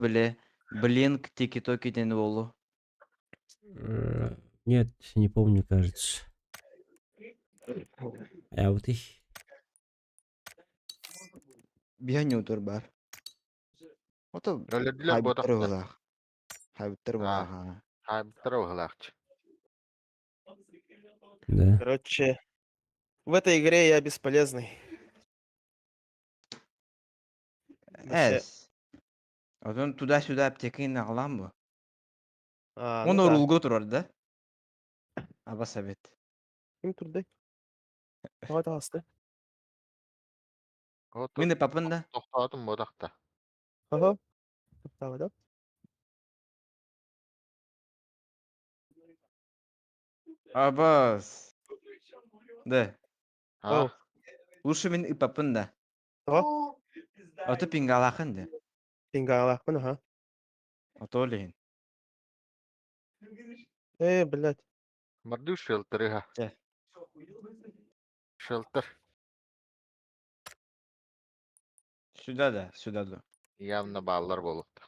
Бле. Блинк, тики-токи ден болу. Нет, не помню, кажется. А вот их. Бионютур бар. Ото Өлөдүлөр хайбыттыр бодоктор. болақ. Хайбыттыр А, болақ. хайбыттар оғылақчы. Да. Короче, в этой игре я бесполезный. Вообще, Әз. Одан туда-сюда аптекин ағылан bu. ну Оны да. рулго тұрар да. Аба совет. Ким турдай? Давай тағасты. Мен де папында. Тоқтадым бодақта. Ага. Давай, да? Абас. Да. А, Оу. Лучше мен и папында. Ага. Ото пингалақын де. Пингалахпын, ага. Ото олейін. Блядь. мырды шелтырыға. Че. Шелтыр. Сюда да, сюда да. Явно баллар болықты.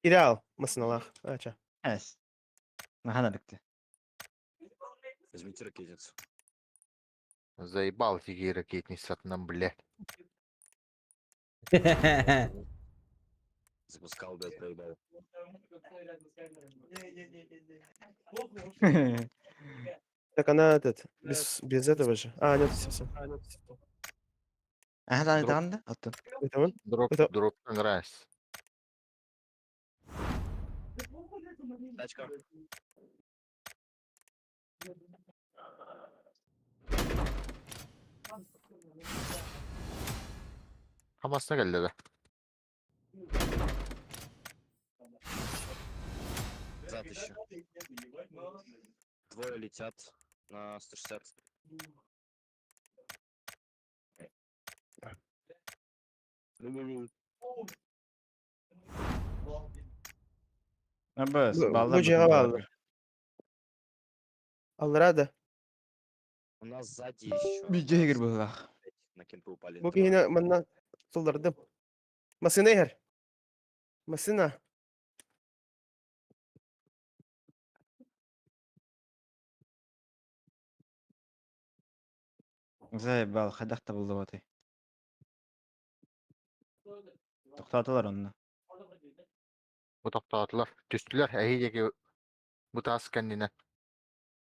Кире мısın Allah? Ача. Әз. Нахана бікті. Возьмите ракетницу. Заебал фиги ракетница от нам, блядь. Запускал, да, проебал. Так она этот, без этого же. А, нет, все. Әз айтаған да? Ото. Это он? Дроп, Это- дроп, нравится. Тачка. Хамасына келді да. Зад еще. Двое летят на 160. Абас. Bu Балдар cevap бүтін aldı. Alır У нас сзади еще. Бүйде егер болақ. На кемпы упали. Bu yine bana tuldurdım. Masına yer. Masına. Заебал, қайдақта болды батай. Тоқтатылар онына. Bu тоқтатылар. Түстілер, әйдеге бұтасы кәндіне.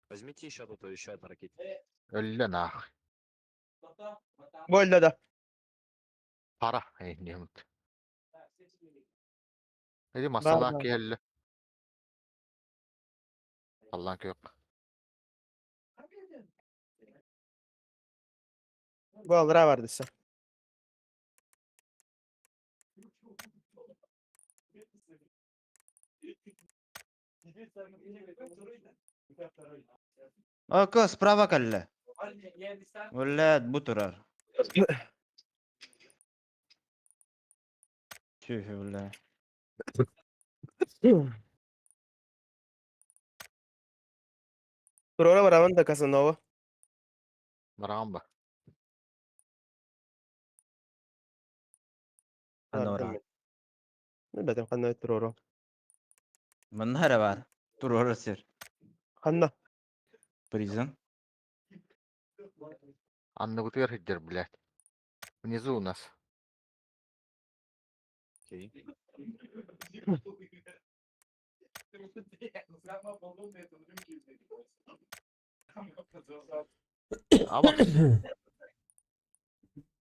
Возьмите еще тут еще одна ракетница. Өлі нах. Bu da. Para. Ne mut. Hadi masala var. geldi. Allah'ın yok. Bu alır vardı sen. Око, справа кәлі. Өләд, бұ тұрар. Түйхі, өлә. Turora varavan da Casanova. Maramba. Анора. Ne dedim kanna Turora. Мұнары бар. Тұрары сер. Kanna. Призм. Анны бутыр хиджер, блядь. Внизу у нас. Окей. А вот.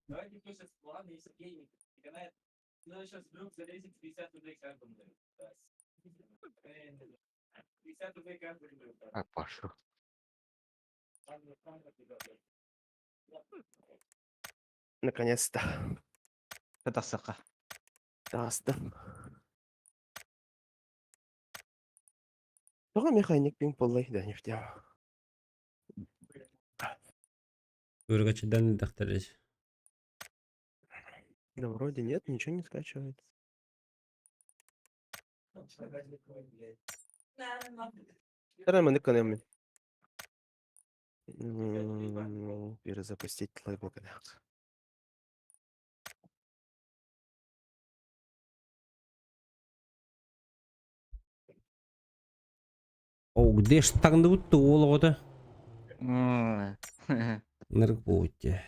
Давайте кто сейчас ладно, если гейминг канает, надо сейчас вдруг залезет 50 рублей карту дают. 50 рублей карту дают. А, пошел. Наконец-то. Тақсыққа. Тастым. Только механик пинг-поллай, да, не в тему. Выргачыдан дақтарыз. Да вроде нет, ничего не скачивает. Стараем мы экономим. Перезапустить лайблок. О, где ж таңды бұтты ол оғыды? М. Нырық бұтты.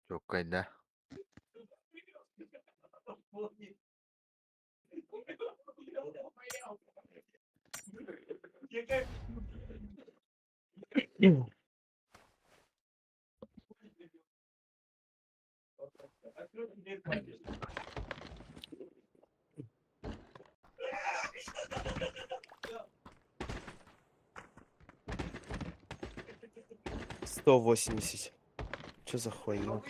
Yok kayda. $180. Что за хуйня?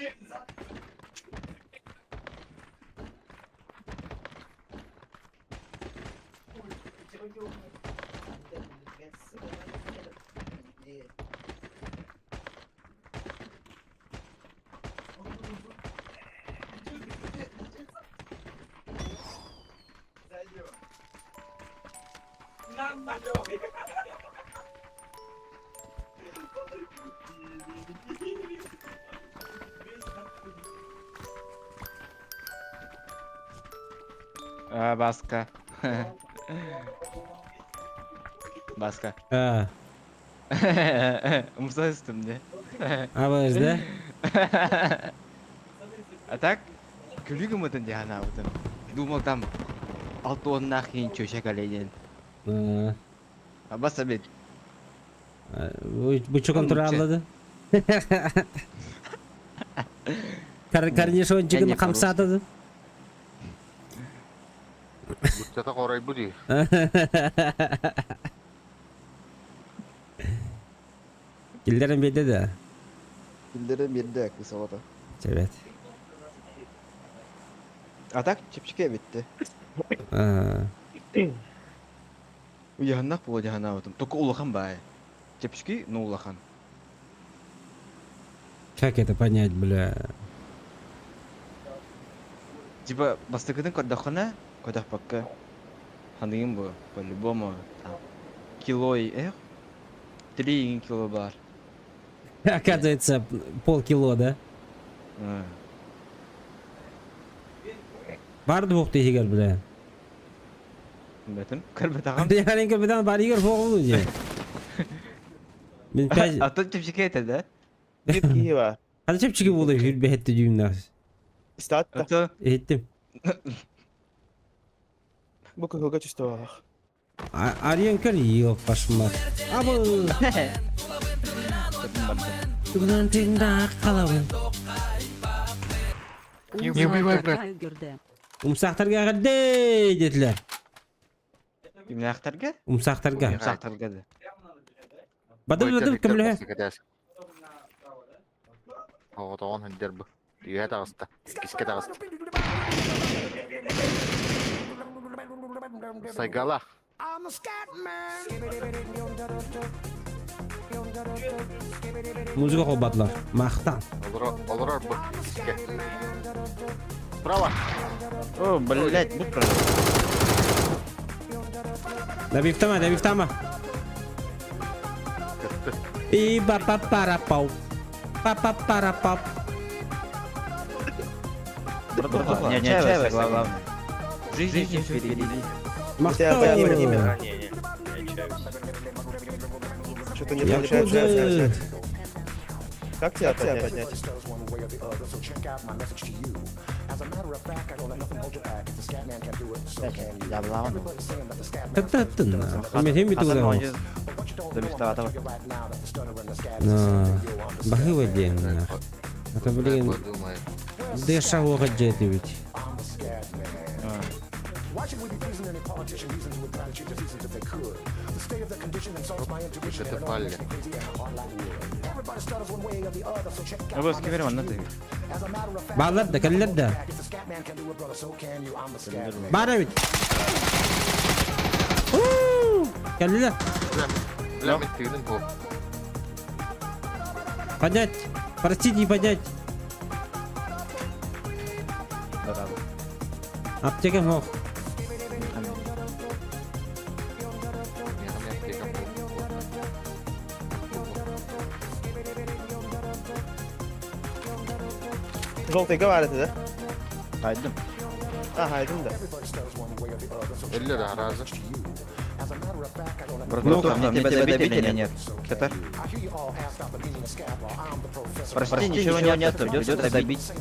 Баска. Баска. Ha, Umsa üstümde. abazda. А так, күлігім өтін жағына өтін. Думалдам, 6 орнына кейін чөшек әлейден. Баса бет. Bu çok kontrol aldı. Kardeş oyuncunu Kendi kamsadı. Bıçata koray bu diyor. Gillerin belli de. Bildirim 7 dakika salata. Evet. А так, чепчеке бітті. Ha. Уяғынақ бұл жағына өтім. Тоқы улахан бай. Чепчеке, но улахан. Как это понять, бля? Типа, бастықының көрдақына, көрдақ баққа. Хандығын бұл, по-любому, кило и 3 кило бар. Оказывается, полкило, да? Vardı bu tehlikeli bile. Бәтін, көрбет ағам. Yani köpeden bari gör foğulu diye. Ben pek... Атын чепчеке етеді. İyi var. Hadi çep çıkıp oluyor bir behetti düğümler. İstahat da. Аты, Ettim. Bu kılga çüstü. Arıyorsun kör yok başıma. Abı. Tugnan tindak kalavun. Umsaqtarga qadde dediler. Kimle ақтарға? Umsaqtarga. Ақтарға да. Badıl kimle? Oğuduğun hündür bu. Düğe dağıstı. Kiske dağıstı. Saygala. Muzika qo'batlar. Maqtan. Olur bu. Kiske. Bravo. О, блядь, бұл тұрады. Dabiftama. И папа para pau. Папа para pau. Не отчаивайся, главное. Жизнь впереди. Тебя поднимем. Мaqtan. Что-то не Я получается. чудо. Как тебя поднять? Tattın. Ahmet hem bir tuğla. Bakı ödeyen. Ata bilin Подумай. deşa o gaceti bit. Что ты палли? Обов'язки беремо на ти. Bağlar da keller de. Bağır bit. Keller. Бля, тыгның bu. Понять. Простить не понять. Аптека мох. Желтый var eti de. Kaydım. Ha haydın da. 50 lira razı. Братуха, мне тебя добить или нет? Катар? Прости, ничего нет, придется добить.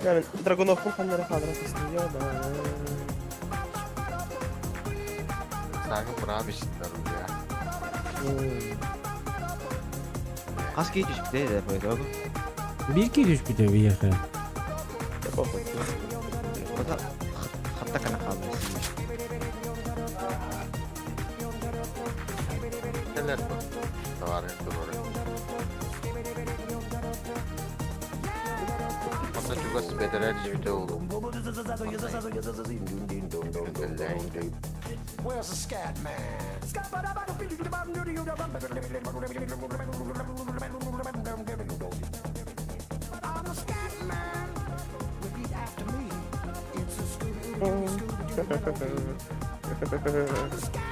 Yani Dragunov'un kanları kaldırak istiyor da. Sakın buna bir şeyler oluyor ya. Kaç kişi düştü de böyle oğlum? Bir kere düşküde bir yakın. Pохуй. O da hatta kana kaldı. Neler bu? Davar dur oraya. Onda çok az bederer cimde oldu. Where's the scat man? I'm a scat man. Repeat after me. It's a Scooby-Doo, Scooby-Doo, scat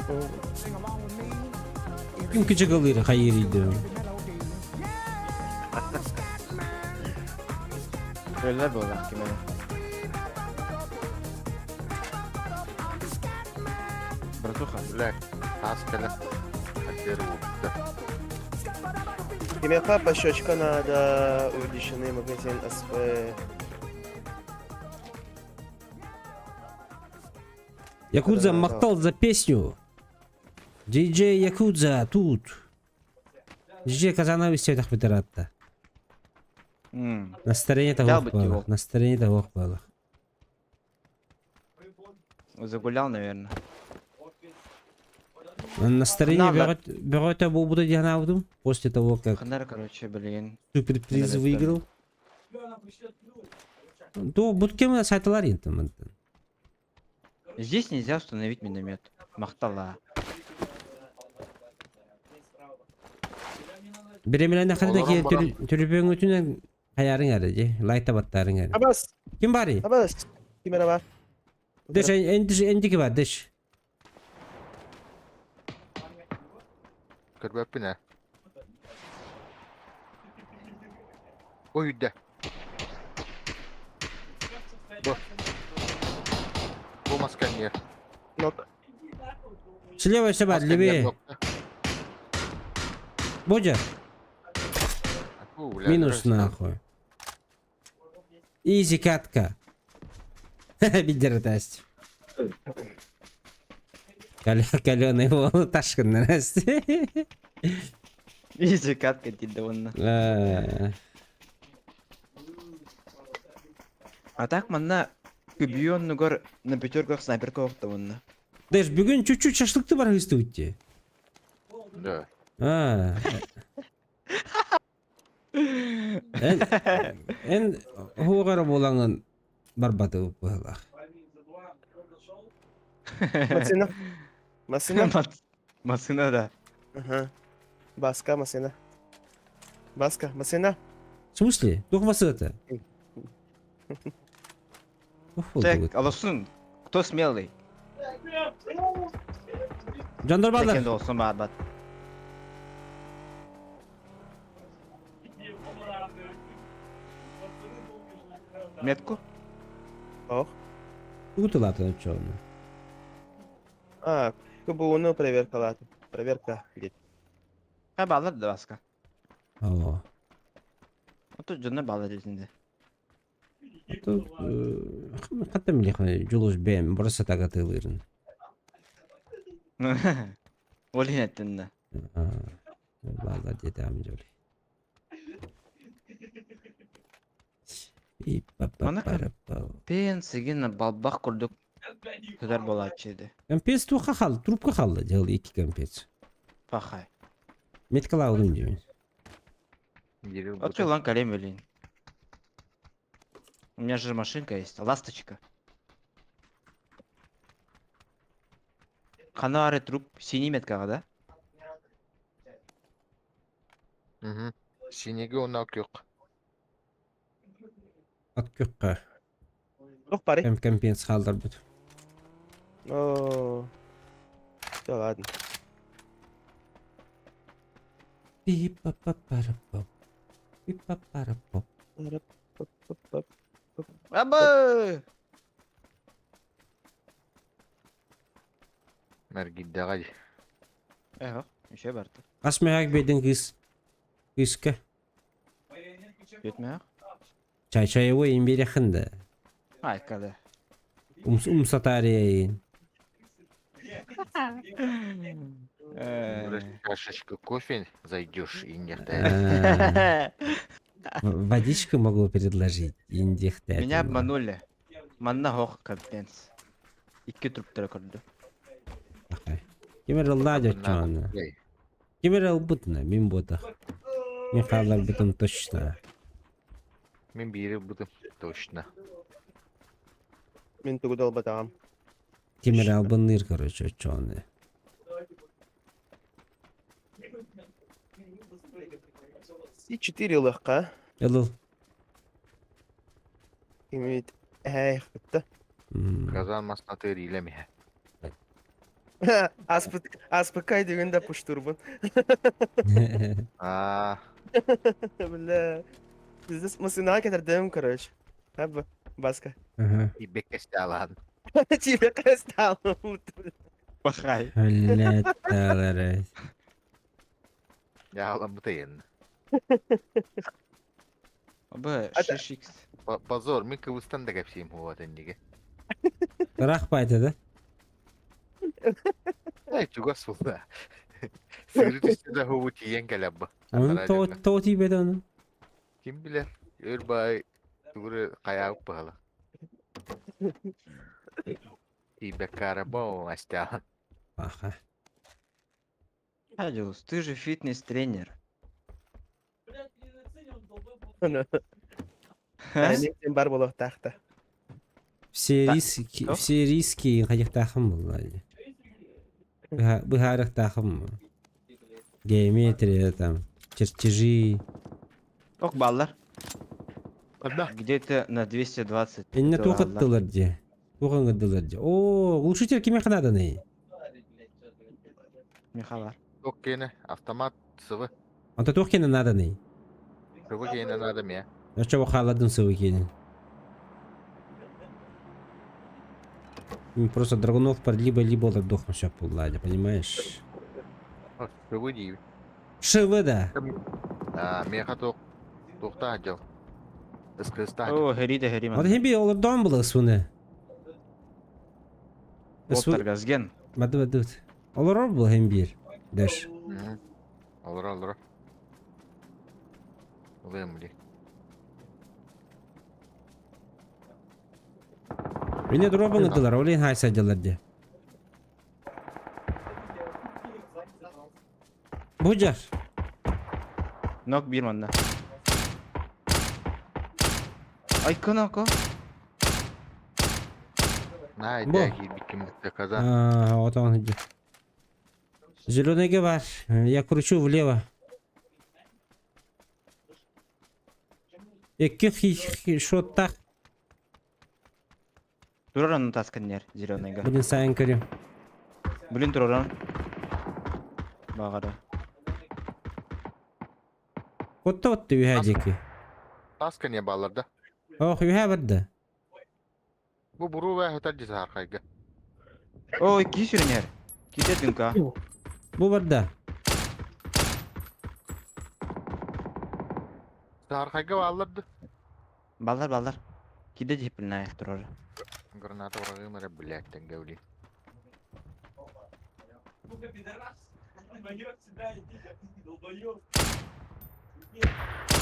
man. Sing along with me. Kim küçük alır hayırıydı. Öyle böyle kime? Братуха, Black. Haskele. Hakları vurdu. Кемеха пощечка надо. Увеличенный магазин СП. Якудза мактал за песню. Диджей Якудза тут. Диджей Казанов все так бетератта. Настроение того Взял бы хвала. его. Настроение того хвала. Загулял, наверное. Настроение Надо. берет его буду дианавдум после того, как Ханар, короче, блин. суперприз Надо выиграл. То будкем сайталар интим. Здесь нельзя установить миномет. Махтала. Беремелende kadar ki Olur, olur. türüpün ötüne hayarın aracı. Layta battarın aracı. Abbas. Kim bari? Abbas. Kimere var? Dış endiki var dış. Kırbep ne? O yüdde. Bu. Bu masken yer. Nok. Слева все бар, Masken yer левее. yok. Боджа. Bu, блядь, Минус раз. нахуй. Изи катка. Бидердасть. Каленый волны ташкын раз. Изи катка дейді оны. А так мана күбүйон гор на пятерках снайперка оқты оны. Дэж бүгін чуть-чуть шашлыкты бар өстүйтте. Да. Эн хугара болаңын барбаты болақ. Masina. Masina. Масына да. Ага. Баска Масина. Баска Масина. В смысле? Тухмасы это? Так, алысын. Кто смелый? Жандар Текен балдар. болсын бат. Метку? Ох. Утылатын чоны. А, КБУны проверкалады. Проверка дейді. Ha bağlar da başka. О. O da canına bağlar izinde. Тут хатта милиха жулуш бем бураса тагатылырын. Olin ettin de. Балдар деди амжоли. И Ona папа. Ben sigin balbak kurduk. Kadar bolatçıydı. Компец туха хал, трубка халла, делали iki компец. Fakay. Меткала алдым деймін. Бiri bu. Atıyor lan kalem öleyim. У меня же машинка есть, ласточка. Канары труп, синий метка, да? Hı hı. Sinegi onak yok. At kökka. Рух пари. Компец халдар бұд. О. Да ладно. Пип-па-па-пара-пап. Пип-па-пара-пап. Абы! Mergidde Еще барды. Асмаяк беден кыз. Кызка. Кетме ақ? Чай-чайовой имбер яқында. Айкады. Сатарияйын. чашечка кофе зайдешь и не Водичку могу предложить. Индихте. Меня обманули. Манна хоқ капитенс. 2 труптары көрді. Кемер алла жачуаны. Кемер албытна, мен бота. Мен қалар бутын точно. Мен бири буду точно. Мен тугудал батагам. Кемер албыныр, короче, жачуаны. И 4 легка. Элыл. Имеет. Эй, хытта. Казанмасына төр илемеhe. Аспыкай дегенде пуштурбун. Бля. Бізді мысына кетірдім, короче. Хабба, баска. İbek alan. Тебе кастал. Бахай. Хөлләттәләре. Ya alan bu da yen. Абы, Ата- 6x. Позор, мен Кыргызстан да кепсейм хуа тенеге. Рах байтады. Ай, чуга сулда. Сыры түсті да ху тиен келеп bu. Оны то тибеді оны. Kim bilir? Örbay tuğru kayağıp bağlı. İbek karabo астян. Аха. Адиус, ты же фитнес-тренер. Нектен бар болық тақта. Все Кто? риски қайықтақым бұл. Бұхарықтақым. Геометрия там, чертежи. Ок, баллар. Одна. Где-то на 220. Энне долларlar. тоқыттылар де. Тоқыңыдылар де. О, улучшитель кеме қанады не? Михалар. Yok gene автомат sıvı. Anta тоқ кені надо не? Sıvı gene надо ya. Ача бұқаладың сывы кені. Просто драгунов пар либо олар дохнут сейчас пуллади, понимаешь? Sıvı değil. Шивы да. Меха ток. Токта acал. Іскіста. О, гериде, Ата гериман. хемби олар дом было суны. Оптар газген. Мадут. Олар был хембир. Даш. Olur olur. Лемли. Мене дробың ыдылар, олен хайса делар де. Буджар. Нок bir manda. Ay kanaka. Найде бикимдікті казан. Отан иди. Зеленый бар. Я кручу влево. Екі шоттақ. Туран тасканер зеленыйга. Блин, сайын көрем. Блин, туран. Багара. Отты үйәдекі. Таска не баларда. Ох, үйә барды. Bu buru ve hotel cisi arkayga. Ой, ки сүренер. Ките дүнка. Бұл барды. Arkayga bağlardı. Баллар. Киде жепілін аяқ тұрар. Granata oraya mı блядь, гавли.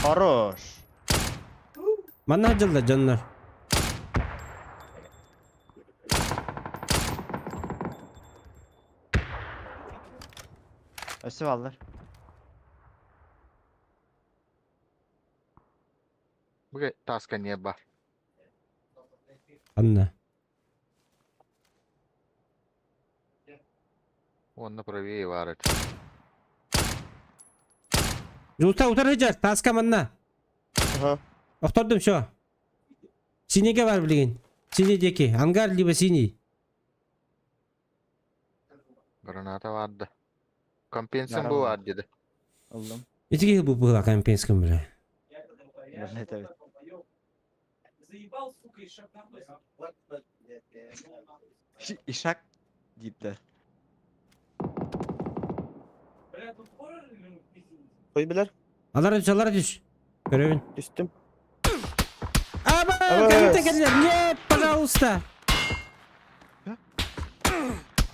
Хорош. Мана жылда жаннар. Өсі баллар. Bu taska ne var? Анна. Onunla правее var. Жулта утар хыжар, таска манна. Ага. Оқтырдым шо. Синеге бар білген. Синедеки. Ангар либо синий. Granata vardı. Kompensam bu Merhaba. var dedi. Aldım. İçki bu bula kampenskam bile. Можно это ведь. Заебал, сука, и шаг нахуй. İşak deyipler. Бля, тут хоррор или ну, пиздец? Koy biler. Alara düş. Görevin. Düştüm. Aba, Aba. kamite geldiler. Нет, пожалуйста.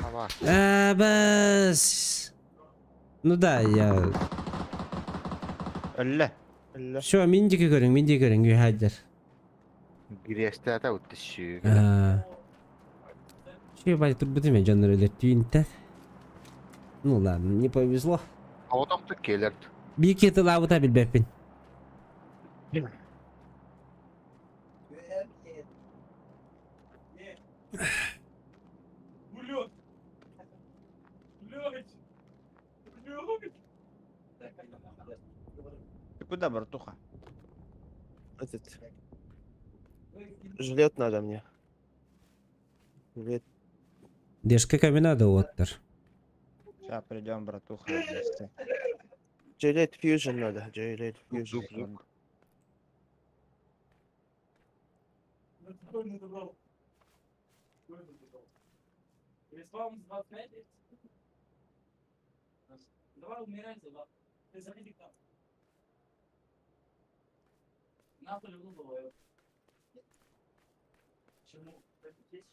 Ha var. Бas. Ну да, я. Ölle. Elle. Şu mindiki görün, gühaydar. Gireste de uttuşu. Şu bari тут будем canları öldürttüğünde. Ну ладно, не повезло. Havadaktık gelirdi. Bir iki yıl avuta bilbepin. Блядь! Блядь! Блядь! Ты куда, братуха? Этот. Жилет надо мне. Жилет. Дешка каменада оттыр. Сейчас придем, братуха, вместе. Жилет Fusion надо. Жилет Fusion. Zup. Ну ты тоже забрал. Тоже забрал. Респаун 25 лет. Давай умирай, забав. Ты заходи к нам. Нахуй люблю бываю. Чему? Здесь?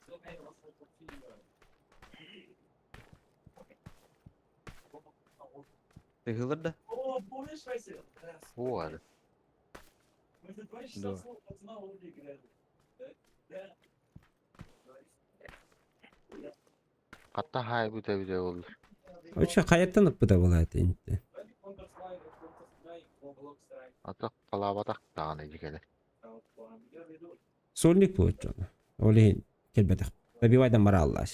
Всё, я вас отпустил. Ты гылырда? О, помнишь, Василий? O var. Мы тут 2 часа Да. с пацана вроде играли. Да. Hatta hay bu da bir de olur. Oça hayattan bu da bulaydı indi. Он послал, он блок страйк. Atak kalabadak dağını gelir. Я веду. Solnik bu oça. Oli kelbede. Tabi vaydan mara Allah.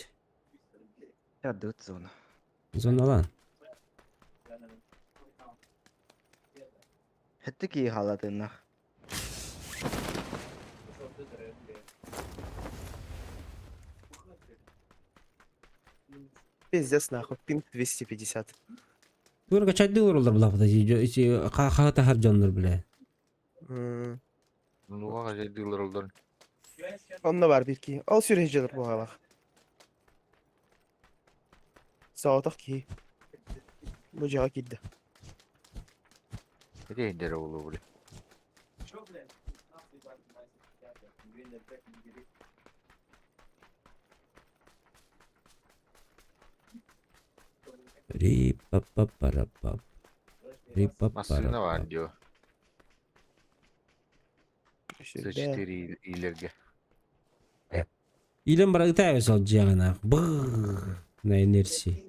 Я дыт зона. Zonna lan. Хетті ки халадыннах. Пиздец нахуй. Пинг 250. Burada kaçay diyor olur bu lafda. İçi kahata harcanır bile. Hmm. Nuğa kaçı diyorlar oldu. Onda var bir iki. Al süreciler bu halak. Sağdak ki. Bu cevap gitti. Bir de indire olur böyle. Чё, блядь? Нахуй, блядь, Ri-pa-pa-para-pap. Aslında var Ri-pa-para-pap. diyor. Şurada. Sıçtır ilerge. İlin bırak itağı solcağına. Brrr. Ne enerji.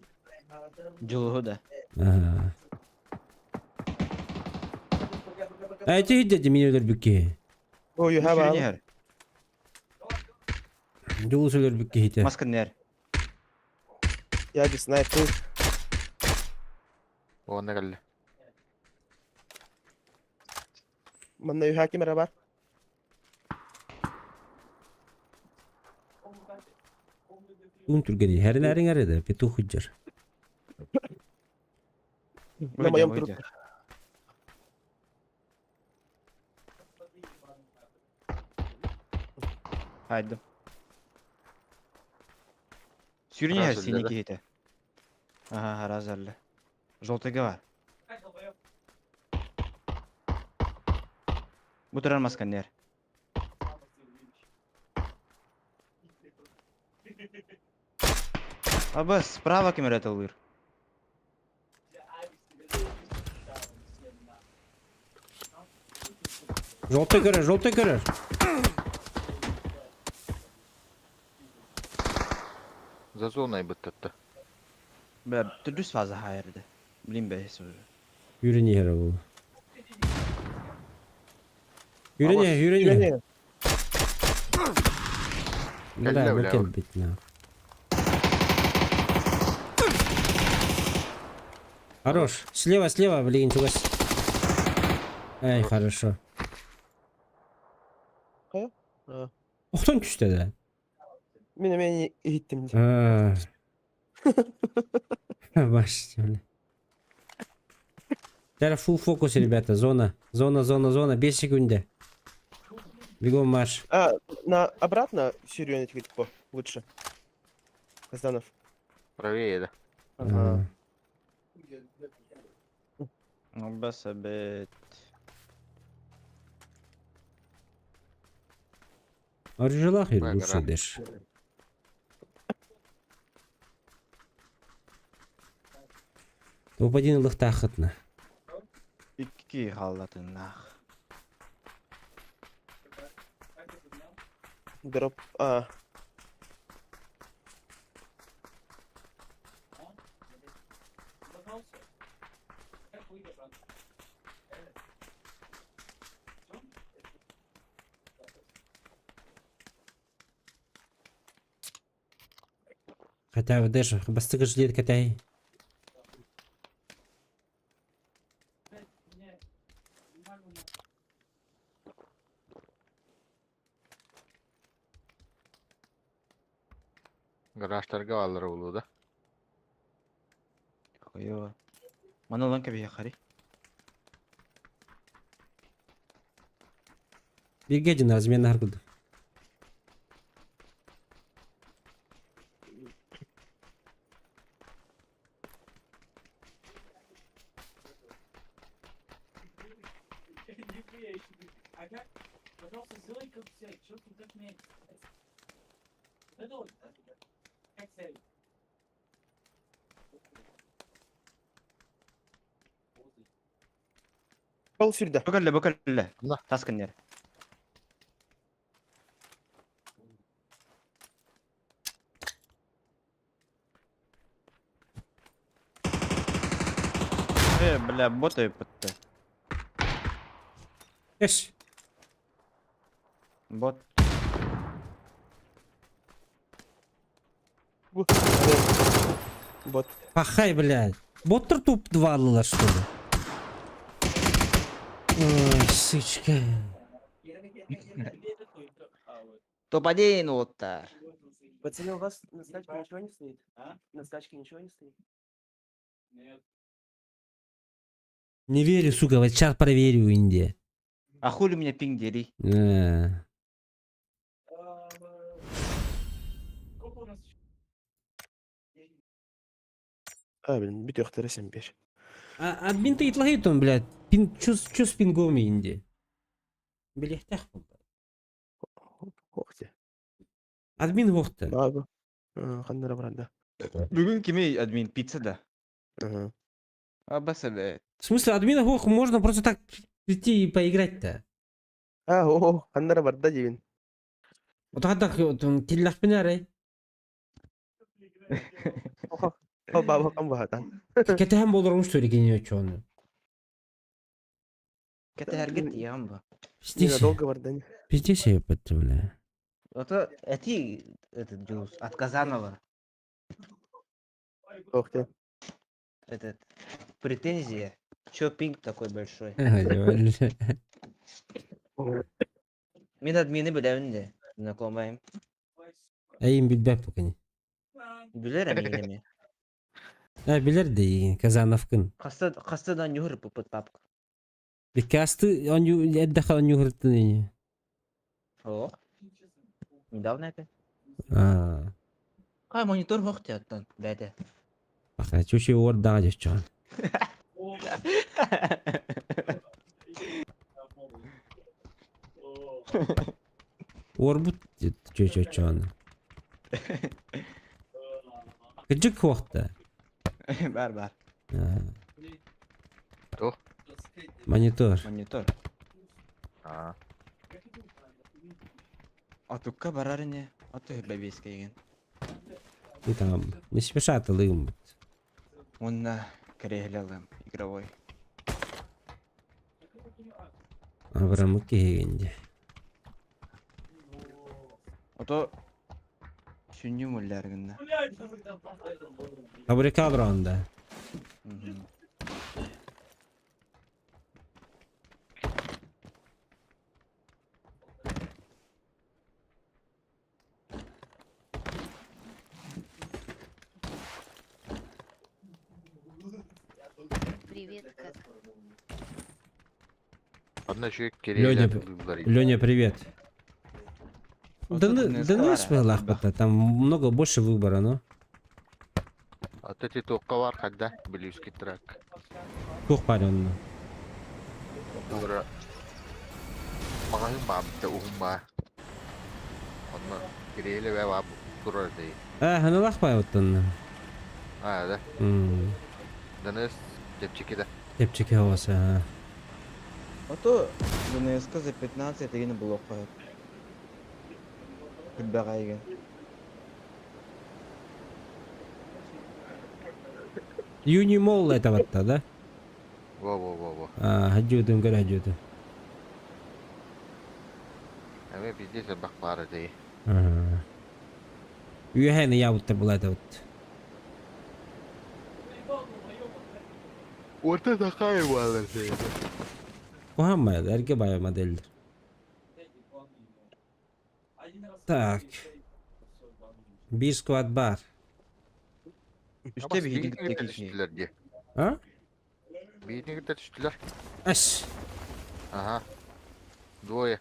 Жылғы да. Aha. Ayçı hiç dedi minyolar bükke. Oh, you have Sürüne a. her. Çoğu söyler bükke hiç. Маска нер. Я bir sniper. O ne geldi? Bana you hakim var. Un Türkiye'de her nerin arada. Petu hüccar. На моем трупе. Haydi. Sürüne her Раза seni для, кейті. Ага, разарлы. Желтыга var. Bu тұрар маска нер. Абы, справа кемер атылыр. Желтый görür. За зоной быттı. Бә, түдүс фаза хайырды. Блин бә, сөрі. Yürü niye bu? Yürü niye? Yürü. Да, Келле bu бля. kelbit ne? Хорош. Слева, блин, чугас. Ай, хорошо. Ha. Oxtan küstə də. Beni gittim. Ha. Баш, бля. Сейчас full фокус, ребята. Зона. 5 секунд. Бегом марш. На обратно Сирию типа лучше. Казанов. Правее, да? Ага. Ну, баса бит. Аржалах Бага, лучше да. дешь. Топ-1 лыхта хытна. Икки халлатыннах. Дроп. Как выйдет, брат? Хотя даже бастыгы ждет катай. Garajlarga alır ulu da. Хойо. Мана ланка бия хари. Бергедин размен аргуды. Нихуя еще. А как? Пожалуйста, сделай как цель. Что тут как мне? Это вот. Как цель? Пол сюда. Бакалле. Да. Тасканер. Бля, боты пытты. Эш. Бот. Вот. Пахай, блядь. Боттер топ 2 алыла, что ли? Ой, сычка. Топ-1 оттар. Пацаны, у вас на скачке ничего не стоит? На скачке ничего не стоит? Нет. Не верю, сука, вот сейчас проверю Индия. А хули меня пинг дери? Сколько у нас? Блин, бит яқтары сен бер. Админ ты итлагает он, блядь. Чё с пингом Индия? Блядь, так. Хоқте. Админ вохта. Бабы. Қандыра барады. Бүгін кеме админ пиццада. Ага. А баса бит. В смысле, админа вох можно просто так прийти и поиграть-то. Қандыра барда деймін. Вот так киллах пинарай. Ол бабы қам бағатан. Кетем болырмуш сөйлегеніне чоны. Кәті әргет ямба. Ненадолго барда. Пиздец я это, бля. Это этот джуз от Казанова. Хоқте. Этот претензия. Чё пинг такой большой? Мен админи білемін де. Знакомайым. Әйім білбәп бұқын. Білер әмейлеме. Білер де Казановкын. Қастыдан юғыр пұпыт папка. Бекасты әддақа он юғыртын. О. Недавно опять. Монитор хоқты аттан. Бәді. Бақа, чөші ордаға жеш чоған. Орбут чөші чоған. Кыджык хоқты. Бар. Монитор. Монитор. Атукка барар не. Аты бәбеске еген. И там не спешат лым. Онна кірегілелім. Игровой. Абрамы кегенде. Ото сүнні мүлләргінна. Фабрика дронда. Привет, как? Одна чек Лёня, керейлер. Леня, привет. Вот Да, тут да ДНС ну бар, лахпата, там много больше выбора, ну. А ты тоққа бар қадда білуіске трак. Çok var onun. Тура. Маған бамта уғма. Онна керейлі бә бап турар дей. Hani lахпай оттан. Да. Дыныс депчеки да. Тепчеки havası ha. А то ДНС за 15 деген блок қояды. Күлбәға еген. Юнимол это вот-то, да? Во. Хаджудым, гөр хаджудым. Әме бізде сабақ бары дей. Үйәһәне ябыттыр бұл это вот. Орта тақай балы дей. Muhammed, erke bayağı modeldir. Так. Bir squad бар. Үсте бейдік текішіне. Түштілер де. А? Бейдігі де түштілер. Аш. Ага. Двое.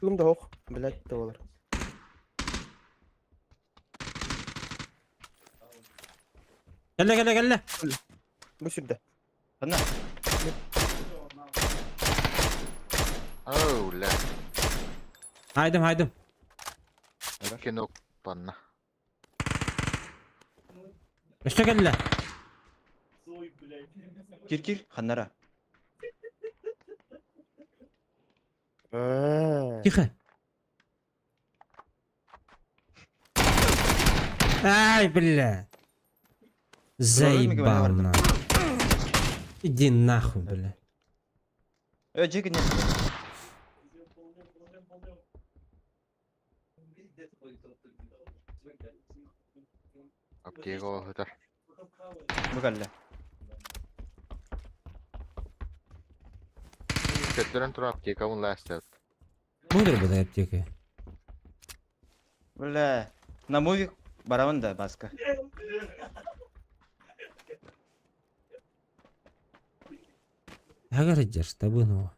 Кым да ох. Блядь, да олар. Келе. Bu sürde. Қана, Оу, ля. Haydım. Кенок панна. İşte kelle. кир, қаннара. Тихо. Ай, бля. Заебал на. Иди нахуй, бля. Жеки не. Аптека оғытар. Бұғалла. Көттерін тұра аптека мұн ләстәт. Мудр bu da аптека. Бля, на мувик барамын да басқа. Агар идешь, табын о.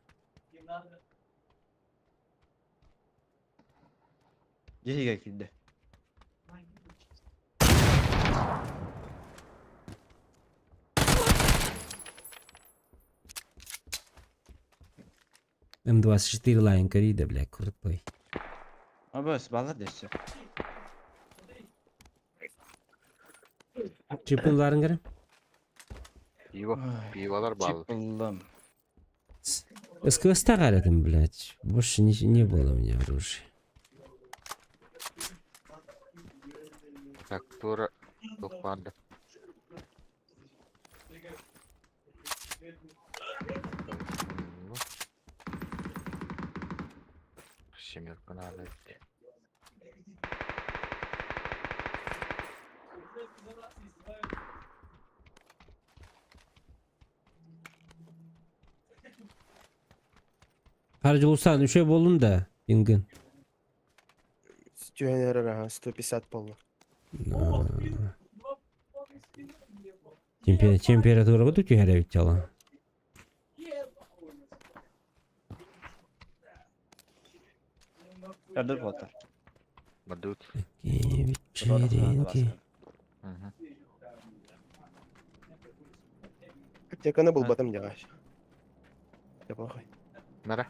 Жеге келді. М24 лайн корида, бля, крутой. Абыс, балар десе. Чипынларын кірі? Пивалар балы. Чипылым. СКС-та қарадым, блядь. Больше не было у меня оружия. Так, тура тоқпанды. Семерка надо. Harcı olsan 3'e bolun da ingin. Тюнер, ага, 150 полно. Температура тут her evit yalan. Кадыр болтар. Мадут. Вечеринки. Аптеканы был батым дегаш. Я плохой. Нара.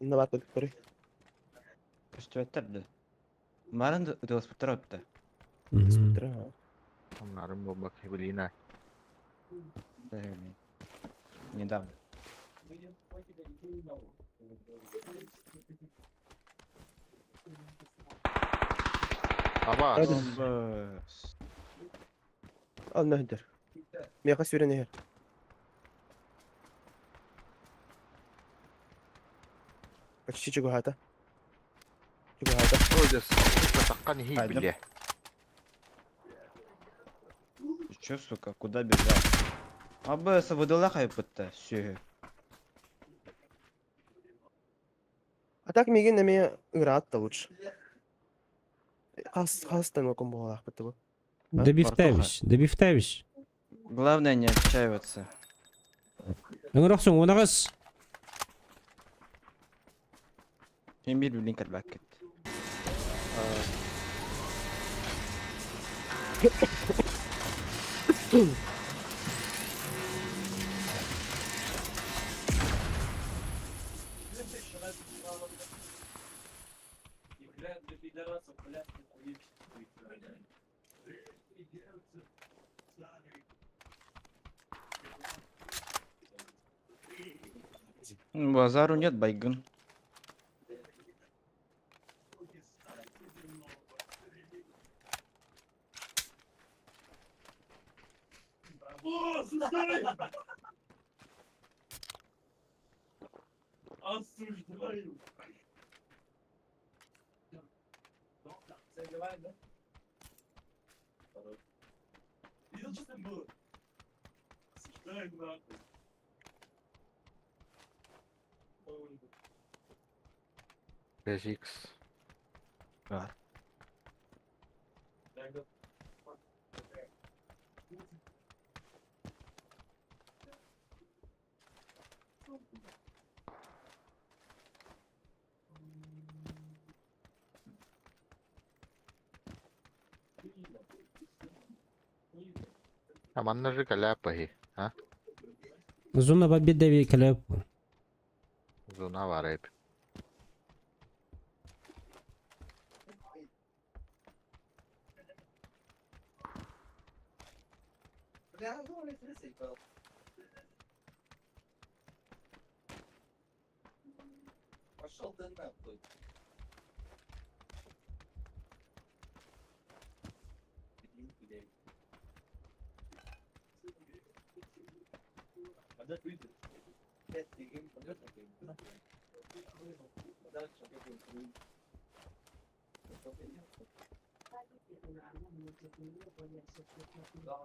На батут кори. Что это? Маран да госпитар өтті. Onların bomba kabiliğine. Недавно. Aba. Абыс. Al nehdir. Miyaka sürü nehir. Почти чугухата. Чугухата. Öyle sıkışla takkan iyi Haydi. bile. Чё, сука, куда бежать? АБС выдала хайпытта, все. А так миген неме ырат да лучше. Хастан окон болах бітті бұл. Добивтайбыз, добивтайбыз. Главное не отчаиваться. Ыңырақсың, оны қыз. Мен bir link at back. И, блядь, для пидорасов, блядь, охуеть. Базару нет, байгын. Осуждаю. Согласен, да? Видел, что там было? Осуждаю, нахуй. X. Var. Amanları kalapahi. Ha? Зона победы великолеп. Zona var hep. Пошел ты нахуй. Когда выйдет? 5 гейм пойдет на гейм. Дальше какой-то. Да,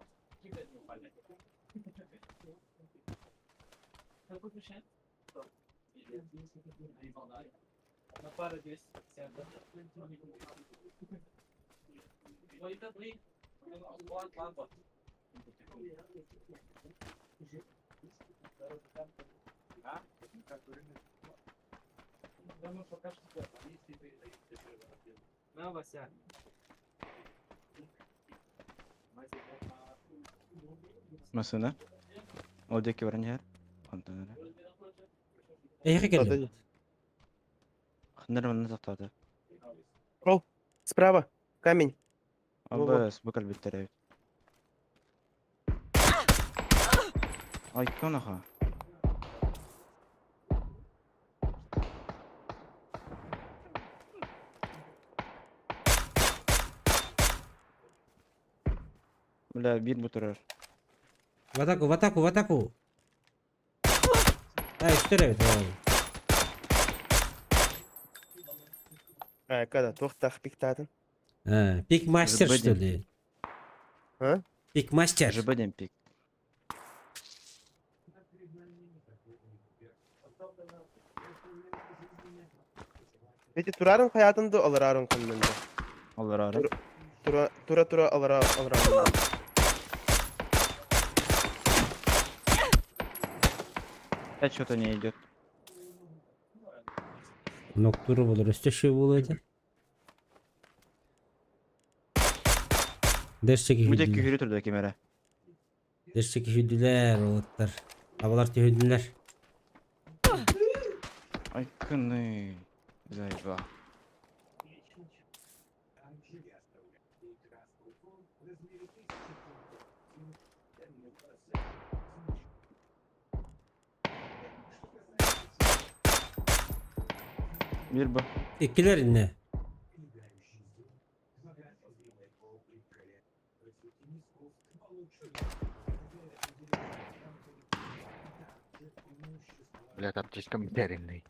кидать не упали. Какой мешает? На пару 250, да? Ой, это блин. Лампа. А? Да мы пока что на, Вася. Masını. Oradaki var yer. Kontağını. Аяққа келді. Нормально тоқтады. Справа. Камень. Во-во. АБС бүкіл беттері. Айтқан аға. Бля, bir bu тұрар. В атаку, в атаку, в атаку. Üstüne evet. Когда тоқтақ пиктатын. Пик мастер Забыли. что ли? А? Пик мастер. ЖБ пик. Peki turarın hayatında alırarın kanalında. Алар ары. Тура алırarın. Опять что-то не идет. Ноктуру bulur. Üstte şey buluydu. Dersteki Bu da hüdüler. küfürü turda kemere. Dersteki hüdüler oğutlar. Havalar hüdüler. Ay kını. Zayıfa. Bir bu. İkiler ne? Бля, там слишком деревный.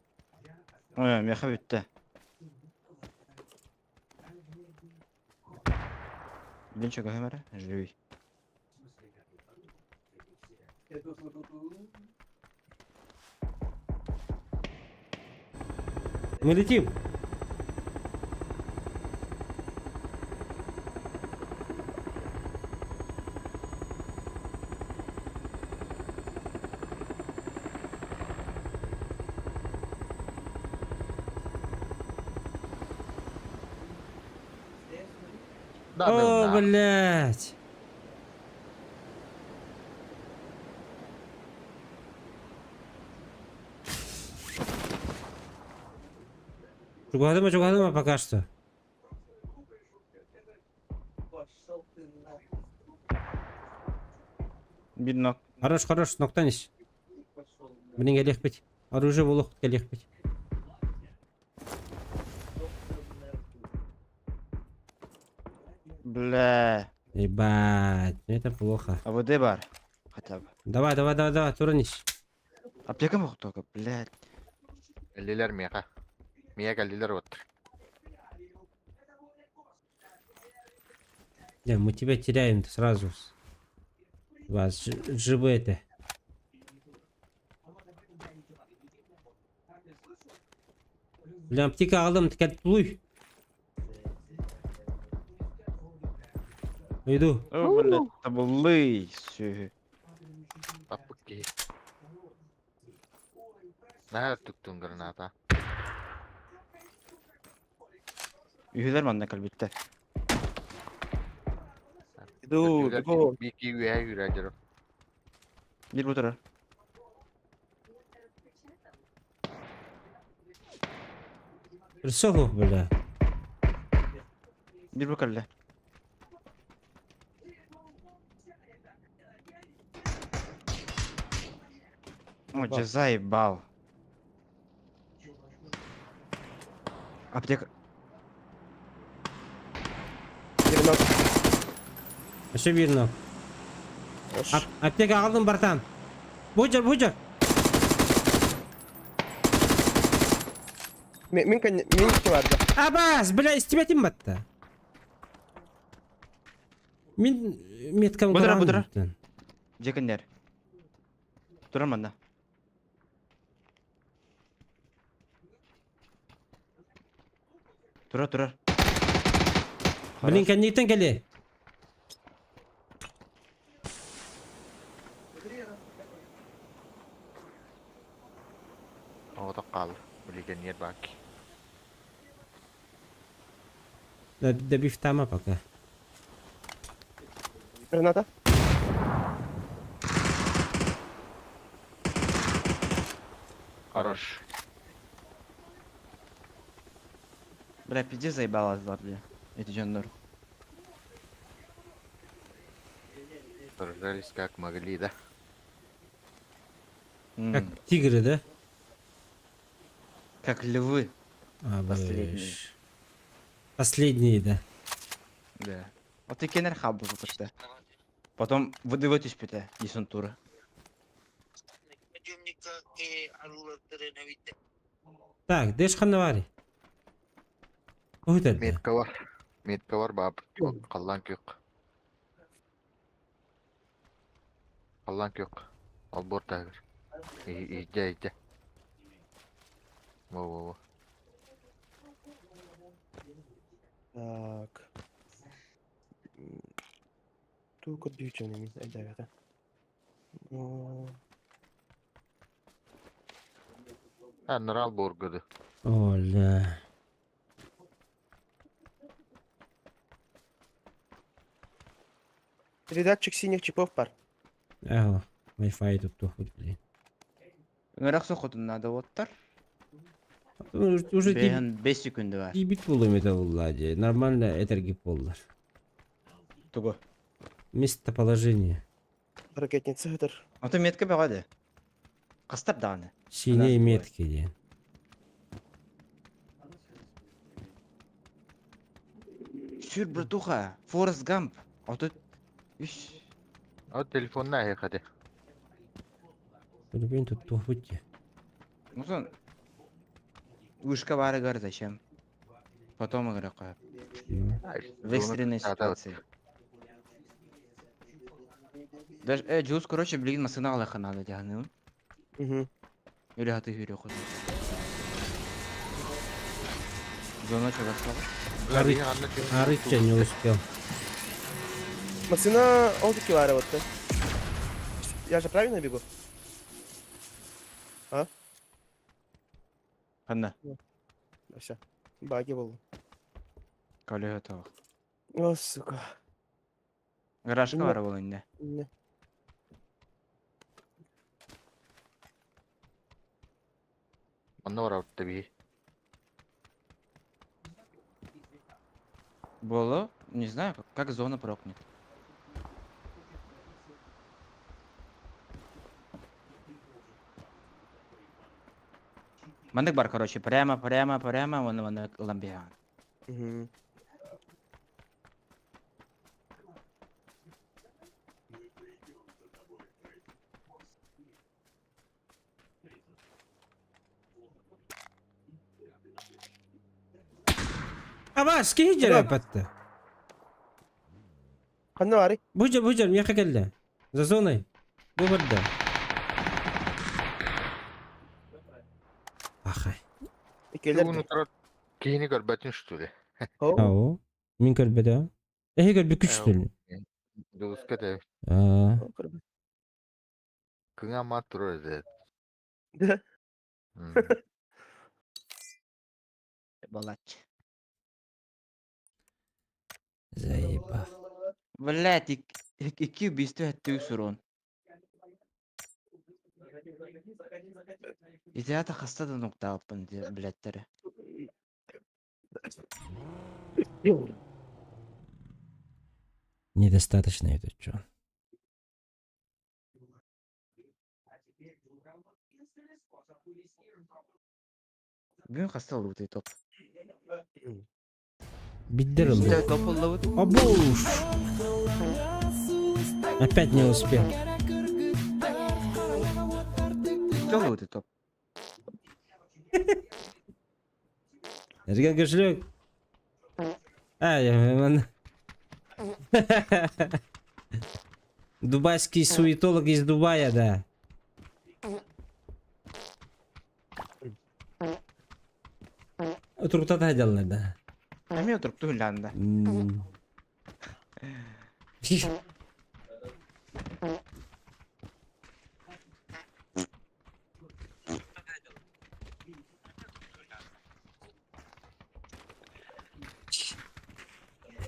Ой, меха бітті. Блин, что камера? Живи. Мы летим. Да, ну, О, на. блядь. Чугадыма пока что. Bir nok. Хорош, ноктанись. Блин, я бить. Оружие булох, я бить. Бля. Ебать, это плохо. А вот бар. Хотя бы. Давай, туранись. Аптека мог только, блядь. Эллилер меха. Мега эллилер вот. Не, мы тебя теряем сразу. Вас живые-то. Бля, аптека aldım, dikkat buluy. Иду. О, блядь, таблы. Все. Папуки. Nähdä tuttun granata. Ühüler manna kalbitte. Иду, бегу. Bir iki üye yürüyor. Bir bu taraf. Рисову, бля. Bir bu kalle. О, че заебал. Аптека. Yerine Еще видно. hoş. Аптека aldım братан. Бучер. Minki vardı. Абас, бля, истебетим батта. Мен меткам Будыра. Жекендер. Турам манда. Турар. Блин, коннектен келе. O da kaldı. Bilgen yer bak. Добив тама пока. Granata. Хорош. Бля, пиздец заебалась, бля. Эти жандар. Сражались как могли, да? Как тигры, да? Как львы. Последние. Последние, да. Да. Вот и кенер хабу тут. Потом выдавать испита, десантура. Так, деш ханавари. Уйдет. Metka var bab. Kallan yok. Kallan yok. Al bortagır. İyice. Во. Так. Тут отбивчивый мин. Ай, да. Ha, Naral borgadu. Оля. Передатчик синих чипов пар. Ага. Wi-Fi тут тухут, блин. Ngırak sokutun надо оттар. Уже Бен 5 секунды var. дебит болуем это владе. Нормально этергип боллар. Тугу. Местоположение. Ракетница гыдыр. Ото метка бағады. Қастап дағаны. Синие метки, ден. Сүр братуха. Форест Гамп. Ото... Үш. O telefonla hadi. Блин, тут тухут. Мұсын... Вышка бары гар зачем? Потом игра коп. Ну, В экстренной ситуации. Даже, Джуз, короче, блин, масына алаха надо тягнул. Угу. Или хаты хюрю худу. Зона чего стала? Арык- Арыкча не успел. Машина аутокивара вот. Я же правильно бегу? Ханна, Все. Баги был. коллега того. О, сука. Гаражка Ну. бары был инде. Не. Онно бар таbii. Было, не знаю, как зона прокнет. Мандык бар, короче, прямо, вон ламбиан. Угу. Абас, киһи апатты. Ханна вари. Бужар, мияка келди. За зоной. Бубырда. Ахай. İkiler Bunu de. taraf kihini görbetin şutuli. О. Ау. Мин көрбөдө. Көрбү күчтүл. Duluska da Аа. kına ma turur dedi. Балач. Заебав. Блять, iki убийства отту сурон. Идеята хаста да нокта аппан ди блядтери. Недостаточно это чё. Бюн хаста луты топ. Биддерл. Что топ лут? Обуш. Опять не успел. Что луты топ? Эрген көшілік. Мен... Дубайский суетолог из Дубая, да. Турктата хаджалар, да. Ами отырып туйланда.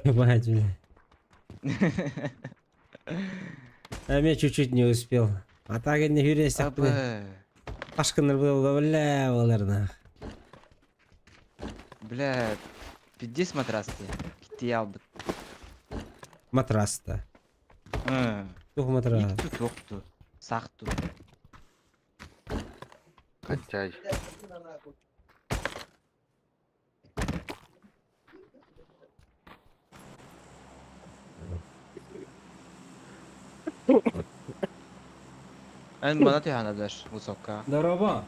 Ебать, бля. А я чуть-чуть не успел. А так не юресек, бля. Абы. Пашканыр был, бля, оларна. Бля, 50 матрасты. Китти албыт. Матрас-то. Тух матрас. Икту тоқту. Сақту. Kaçay. Эн мана тиханадаш высока. Здорово.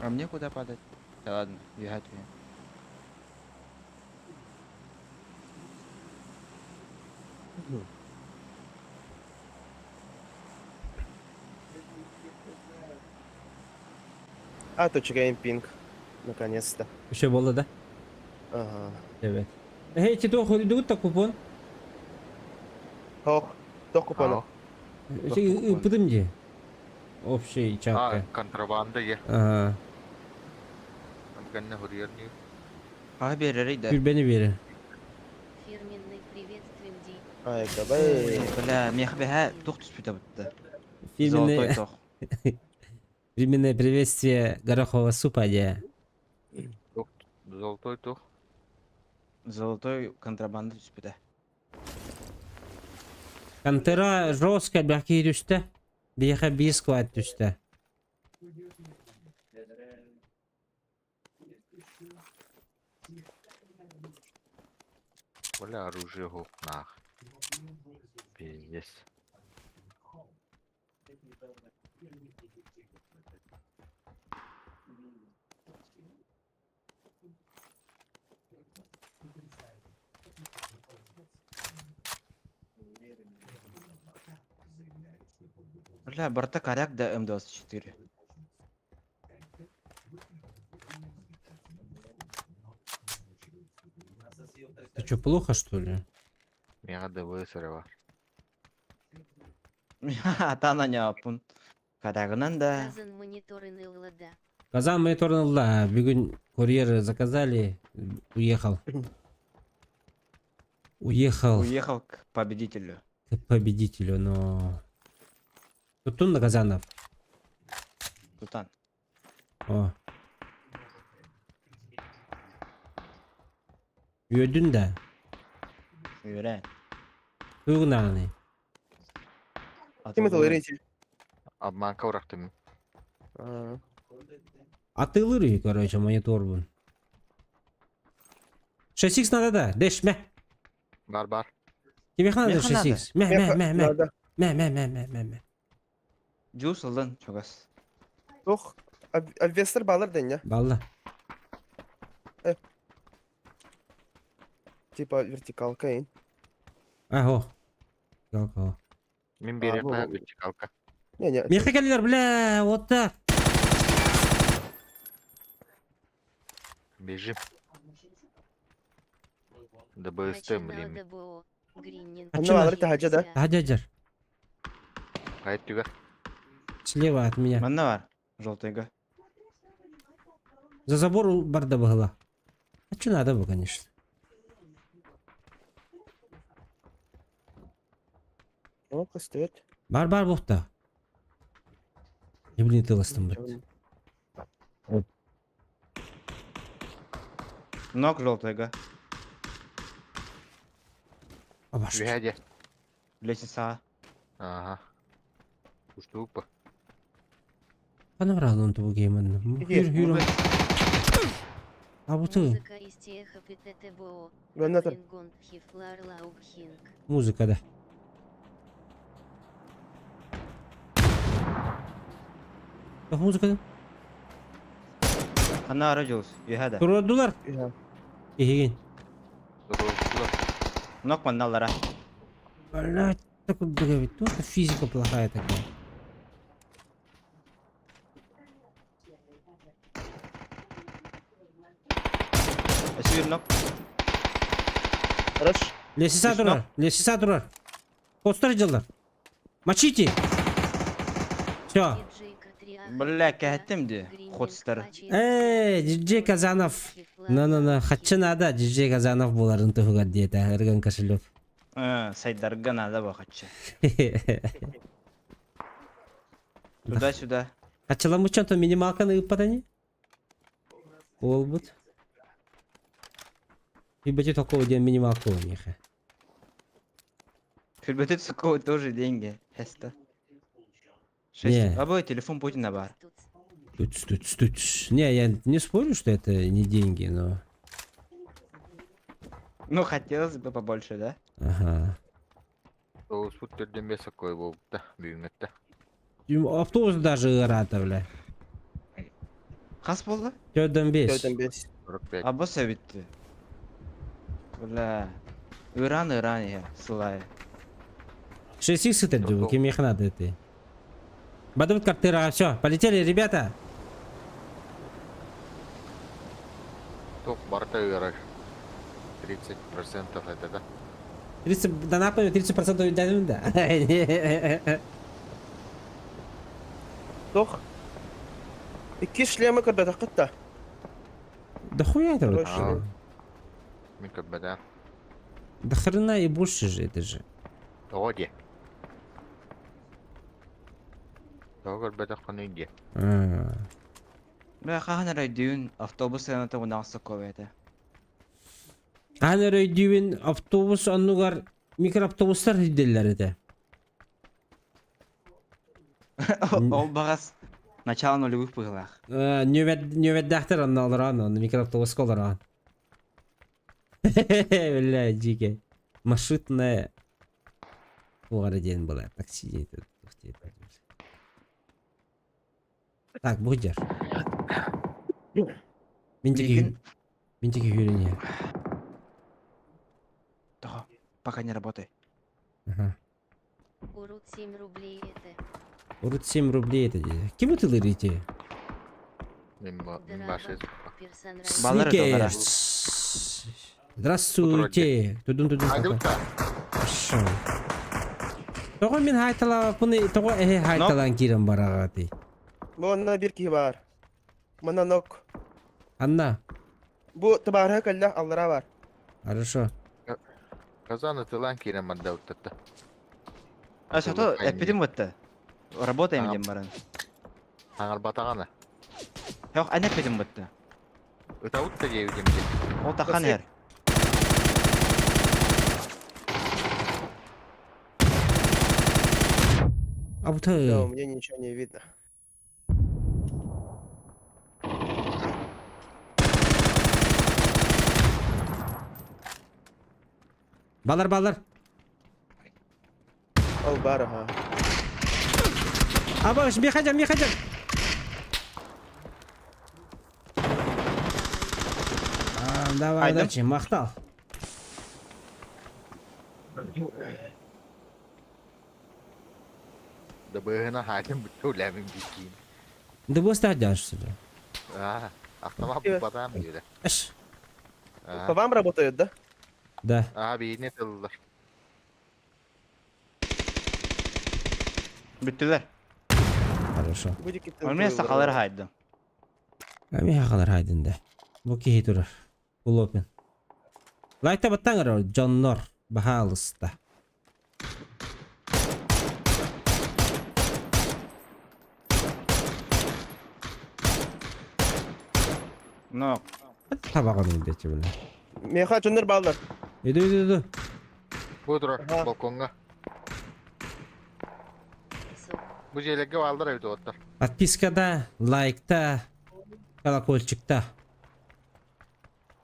А мне куда падать? Да ладно, бегать мне. А, точка геймпинг. Наконец-то. Еще было, да? Ага. Evet. Hey, Tito, ходит так купон? Ох, doch купона. Пыдым Общий Ha, чатка. kontrabanda ye. Ага. Ganne hurriyer ni. А берери да. Бeni бери. Фирменный приветствием Ди. Ай, давай. Бля, мехбеха тоқтус пита бутта. Золотой Фирменное, тох. фирменное приветствие горохового супа, да. Zoltoy tuh. Золотой контрабанда түспіді. Кантера жестко бәкі düştü. Бияқа бейіз квад düştü. Бля, оружие гоп нах. Пиздец. Бля, борта коряк да М24. Ты что, плохо что ли? Мега ДВСР бар. Ата-ана не апын. Корягынан да. Казан мониторы НЛД. Казан мониторнула. Бүгін курьеры заказали. Уехал. Уехал Уехал к победителю. к победителю, но... Tutun da Казанов. Тутан. О. Yödün de. Үйрен. Tuğnağını. Ким это Лоренти? Обманка урақтым. А, Atılır короче, монитор бун. 6x надо да, дешме. Бар. Тебе надо Меха надо. 6x. Мeh. надо. Мeh. Джус алдан чогас. Тох. Обвестер балар день, Балла. Типа вертикалка, ин. Аho. Kalk. Мен берем бұл- ба вертикалка. Не. Меха келдер, бля, вот так. Бежим. ДБСТ, Начинал блин. ДБО. Гриннинг. А чё надо? Это хаджа, да? Хаджаджар. Қайт түгер. Слева от меня. Манна бар. Желтыйга. За забор барда была. А что надо бы, конечно. О, стоит. Бар бухта. Ебни тылыстым бит. Ног желтыйга. Абаш. Вяде. Лестница. Ага. Уштук па. Панаврал он ту гейман. Юр. А вот ты. Музыка из теха ПТТБО. Гранатор. Клингон Хифлар Лаукхинг. Музыка, да. Как музыка? Ана радиус. Юхада. Турдулар. Я. Еген. Ног манналара. Блять, так вот говорит, только физика плохая такая. Эсвир ног. Хорош. Лесиса турар. Постар жылдар. Мочите. Все. Бля, кәттім де. Ходстары. Диджей Казанов. На, хатчы надо, Диджей Казанов боларын тұғыға дейті, әрген кошелек. Сайдарга надо бақытшы. Сюда. Хатчылам учен-то минималканы ұппатани? Ол бұд. И бәте такого ден минималку у них. Фильбеты цукова тоже деньги. Хеста. Не. 6. Обой телефон Путина бар. Туц. Не, я не спорю, что это не деньги, но... Ну, хотелось бы побольше, да? Ага. Ол спуттерден бес акой болыпты. Бүйіңетті. Автобус даже рата, бля. Қас болды? 4-5. 4-5. 45. Або сәбитті. Бля. Иран, я, сылай. 6x сытырды, кем их надо это. Бадут картера, все, полетели, ребята. Тоқ барта үйераш. 30% это да. 30, да напомню, 30% дадим, да. Тох. Iki шлемы когда тақытта. Да хуя это вот. Короче, Мен көпбәдә. Да хрена и больше же, это же. Тоғаде. Тоғыр бәдә қаны үйде. Бля, қаған райдүйін автобус сәнаты онағысы көбеті. Аны рейдювин автобус аннугар микроавтобустар диделлер это. Ол бағас начало нулевых пығылақ. Нөвет дахтар анна алыран, анна микроавтобус колыран. Бля, дике. Маршрутная. Угара ден была, такси. Так, будер. Минтики Ликин- хюрение. Того, пока не работай. Ага. Урут 7 рублей это. Урут 7 рублей это дейді. Кем өтілер ете? Мен Дыраба. башы. Персонаж. Балар это олара. Сникерс. Здравствуйте. Тудун Айдылта. Шо. Тоғы мен хайтала, бұны тоғы әе хайталан керім барағаты. Мұнна бір ки бар. Мұна нок. Анна, Бу табары калла аллара бар. хорошо. Казаны тылан кирен манда уттатта. А что, Кайни. эпидем вот-то? Работаем, Ага. дем баран. Таңар батағаны. Yok, ane эпидем вот-то. Ыта утта жеудемде. Ол тақан ер. А вот Да, у меня ничего не видно. балар. Ал бар, ага. Абаш, мехаджам. Давай, Айдым. удачи, мақтал. Да быгына хатым бүтті үләмін бекейін. Да бос тадяш сюда. Автомат Evet. батам дейді. Эш. По вам работают, да? Да. Бейіне тылылар. Бүттілер. Хорошо. Будете Olmaya sakaları haydi. Ами хақалар хайдында. Бұл кейі тұрыр. Бұл опен. Лайта баттаңыр, Джоннор. Бахалыста. No. Табағын өндеті білі. Меха чоннор балдар. Үйді. Бұдыр, Ага. балконға. Су. Бұ желеге балдар өйді оттар. Подпискада, лайкта, колокольчикта,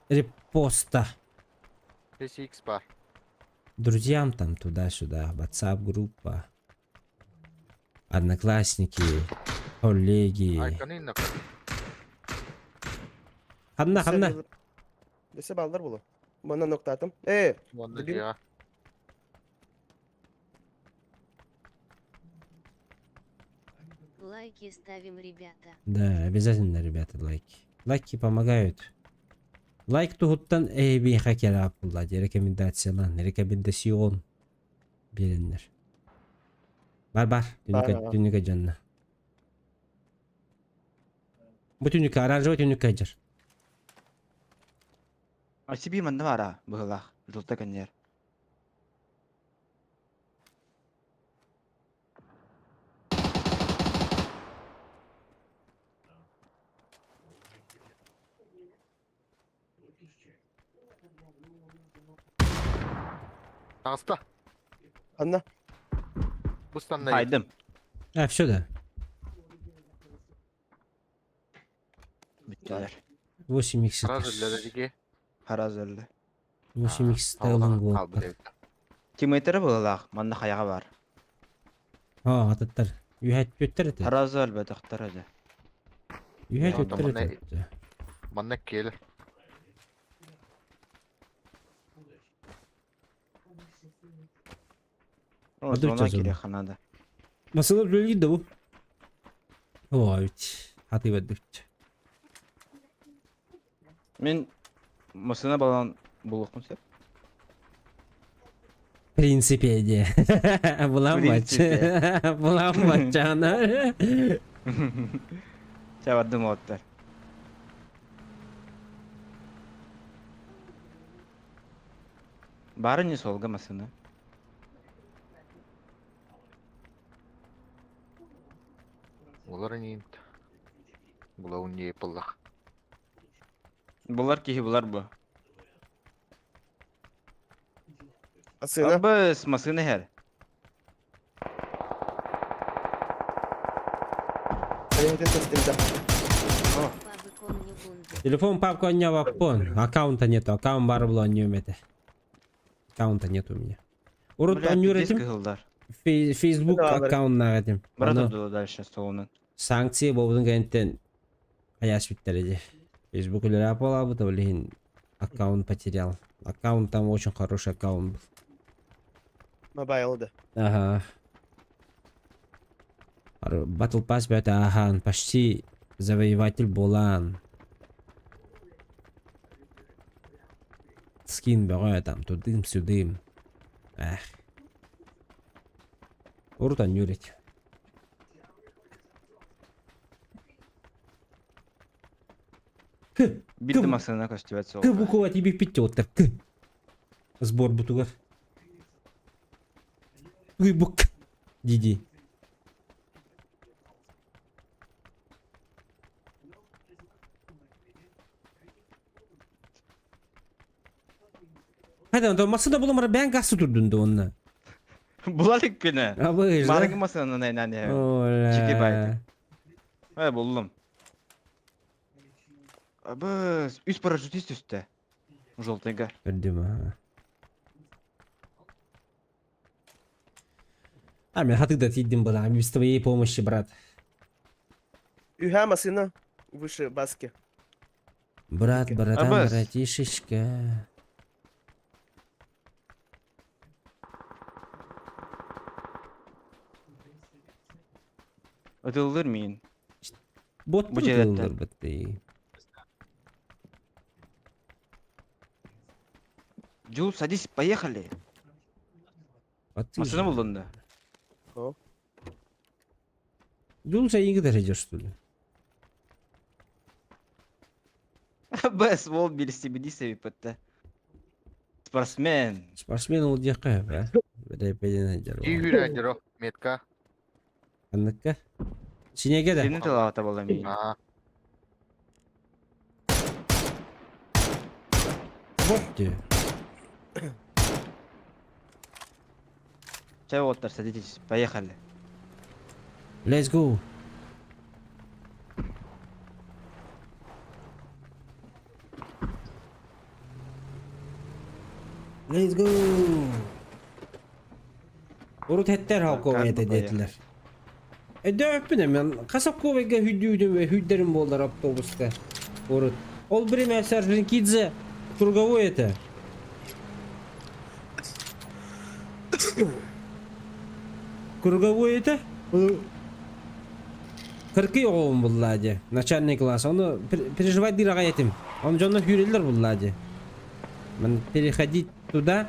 репоста. SX бар. Друзьям там туда-сюда, WhatsApp группа, одноклассники, коллеги. Айканы инна көр. Ханна. Десе балдар болу. Мұна ноктатым. Онды Білем. жеға. Лайки ставим, ребята. Да, обязательно, ребята, лайки. Лайки помогают. Лайк туғыттан әйбей хакера апылады. Рекомендацион беріңдер. Бар. Бар. Түніка жанна. Бұл түніка, оранжевый түніка жыр. Asibi manda var bıhılak. Zulta kanyer. Tağısta. Анна. Bu standa Haydım. Все да. Büttiler. 8x. Razırlı dedi. Haraz öldü. 8x тағылың болып. Teammate'leri bıhılak. Manda hayağı var. Ататтар. Үйәт өттір әті. Haraz öldü. Dıktar öldü. Үйәт Ya, өттір tamam, әті. Mannak gelir. O Adı zona çözüm. giriyor kanada. Масылар бөлгейді бұл. Ой, хаты бәдді. Men masına balan bulukun sen. Принципе, Буламбач. Принципе. Буламбач, ана. Çavadım otlar. Бары не солга масына. Олар нейін. Бұла не yapıllar. Bular ki bular bu. Асына. Abbas masını her. Аятын тестимда. Пабыкон не бунду. Телефон папка не вапон. Аккаунта нету. Аккаунт бар было не умете. Аккаунта нет у меня. Урут Бля, он пиздец юретим. кыгылдар. Facebook Да, аккаунт нагадим. Брат oldu dальше солунun. Санкция болудun кенттен аяс биттереди. Facebook үлер апала бу таблин аккаунт потерял. Аккаунт там очень хороший аккаунт был. Мобайл, да. Ага. Battle Pass бәті ахан, почти завоеватель болан. Скин бәғай там, тудым-сюдым. Эх. Уртан юрить. Билди максатына костювация К буква тебе пятётка. К. Сбор бутугар. Бук. Диди. Hadi onda masada bulamara ben gazı durdun da onunla. Булалык пене. Абы Марыгы масына найнане. Чеки байты. Булдум. Абы үс парашютист үстө. Желтыйга. Gördüm ha. А мен хатыгда тидим была, без твоей помощи, брат. Ühe masina выше баски. Брат, братан, Аббас. братишечка. Ötülür müyün? Бот Bu cihette. бутылдыр бітті. Джул, садись, поехали. Машина buldun da. Дул sen iyi derece tutuyor. Бэс, вол билисти бедисе випетте. Спортсмен. Спортсмен ол жаққа, бә. Репеден әдер. İyi hürendir o. Metka. Anlıkka. Sinege de. Senin tılağıta bulamıyım. Aha. Bot diyor. Чего вот садитесь, поехали. Let's go. Let's go. Urut hetter halka Kan oynadı babaya. dediler. Döpünem ben. Kasap kovega hüddüydüm ve hüdderim bollar avtobusta. Urut. Ol bir mesar Rinkidze. Круговой это. Круговой это? Кыркы оғым бұлладе. Начальный класс. Оны переживать дыраға етім. Он жонна хюрелер бұлладе. Мен переходить туда,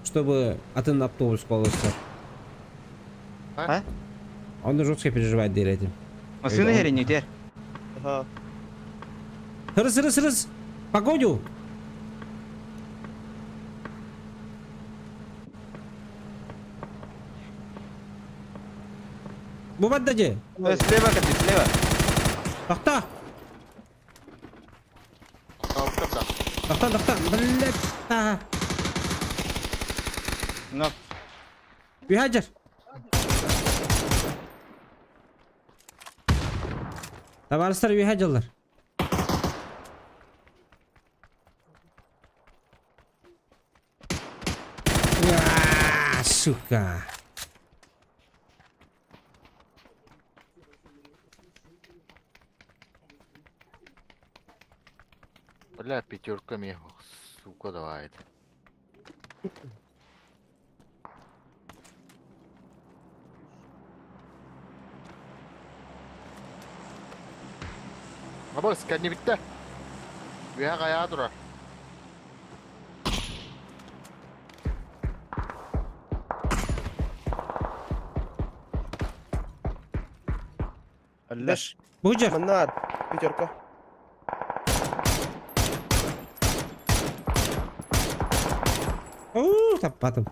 чтобы атын автобус полосы. А? Он жестко переживать дыр етім. Машина он- херень тер. Ага. Рыс. Погодю. Бубат даде. Слева, капит, слева. Тахта. Kalkıp da. Тахта. Блять. Но, Вихаджар. Товарищlar вихаджалар. Сука. Бля, пятерками, сука, давай. Ama skanni bitti. Bir ayağa durar. Леш. Буджар. Манат. Пятерка. Таппатым.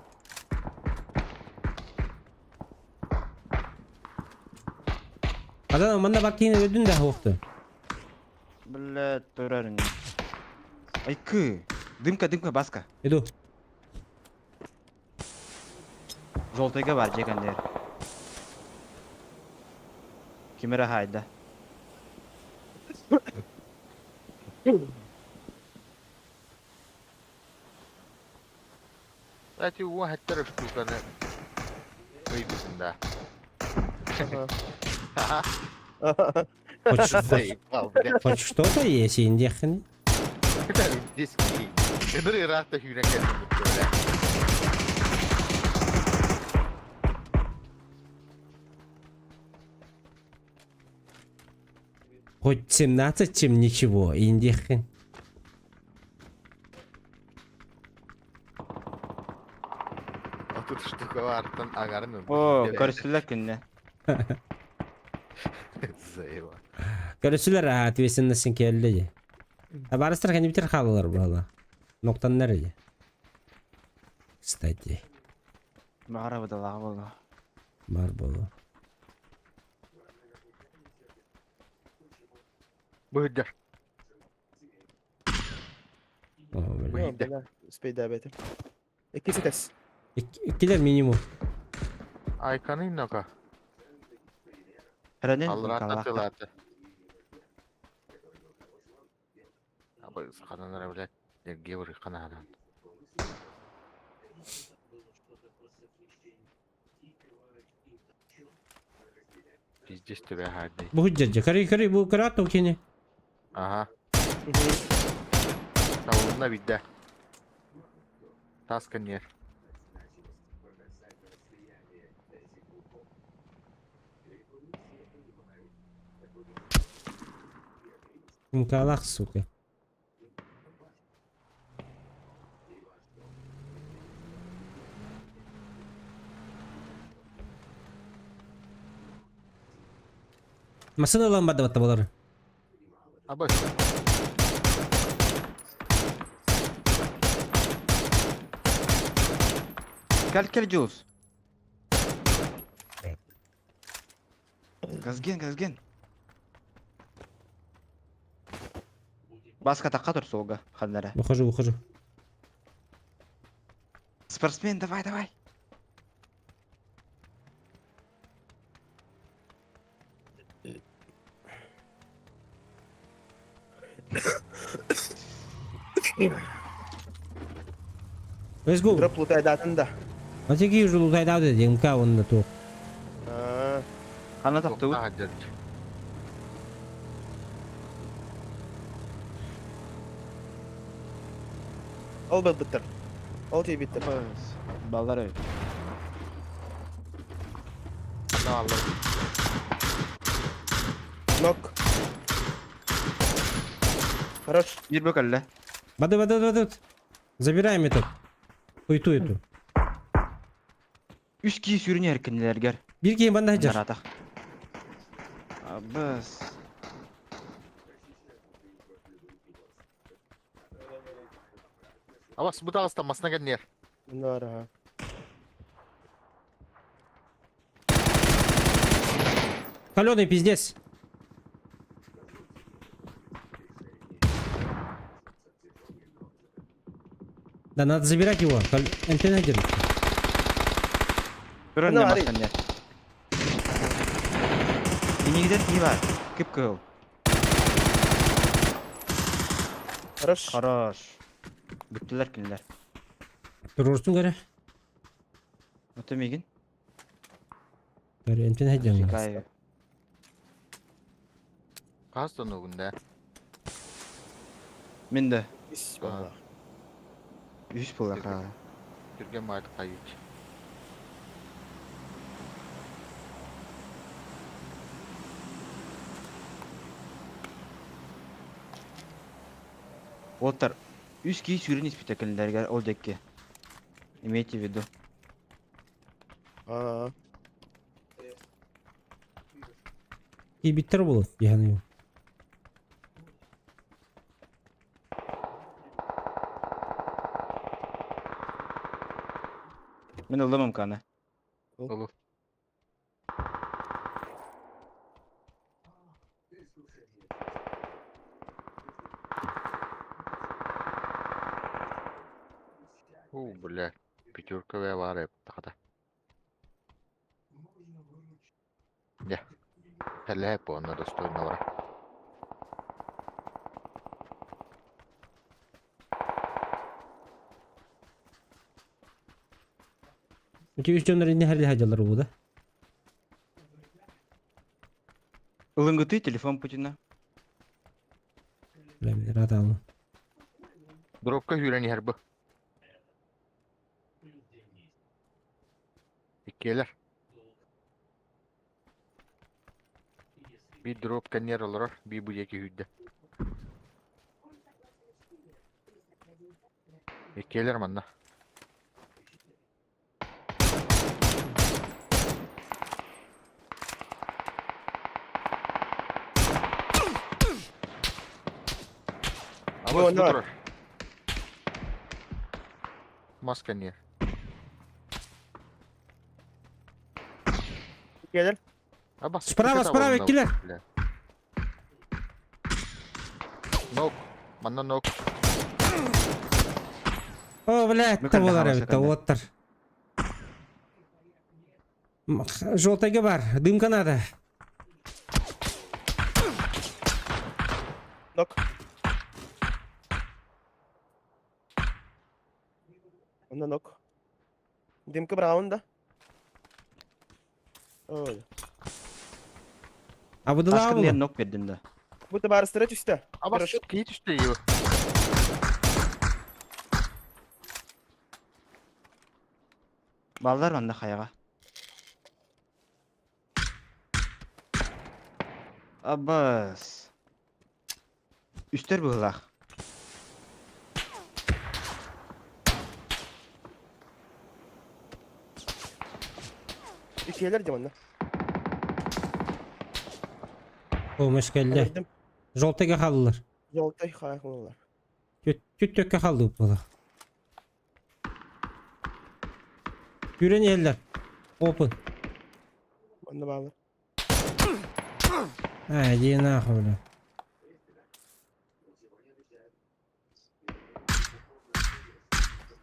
Adam manda bak yine öldün de hoğdu. блядь, турарың. Айкы. Дымка, баска. Edu. Желтыйга бар жегендер. Кимера хайда. Zaten واحد طرف штука на выйдет, да. Ага. Заебал, блядь. Хоть что-то есть, индехни. Диски. Кыдыр Иракта хүйреккен бля. Хоть 17, чем ничего, индехни. А тут штука var. Тан агарын. О, көрсүлөр күнне. Заебал. Görüşürler ha, atıyorsun kelli. Barıştır kendi bitir kalırlar burada. Noktan nerede? Kстати, Арабада лагы болду. бар болу. Быйдар. О, блин. Ну, бля, успей добить. İkisi de. İkiler minimum. Айканы инака. Хранен Алрата калакта. тылаты. Абы сахананара, блядь. Гевры канадан. Пиздец тебя хады. Bu hüccacı. Karı bu kıraat o kene. Ага. Тавына бидде. Таскан ер. Мкалах, сука. Masını alanmadı batta bunları. Абы. Кел Джулс. Газген. Басқа таққа тұр солға, қандара. Выхожу. Спортсмен, давай. Let's go. Drop loot aydatında. А теги уже лутай дады, МК он на то. Ha. Қана тақты өт. Хадер. Al bel bitir. Al tey bitir. Балдар өт. Аллар. Nok. Хорош. Bir bök әлі. Бады. Забираем этот. Хуйту эту. Үш кей сүріне әркінлергер. Bir keyim banda hajar. Наратақ. Абыз. Абас bu dağıstan masına gel yer. Bunlar ha. Каленый пиздец. Да надо забирать его. Антенна держит. Бір Бұны önüne арай. басқан ер. Енегіден үй бар. Кіп көл. Хорош. Хорош. Бүттілер кілдер. Durursun göre. Ötemegin. Göre антенна держит. Şikayı. Kastan o günde. Мен de. Bismillah. Üç bulak ha. Türgen baydı kayıt. Олтар. Üç kişi sürün ispiteklilerger ol dekke. Имейте в виду. Ha. И биттер болот яғни. Мен ылдымым каны. Olur. Бля. Пятерка var hep takada. Ya. Hele hep onda достойно var. Çünkü üç canlar indi her hacalar bu da. Ылынгыты телефон Путина. Bilemdir adamı. Дропка хүрәни һәрбі. Иккелер. Bir drop kanyer olarak bir bu yeki hüdde. Иккелер манна. Yo, Ama ne var? durur. Maskanyer. Gelir. Ama Справа, справа, киллер. Нок. Манна нок. О, блядь, Ну, там когда болар хаваса, әбітті, когда? оттар. Жолтайга бар, дымка надо. Нок. Onda нок. Димка Браун, да? Ой. А бұды Başka лау bir nok verdin de. Bu da bari sıra üstte. Ama Хорошо. kit işte yiyor. Ballar bende kayağa. Abbas. Üster bu hılak. İki gelir diyeyim onda. Olmuş geldi. Gördüm. Жолтайга қалдылар. Zoltay kayak olurlar. Түт-төкке қалды бұла. Үйрен елдер. Open. Onda bağlı. Дейін ақы бұла.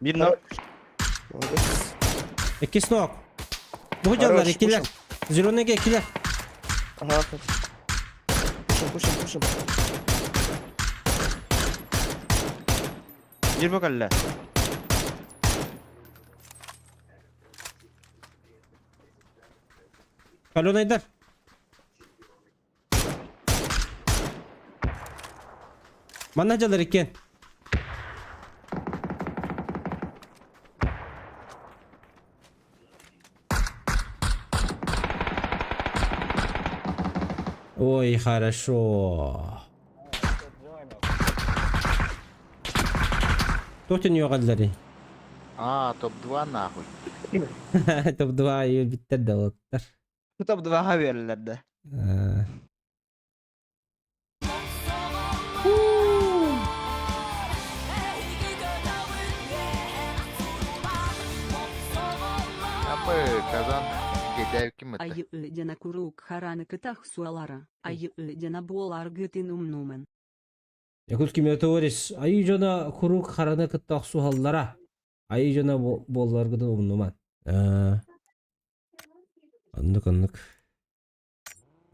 Bir nok. Молодец. Екі снок. Бұғы жалдар, Хорош, екілер. Зеленеге екілер. Ага. Пушим. Bir bakalım. Kalon Aydar. Mana жалдар екен. Ой, хорошо. Тоқтен yo'qoldilar. Топ 2 нахуй. Top 2 yil bittirdi o'ttir. Kitap duvaha verirler de. Ama kazan gider kim mıttı? Ayı ödene kuruk haranı kıtah sualara. Ayı ödene bolar gıtın umnumen. Якутский миротворец айы жана хурук харана кыттак суаллара. Айы жана болларгыды умнуман. Аннык.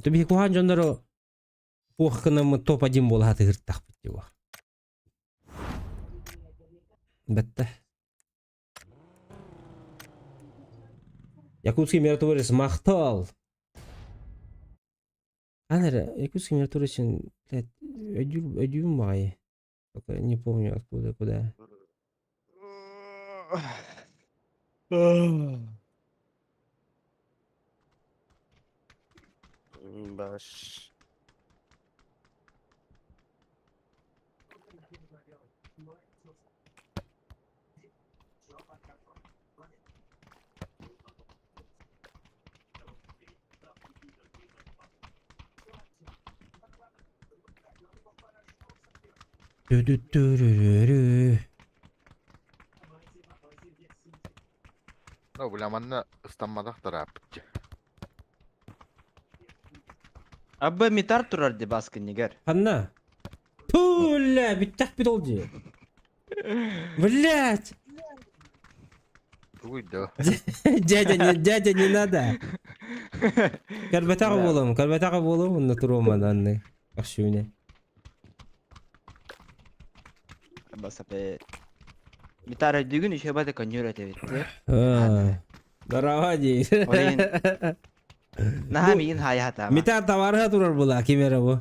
Төбі кухан жандары уаққынамы топ 1 бол хаты гырттак бітті уақ. Бітті. Якутский миротворец мақтал. Анары, Якутский миротворец Ödüğüm var. Не помню откуда, куда. Baş. Dü. No, bu lamanla ıslanmadak da rahat bitti. Abba mitar turardı baskın nigar. Hanna. Пуля, биттах бит oldu. Блять. Buydu. Дядя, не надо. Карбатага болом, онда турман анны. Акшуне. Abbas abi. Mitar düğün işe bade kanyur etevitti. Здорово, Дей. Oleyin. Nah min hayata. Mita tavarha durur bula kimera bu.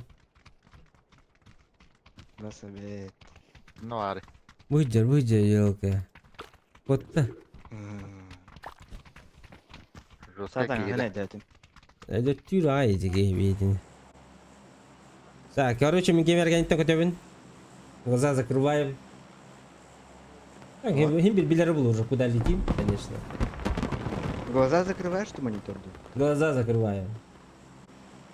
Nasıl be? No are. Bu hüccer yok ya. Kotta. Жестко Zaten киді. ne dedim? Это тюра эти виден. Так, короче, мы гемергенитно көтөбүн. Глаза закрываем. Так, химбир билері был уже, куда летим, конечно. Глаза закрываешь, что мониторду? Глаза закрываем.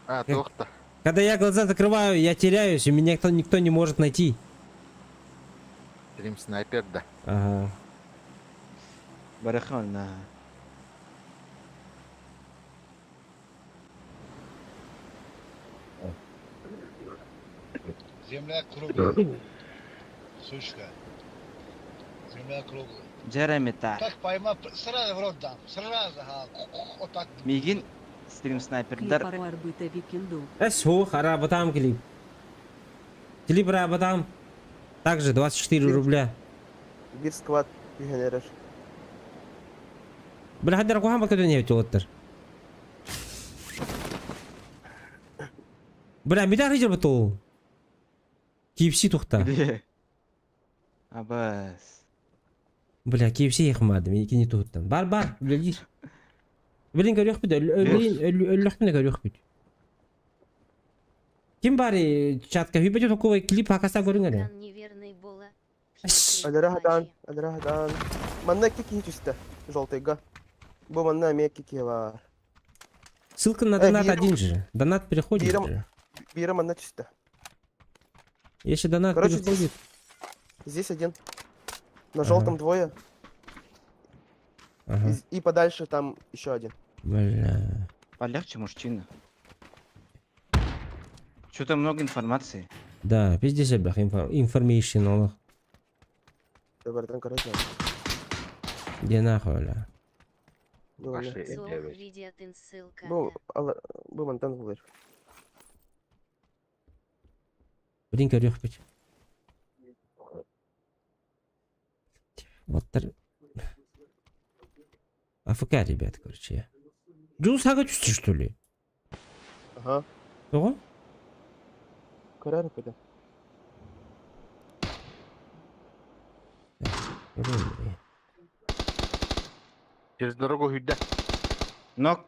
А, тоқта. Когда я глаза закрываю, я теряюсь, и меня никто не может найти. Стрим снайпер да. Ага. Барахан на. Земля круглая. Сучка. Земля круглая. Джеремета. Так поймал, сразу в рот дам. Сразу, вот так. Мигин стрим снайпердар. Клипары арбыта викинду. Эсху, работам клип. Клип работам. Также 24 рубля. Bir squad generer. Бля, хаддар кухан бакы дөнья өтөттөр. Бля, мида хыжыр буту. KFC тухта. Где? Абас. Бля, KFC яхмады, мен икини туттан. Бар, билдир. Билин көрөк бит, өлөк менен көрөк бит. Ким бари чатка хүбөтө токовой клип хакаса көрүңөр. Кан неверный бола. Алера хадан. Манна кики чисто. Желтыйга. Бу манна ме кики var. Ссылка на донат Биром- один же. Донат переходит Биром- же. Бира манна чисто. Если донат Короче, переходит... Здесь один. На Ага. желтом двое. Ага. И подальше там еще один. Бля. Полегче, мужчина. Что-то много информации. Да, пиздец, бля, information, он. Ты братан, короче. Где нахуй, бля. Бу Ваши манна. Зох девять. видео тын ссылка. Бу мантан булыр. Блин, көрөк бит. Вот так. АФК, ребят, короче. Джус хага чувствуешь, что ли? Ага. Ого? Карар куда? Через дорогу хүдді. Но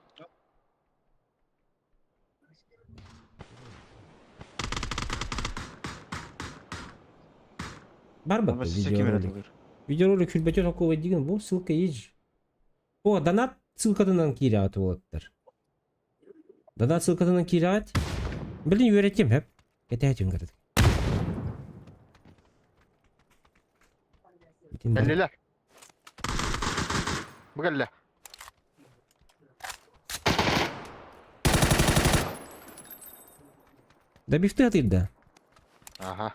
Бар ба Абас всякими видеоролик? радулар. Видеоролик хүлбәтө такого деген бу ссылка есть. О, донат ссылкадан кире атып болоттар. Донат ссылкадан кире ат. Блин, үйрөтем хеп. Кететим керек. Әллелер. Бұғалла. Да бифты атыр да. Ага.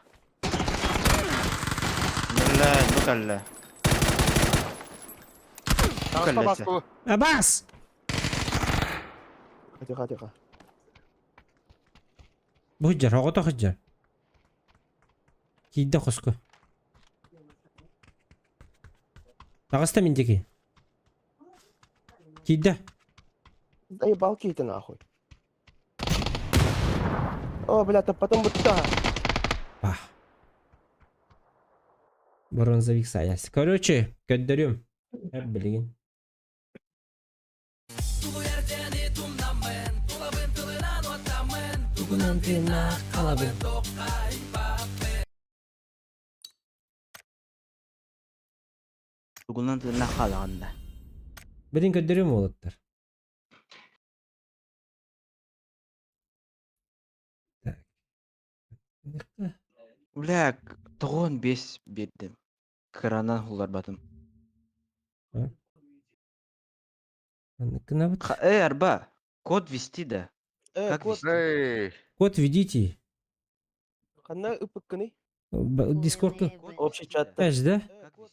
Блядь, букалла. Тағыста Бұғалла бас сә. бұл. Абас! Тихо. Бу хыджар, огото хыджар. Кийде хоско. Тагыста мендеки. Кийде. Да ебалки ты нахуй. О, блядь, а потом вот так. Пах. Бронзовик саяс. Короче, көддөрүм. Хеп билген. Бүгіннен тыңна қалағанда. Билин көддөрүм болоттар. Так. Бля, 5 бердім. Кранан хулар батым. Кына бут. Арба, код вести да. Как кот, вести? Эй, Код введите. хана упыкканы. Дискордка. Общий чат. Эш, да?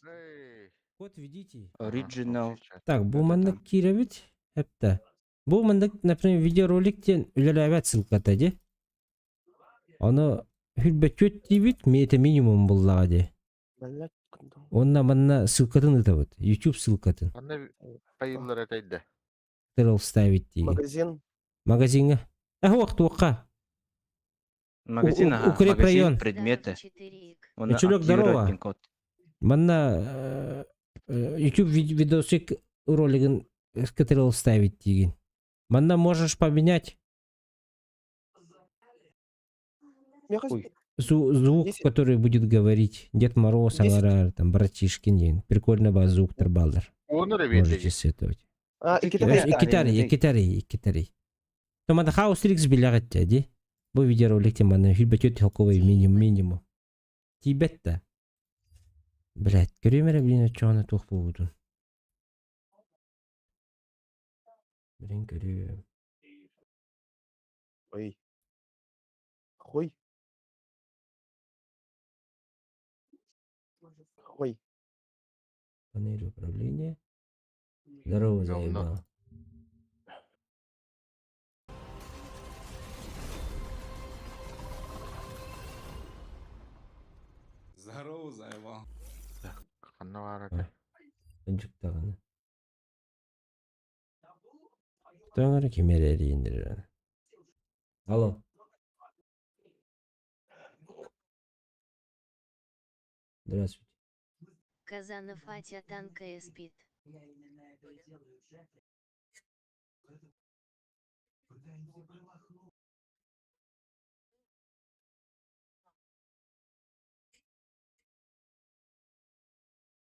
эй. Код введите. Original. Так, бу мандык киребит. Хепта. Бу мандык, например, видеороликтен үлеләбәт ссылката де. Аны хүлбәкөт дибит, мете минимум буллага де. Блядь. Онна манна ссылкатын ытабыт. YouTube ссылкатын. Аны пайыллар әтәйді. Тырыл ставить деген. Магазин. Магазинга. Уақыт уаққа. Магазин, ага. Укреп Магазин, район. предметы. 4х. Оны Чулек, активировать здорово. пин код. Манна YouTube видосик роликін скатырыл ставить деген. Манна можешь поменять Мне кажется, Ой. звук, Если- который будет говорить Дед Мороз, 10. аңара, там, братишкин деген. Прикольно бар звуктар балдар. Onu da Можете belli. сетовать. и Китай. Китай. Икитари. Томада хаустрикс билягатта, ди? Бұл видеороликте мана фильбатет толковый минимум. Тибетта. Блять, көрөмөрө блин чоғана тоқ болудun. Блин, көрөм. Ой. Хой. Хой. Панель управления. Здорово, Говно. заебал. Здорово, заебал. Kanna var. Ынжыктаганы. Тоңары кемерери индирер. Алло. Здравствуйте. Казанов Атя танкая спит.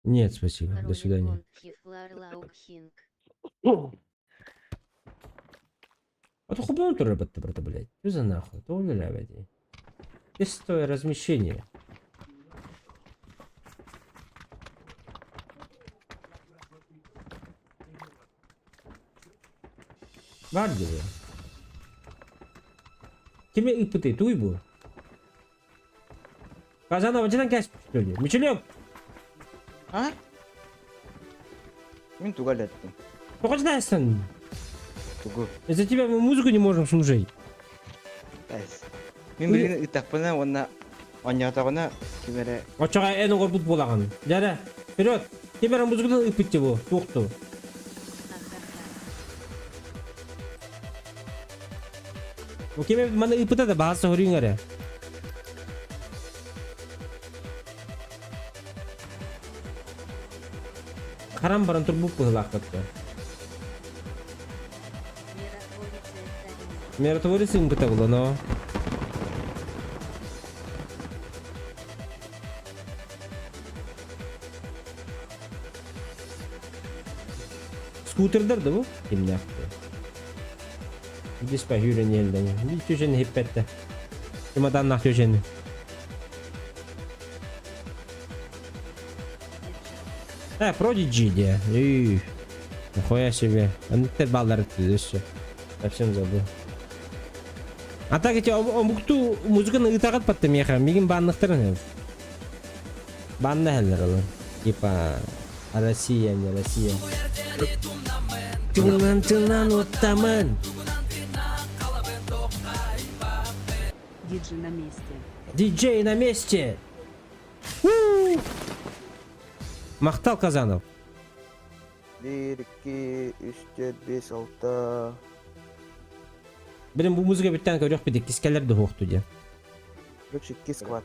Нет, спасибо. До свидания. Роликон Хифлар Лаукхинг. А то хубаво тоже брата, блядь. Что за нахуй? То уверяю, блядь. Тестовое размещение. Var gibi. Kime ipıtı? Tuy bu. Kazan avcıdan kesmiş böyle. Müçülüyor. А? Мен тугал еттім. Только знаешь, Тугу. из-за тебя мы музыку не можем слушать. Әс. Мен білген ытақпына, оны оңятағына кемері Очаға әні қорбут болаған. Жара, вперед. Тебе музыкадан ипытты bu. Тоқты. Bu kime bana ipıta da bahası horuyun ara. Karam baran tur bu pıhlakatı. Миротворец Миротворец Эстарин. им кыта было, но... Скутердер да bu? Kim yaptı? Gidis pa hüren yerden. Bir köşeni hep bette. Kumadan nak köşeni. Prodigy diye. Нихуя себе. Они теперь баллары все. Совсем забыл. А так эти омукту музыканы ытагат патты меха. Мигин банныктырын. Банны хәлләр Типа Россия, не Россия. Тунан оттаман. Диджей на месте. Диджей на месте. Мақтал Казанов. 1, 2, 3, 4, 5, 6. Benim bu müziğe bir tane yok bir de kiskeler de hoştu diye. Короче, кис квад.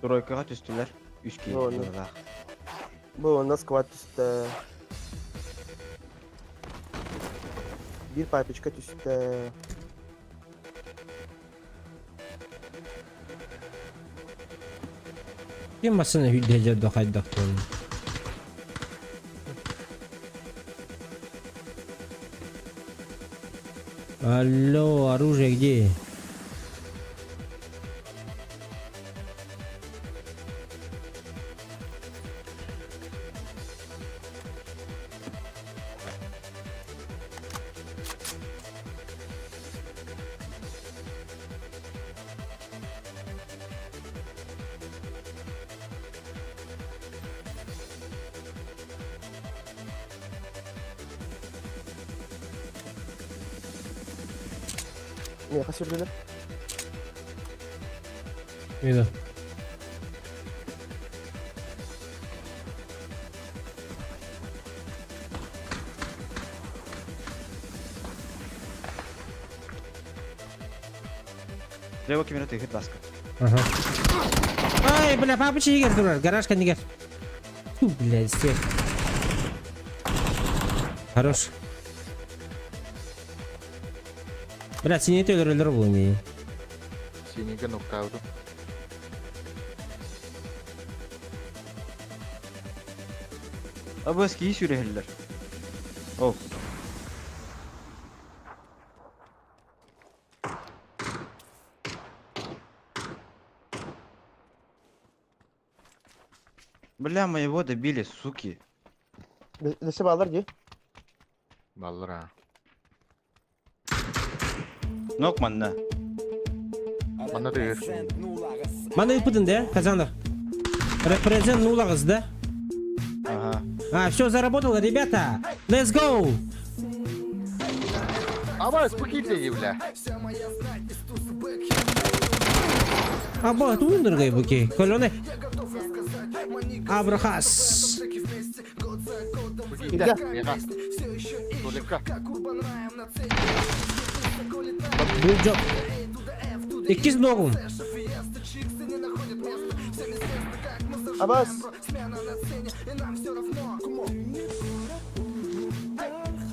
Тройкаға түстілер. Үшке Doğru. елдіғақ. Bu onda squat üstte. Bir paypıçka üstte. Kim masını hüddece de kaydak bunu. Алло, оружие где? Ne sürdüler? Иду. Лево камера ты баска. Ага. Ай, бля, папочка егер дурак, гаражка не гер. Фу, блядь, стек. Хорош. Блядь, синий той роллер был не. Синийге нукта алдым. Абас ки сүрәһелләр. О. Бля, моего добили, суки. Десе bağlar diye. Баллар а. Нок манна. Мана да ер. Мана ипыдын да, Казанов? Репрезент нулагыз да? Ага. А, все заработало, ребята. Let's go. Ама, спокійно, бля. А бот ундергай буки. Колоне. Абрахас. Спокійно, яга. Толика. Good job. İkiz nogum. Abbas.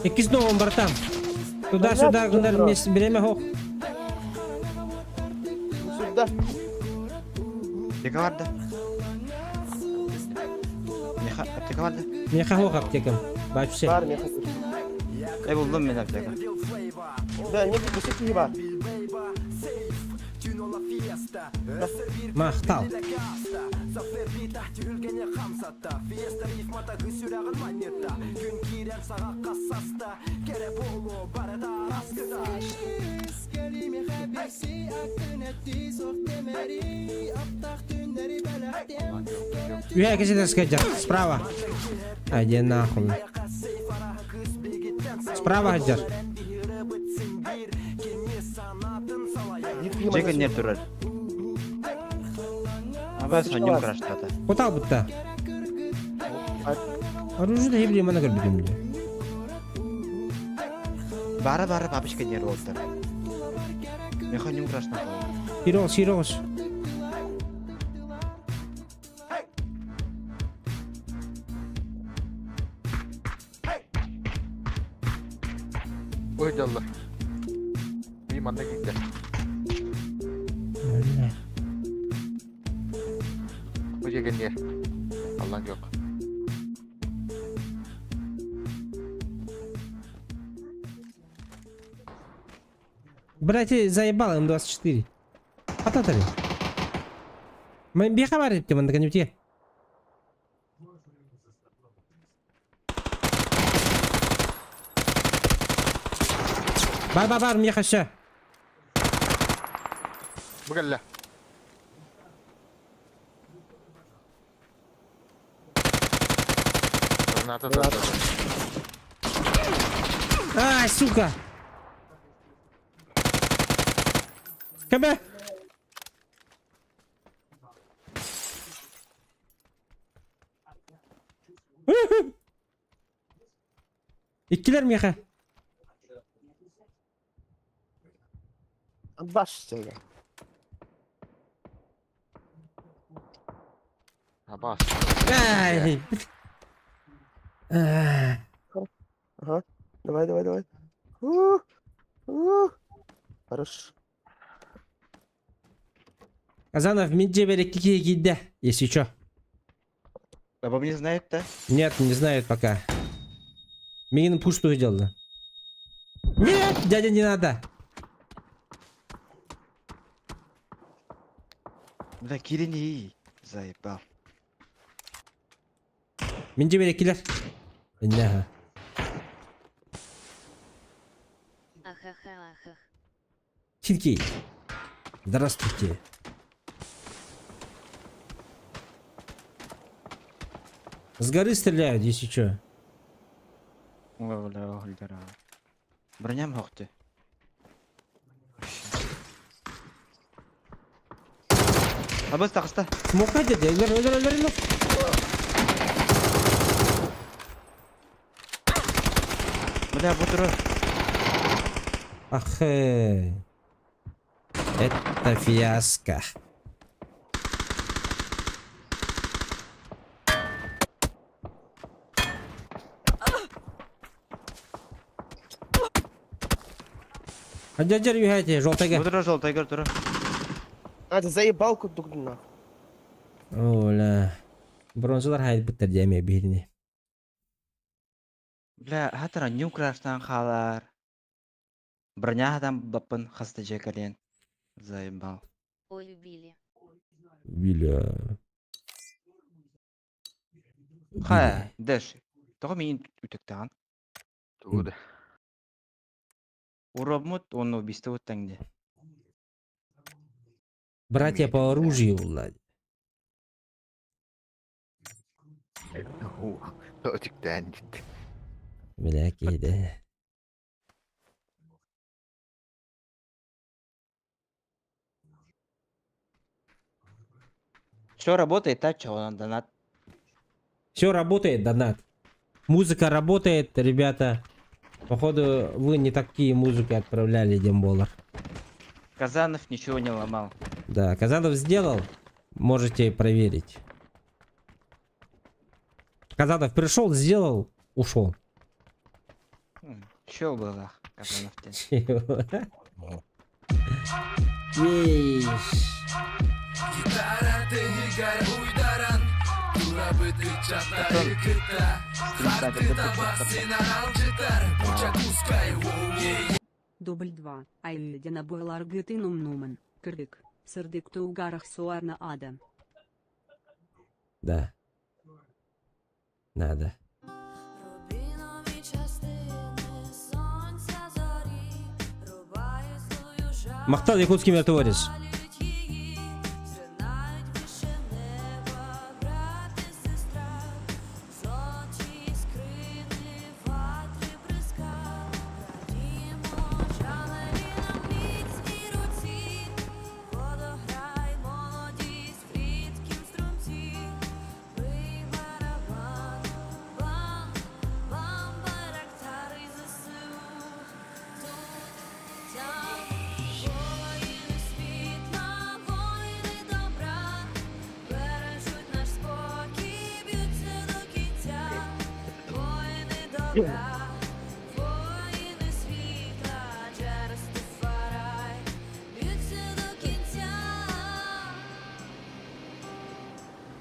İkiz nogum братан. Туда-сюда гундар время хох. Сюда. Аптека vardı. Aптeka vardı. Меха хох аптекам. Бачусе. Var mı? Buldum ben apteka. Да, нет, бусик не var. Мақтал. Üye kişi скачать. Справа. Иди нахуй. Справа Хаджар. Джека не турар. Абас ханим краштата. Куда будто? Оружие да ебли мана görmedim diyor. Бара папочка не ролтер. Я ханим краштата. Сирос. Oy Allah. Bir manda gitti. Öyle. Bu jegen yer. Allah yok. Братья, заебал М24. Ататали. Мы бехавар ettim anda kanıtı. Бар, мне хаша. Bu gelle. Granata da. Ай, сука. Кабе. İkiler meha. Baş söyle. Abbas. Ай. Ага. Давай. Хорош. Казанов Миджи Берекики гиде, если чё. Баба не знает-то? Нет, не знает пока. Мин пустую делала. Нет, дядя, не надо. Да кирини. Заебал. Минджи Берекилер. Неха. Ахахахах. Синки. Здравствуйте. С горы стреляют, если чё. Бля, броням хохты. Абыз тақыста. Смокка деді. Өлер. Бля, бұтыры. Ах. Это фиаско. Аджаджар юхайте, желтайга. Бұтыры жолтайгар тұры. А, ты заебал куды нахуй. Оля. Бронзалар хайд биттер дәме биріне. Бля, хатыра Нью Краштан қалар. Броня адам бапын қасты жекален. Заебал. Ой, убили. Биля. Хай, дэш. Тоғы мен үтіктаған. Тууда. Уробмут, оны убийство өттәңде. Братья по оружию, Влад. Тотиктен дит. Бляки, Все работает, а чё, он донат. Все работает, донат. Музыка работает, ребята. Походу, вы не такие музыки отправляли, Демболар. Казанов ничего не ломал. Да, Казанов сделал. Можете проверить. Казанов пришел, сделал, ушел. Чё было, Казанов-то? Ей. Дубль 2. Айлдена бойлар гытынум нумен. Кырдык. Сырдык тугарах суарна ада. Да. Надо. Махтал якутский миротворец.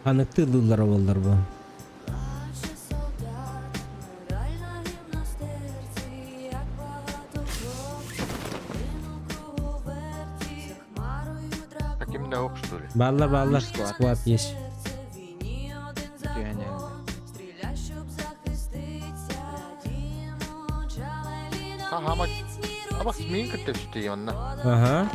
Аныкты лылар болдар bu. Таким наук, что ли? Баллар, склад есть. Ага, ama sminka düştü yanına. Ага.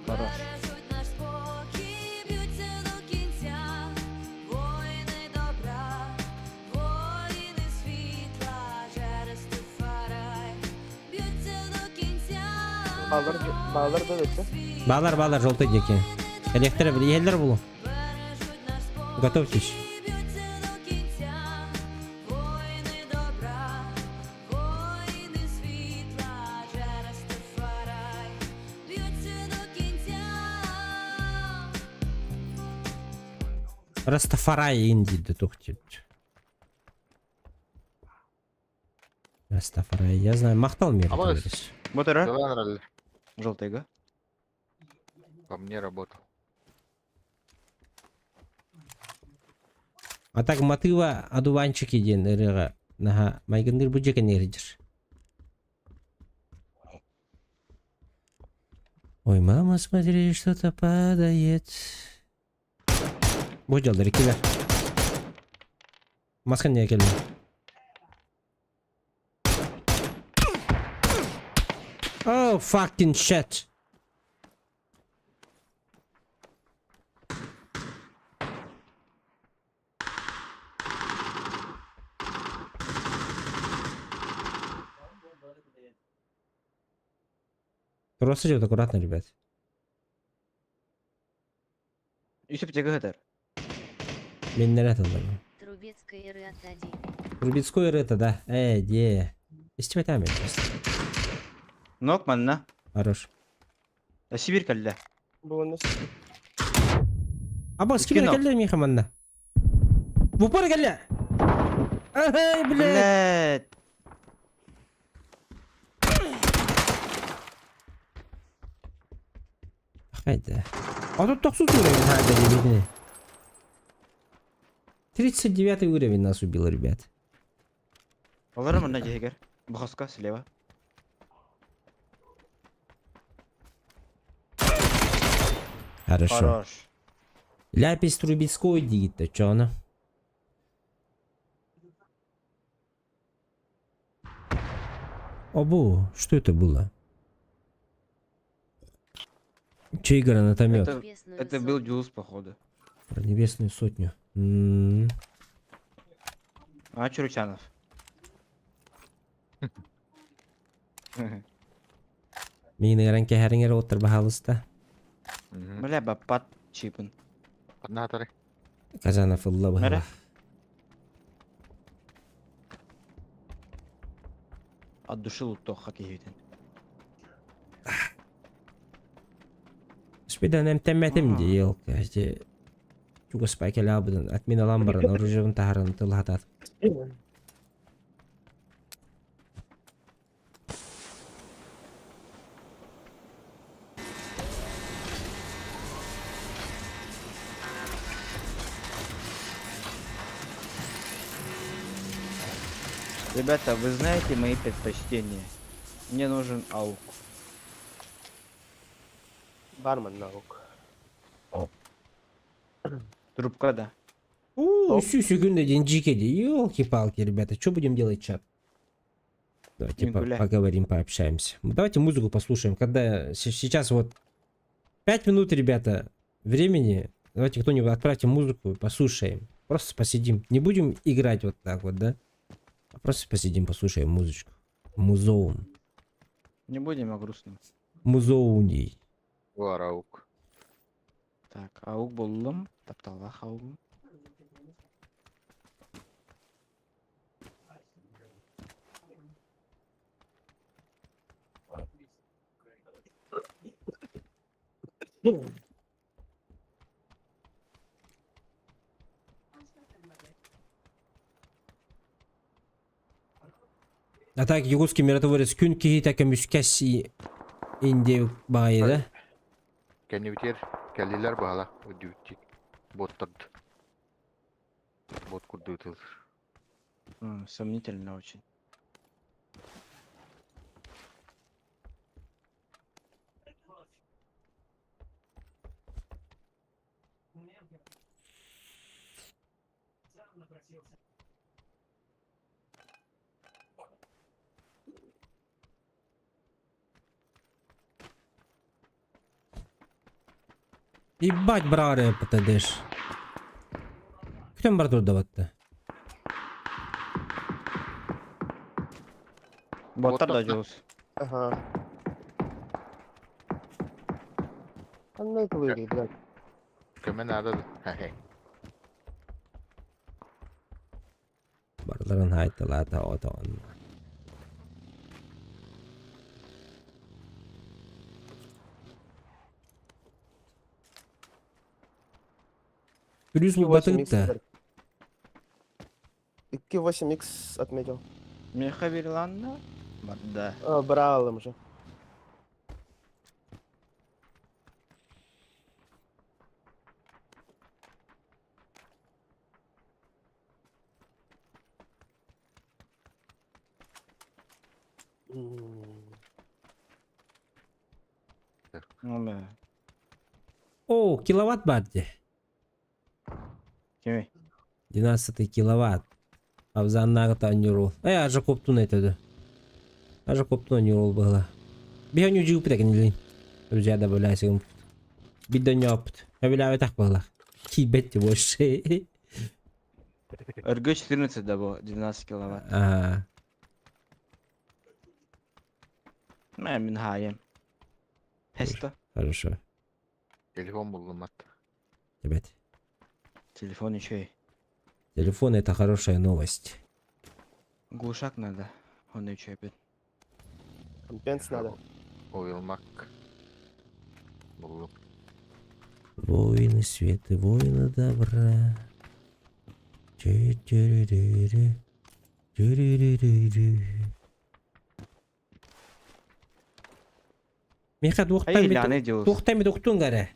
Хорош. Bağlar da öyle. Балар, желтый деки. Коллекторы, приехали булу. Готовьтесь. Растафарай инди детектив. Растафарай, я знаю, махтал мир. Ama Бұтыры yalan herhalde. жолтайга. По мне работал. А так мотыва адуванчики ден ырыга. Наха, майгандыр буджекен еридер. Ой, мама, смотри, что-то падает. Буджалдар, килер. Маскан не келді. Oh, fucking shit. Просто идет аккуратно, ребят. Юсуп тебе гатар. Мен нерет алdım. Трубецкая Ратади. Трубецкой это, да. Де. Исти бетами. Нок манна. Хорош. Да Сибирь калля. Было на сети. Аба, с кем Кино. гелля миха манна? В упор гелля! Ай, блядь! Блядь. Haydi. А тут 900 уровень, надо, видно. 39 уровень нас убил, ребят. Олар манна жегер. Бахаска слева. Хорошо. Хорош. Ляпис Трубецкой дигит-то, чё она? Обу, что это было? Чей гранатомет? Это, Небесную это был сотню. Джулс, походу. Про небесную сотню. А Чурчанов. Мені ранке херингер отыр бахалыста. Бля, бапат чипын. Однаторы. Казанов ылла бахала. Мэрэ? От души луттох хакиевитен. Спидан эмтемметим ди елка. Чуга спайкел абыдан. Атмина ламбаран оружевын тахарын тылхатат. Ребята, вы знаете мои предпочтения? Мне нужен аук. Бармен на рук. Трубка, да. Всю секунду один джикеди. Ёлки-палки, ребята. Что будем делать, чат? Давайте Гуляй. поговорим, пообщаемся. Давайте музыку послушаем. Когда сейчас вот 5 минут, ребята, времени. Давайте кто-нибудь отправьте музыку, послушаем. Просто посидим. Не будем играть вот так вот, да? А просто посидим, послушаем музычку. Музоун. Не будем о грустном. Музоуний. Вараук. Так, аук боллым. Тапталах аугым. А так, югурский миротворец күн кихи така мүскәси инде байда. Kendi biter. Kelliler bağla. O düğütçik. Bottard. Bot kurdu. Сомнительно очень. Ебать, браре, потадеш. Кто братур давать-то? Боттар да Боттар да. Джулс. Ага. Anlayı kılıyor, блядь. Kime nerede? Hehe. Барларын хайталата отон. Плюс был 2.8x. батык-то. 2.8x отметил. Меха Верланда? Да. Брал им же. Ну да. О, киловатт барды. Кеме? 12 киловатт. Абзаннағы та нюрол. Ажа коптун айтады. Ажа коптун нюрол была. Биханю жигуп текін илин. Рүзяда бөләсігім. Бидон ёпт. Әбіләве так была. Кибетті больше. РГ 14 да было, 12 киловатт. Ага. Мен хаем. Тесто. Хорошо. Телефон buldum hatta. Ребят, Телефон еще и. телефон это хорошая новость. Глушак надо. Он еще и. Компенс надо. Oyulmak. Buldum. Воины света, воины добра. Чу-чу-ру-ру-ру. Чу-ру-ру-ру-ру. Меха тухтами тухтун гара.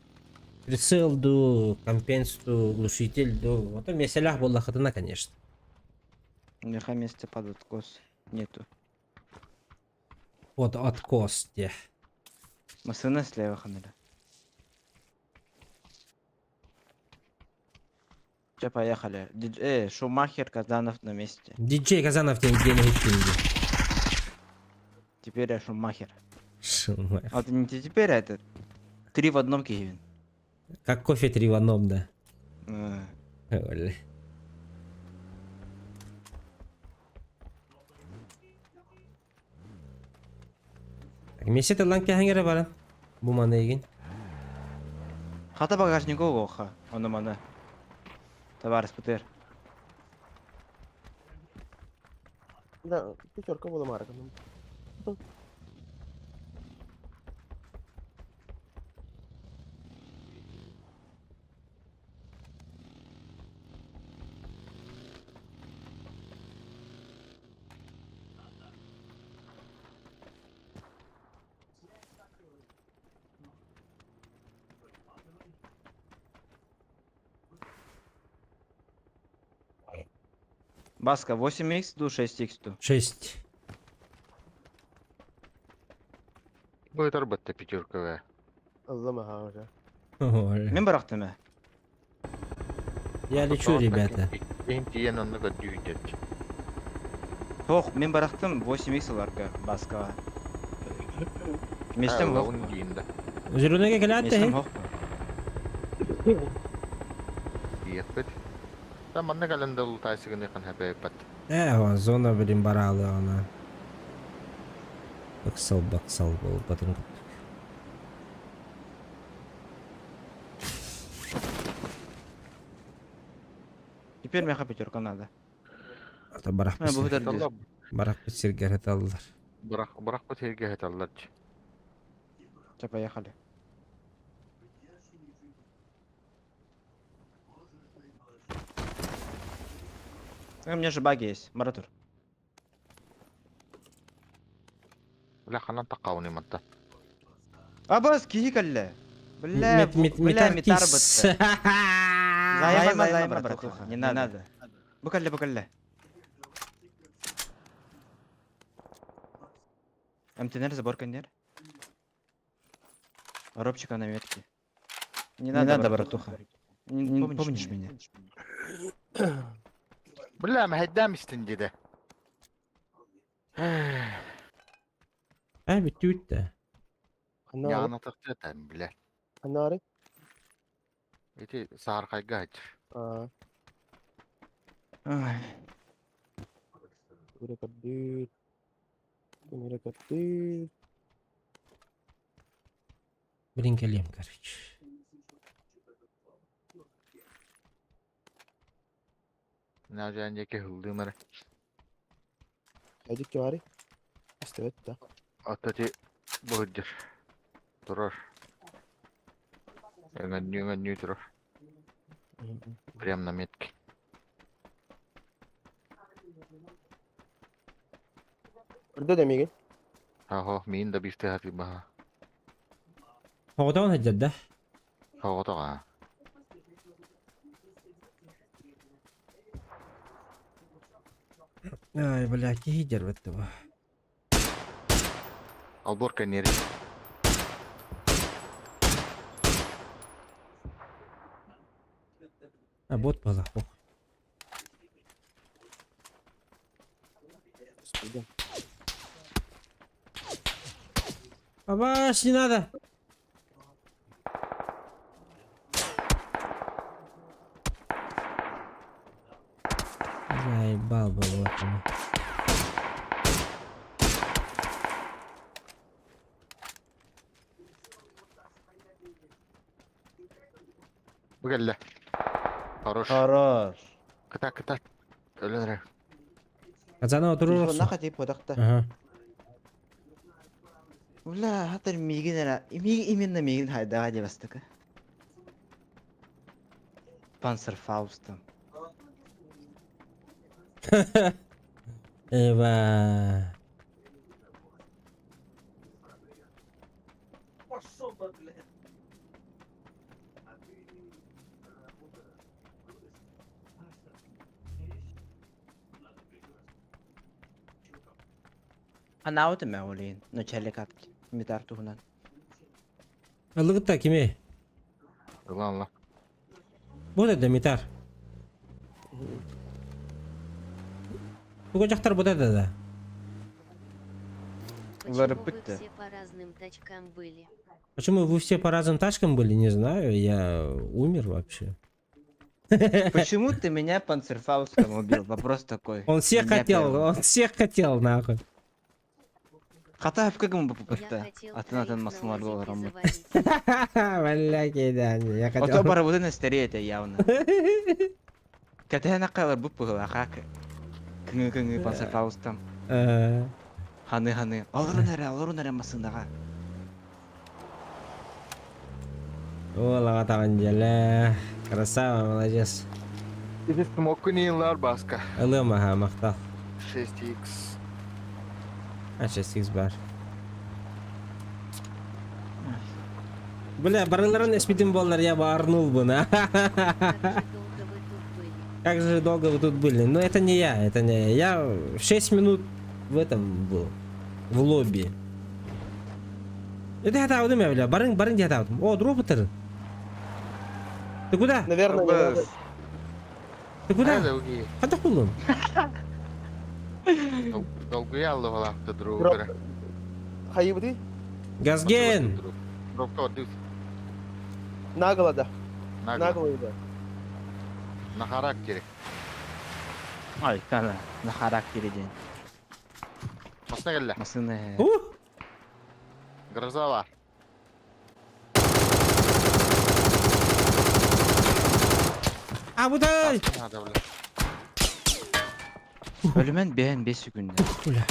Прицел ду, компенс ду, глушитель ду. Вот у меня селях была хатана, конечно. У меня месте под откос нету. Вот откос те. Машина слева ханали. Че, поехали. Шумахер, Казанов на месте. Диджей Казанов тебе денег кинули. Теперь я Шумахер. Шумах. А это не теперь, а это 3 в одном Киеве. Как кофе 3 в одном, да. А, Оля. Месяц ланки хангера бара. Bu mana egen. Хата багажник оха. Он мана. Товарищ Путер. Да, пятерка была марка. Баска 8х, ду 6х ду. 6. Bu tarbatta пятерка ve. Allah'ım уже. Оля. Мен барахтыма. Я лечу, ребята. En diyen onu da düğüdet. Тох, мен барахтым 8х ларка баска. Местем хох. Onun diyinde. Зеленый как Местем ляты. хох. Diyetbet. Tamam ne kalende ulu taysıgın yakın hep eypat. Он зона, блин, баралы она. Баксал был, потом. Теперь меха пятерка надо. Это барах Ha, bu kadar Allah барах писергер это аллар. bırak bu tergih et Allah. Все, поехали. У меня же баги есть, Маратур. La kanan takavuni matta. Абас, кикалле. Бля, бля, метарбат. Займа, братуха. Не надо. Букалле. МТНР, забор коннер. Робчика на метке. Не надо, братуха. Не помнишь меня? Billa ma heddemiştin dedi. بتوت ده. Anarı. Yağnatıkça tam bile. Anarı. Eti sağır kaygı açır. Aa, Ай, buraya kadar. Buraya kadar. Блин, колем, короче. Ne önceki hıldığımları. Hadi ki var. İşte да. Atati boğdur. Durur. Yöngün durur. Прям на метке. Orada da Miguel. Aho, min da bir hati baha. هو ده هجد ده. Hava da. Ай, блядь, хидер в этого. Alborka neri. А бот позахух. Господи. Абаш, не надо. Заебал бы вот он. Bu geldi. Хорош. Хорош. Kıta. Öyle. Казана Телефонна отырырсың. хатип подакта. Ага. Ула, хатыр мигин ара. Именно мигин хайдага дебастыка. Панцерфаустом. Eyvah. Пошел бы, блядь. Ana auto me olin. No çelikat. Mitar tuhunan. Аллыгытта кеме. Ulan lan. Вот это Митар. Тугу жақтар вот это да. Почему Выруб вы бітті. все по разным тачкам были? Почему вы все по разным тачкам были, не знаю. Я умер вообще. Почему ты меня панцерфаустом убил? Вопрос такой. Он всех Меня хотел, первым. он всех хотел, нахуй. Хата в каком бы Я попытка? хотел А ты на троих ten на масмар был лодке рамы. завалить. Бля, кидание. Я Ото хотел... барабуды на старее это явно. Катая на калар бу пыгла хак. Кыңы панцерфаустом. Э, Ханы. Алыру нәре масындага. О, лағатаған желі. Красава, молодец. Bir smoke'un yıllar baska. Ылым, ага, мақтал. 6x. А, 6x бар. Бля, барыларын эспиден болар, я бы орнул бы, на. Как же долго вы тут были? Как же долго вы тут были? Но это не я, это не я. Я 6 минут в этом был. В лобби. Это я удым, бля. Барың я удым. О, дроп бітір. Ты куда? Наверное, не надо. Ты куда? Nerede bu giyi? Қандай құлын? Dolguyu aldı falan da duru Drop. bire. Hayır bu değil. Газген! Drop'ta var düz. Нагло, да. Nagle. Нагло, да. Na karakteri. Ay kana. Na karakteri den. Masına geldi. Masını. Gırza var. А, будай! Hadi öyle. Ölümen beğen 5 günde. Бля.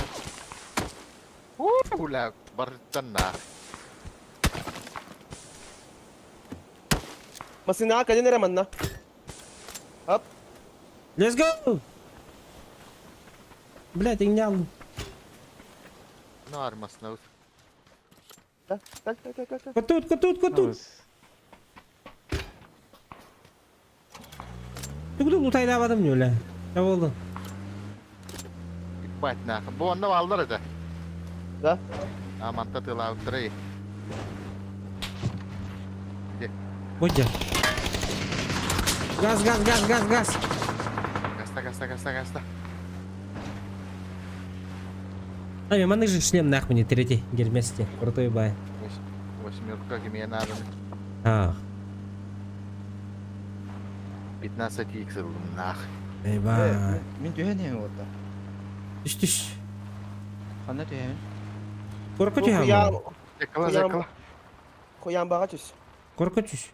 Ula barıttan na. Masina ka din naman na. Up. Let's go! Блядь, я не алдым. Ne var masına? Так. Котут! Ты куда лутай давадым не, бля? Ne oldu? Bak na. Bu onda vallar ede. Да. Aman da tığla uttırayı. Будь. Газ! Gasta. А, маны же шлем нахуй не третий. Герместе. Крутой бай. Восьмерка кемeye надо. А, 15x aldım nah. ебать. Мен түйен orada. Түш. Қандай түйен? Korku Bu tüy kuyam, ama. Yakala. kuyam bağa çüz. Korku tüş.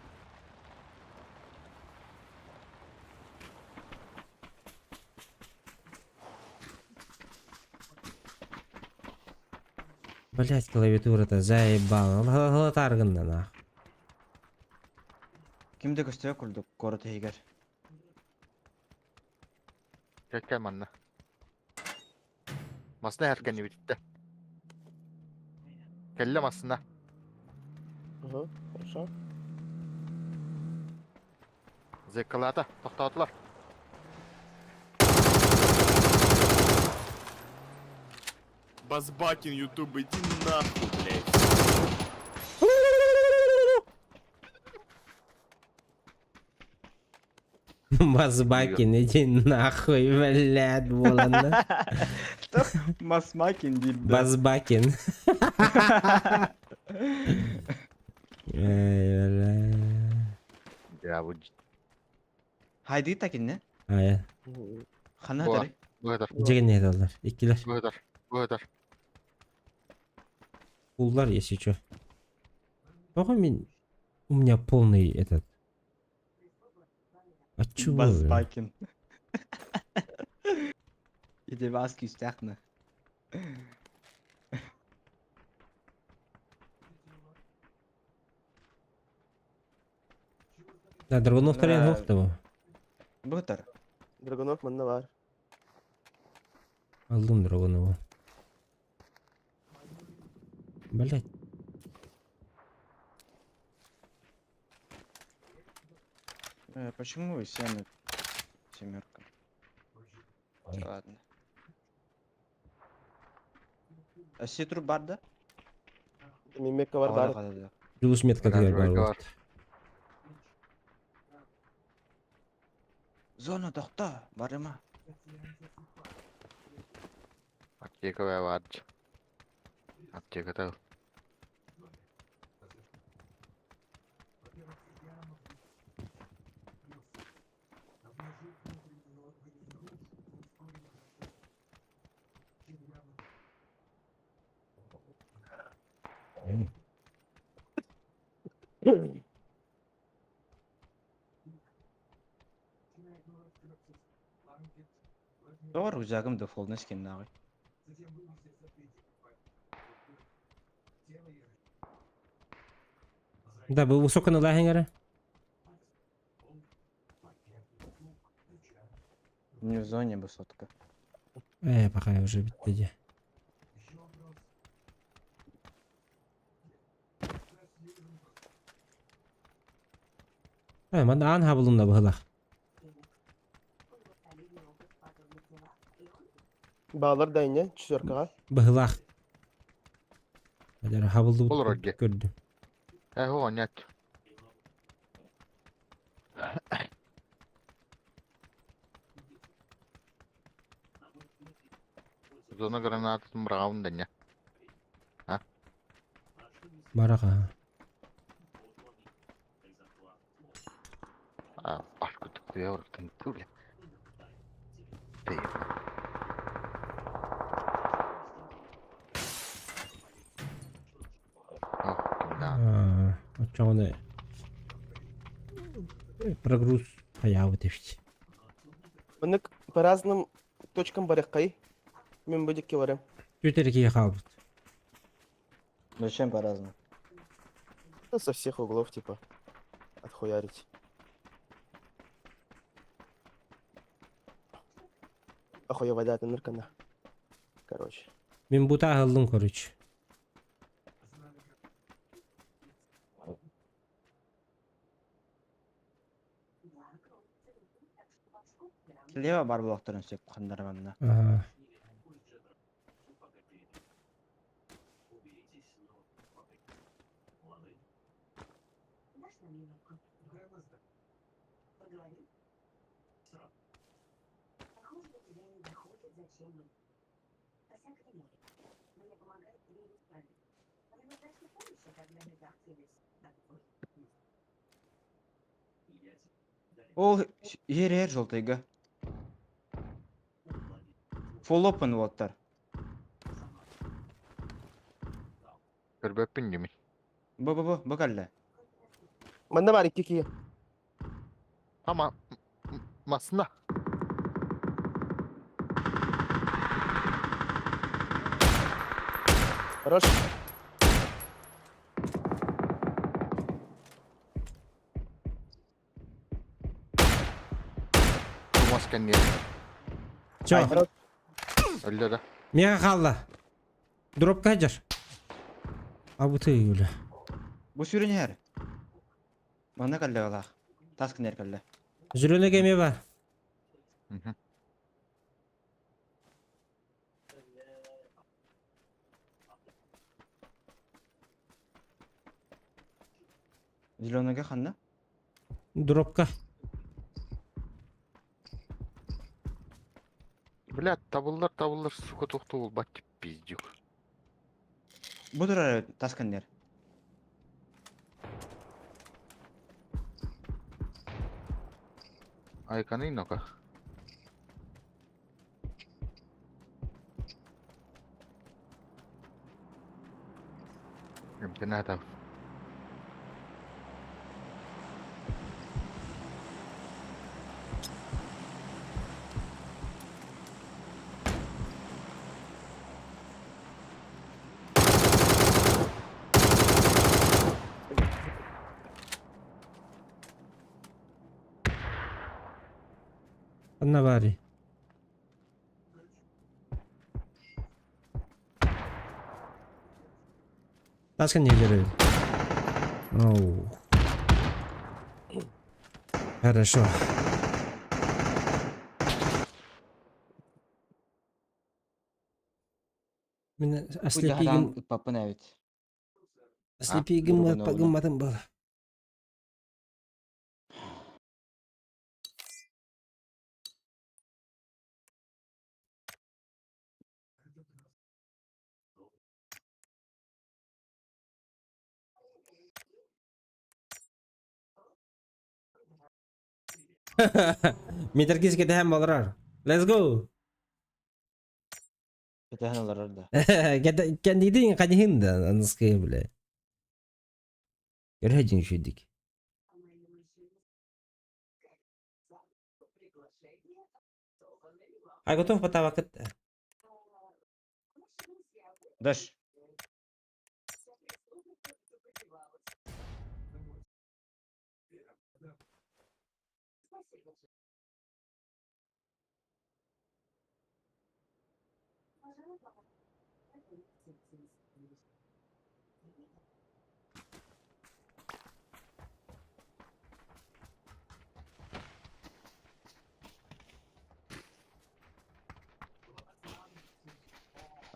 Блять, клавиатура-то заебал. Галатаргында нах. Kimde gösteriyor kurdu koru teyger. Çekkel manna. Masına herkeni bitti. Kelle masına. Ага, хорошо. Zekalata. Toxtadılar. Базбакин, ютуб, иди нахуй, блядь. Мазбакин, иди нахуй, блядь, болanda. Masmakin değil. Базбакин. Ey блядь. Ya bu Haydi takin ne? Aya. Хана Bu- deri. bu kadar. Деген не доллар? Иккилер. Bu kadar. Пуллар, если чё. Ого, у меня полный этот. Açı Бас bu. бакин. Иди васки стяхна. Da Dragunov'ta en hokta bu. Бутар. Dragunov bende var. Aldım Dragunov'u. Блять. Почему вы семь семерка? Ладно. А ситру барда? Mimekka var bari. Қалады. Julius Metka Biraz diyor böyle var. var. Зона тоқта, бар ма? Аптека ve var. Аптека da. Doğru güzagım default ne skin nağı. Да, был высоко на лагере. Не в зоне высотка. Пока я уже bitti. Bana an habulunda bıhılak. Bağlar da yine. Четверкаға. Bıhılak. Hadi habuldu Olur Rogi. gördüm. Ho net. Zona granatın bırakın da ne? Baraka. Başka tıklıyor oradan tüyle. Değil. Açağını прогруз хаябы тешти. Мынык по разным точкам барыққай. Мен бөдекке барам. Тютерки халбыт. Зачем по-разному? Ну, со всех углов, типа, отхуярить. Охуевать ныркана. Короче. Мен бута алdım короче. Слева бар блоктарын істеп қандарманна. Ага. Ол ер жолтайга. Full open блоктар. Kırböpün gibi. Bu кәллә. Bende var 2-2. Ama masında. Хорош. Masken diye. Чо? Хорош. Öyle de. Мега қалды. Дропқа жар. Абыты өлі. Бу сүрен әр. Мана кәллә алақ. Таскын әр кәллә. Жүрөне кеме бар. Hı hı. Зеленыйга ханна? Дропқа. Блядь, табылдар, сука тоқты ол баттып пиздюк. Бу тұрар таскын әр. Айканы инока. Эмтене атам. Anna bari. Taşkın ne görüyor? Oh. Хорошо. Мен ослепигим, Папын әвет. ослепигим Бурган оğlu. пагыммадым был. Метргиз кетем болар. Let's go. Кетәһен алар орда. Кендидин кадихинда анская, бля. Görəcin şudik. А готов потавакет. Даш.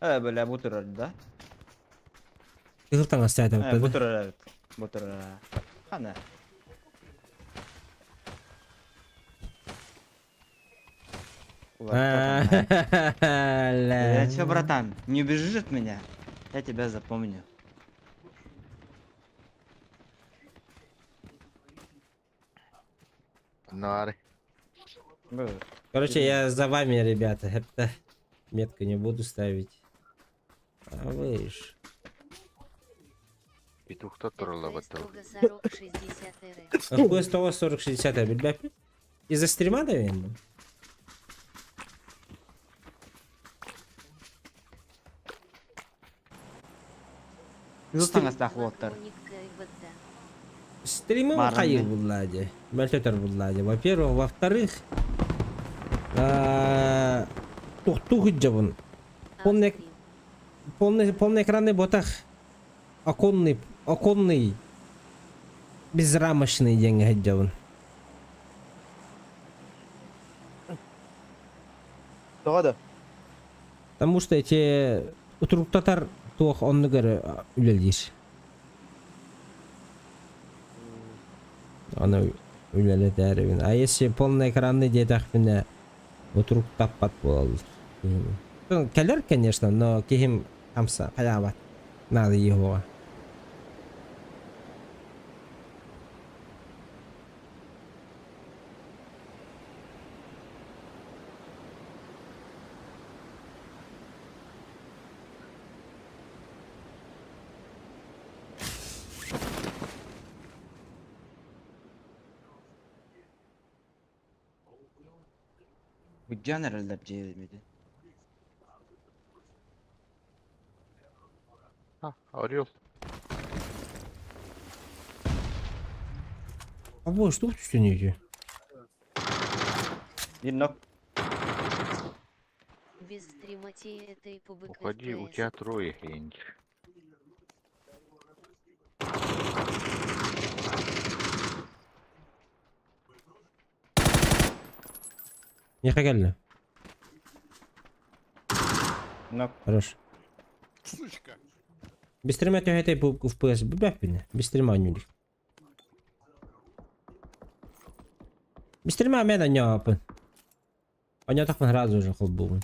Böyle bu tür orada. Yıгыртан астайда Bu бутады. tür evet. Bu tür. Хана. Ля. Че, братан, не убежишь от меня? Я тебя запомню. Нар. Короче, я за вами, ребята. Это метку не буду ставить. А вы ж. Петухта турала батыл. Сорок 60 р. Какое 140-60 билбеп? Из-за стрима, наверное? Yıltan astaq olotlar. Стримы Барынды. кайыр буллади. Мөлтөтөр буллади. Во-первых, во-вторых, тухту хыджабын. Полный экранный ботах. Оконный безрамочный деньги хыджабын. Тоғады. Потому что эти утруктатар туох онны көрө үлелдир. Аны үлелетәрбин. А если полный экранный дедах мене утруктаппат болалыр. Келер, конечно, но кихим амса каябат. Надо его. Bu can herhalde bir şey miydi? Ha, Орел. А вот что түстенеге? Bir nok. Без стримати этой пубык. Уходи, у тебя трое, Хенч. Не хагальна. Nok. Хорош. Сучка. Без стрима тёгә этой в PS бәп бине. Без стрима нюлик. Без стрима мен аняпын. Анятакмын сразу же хол булган.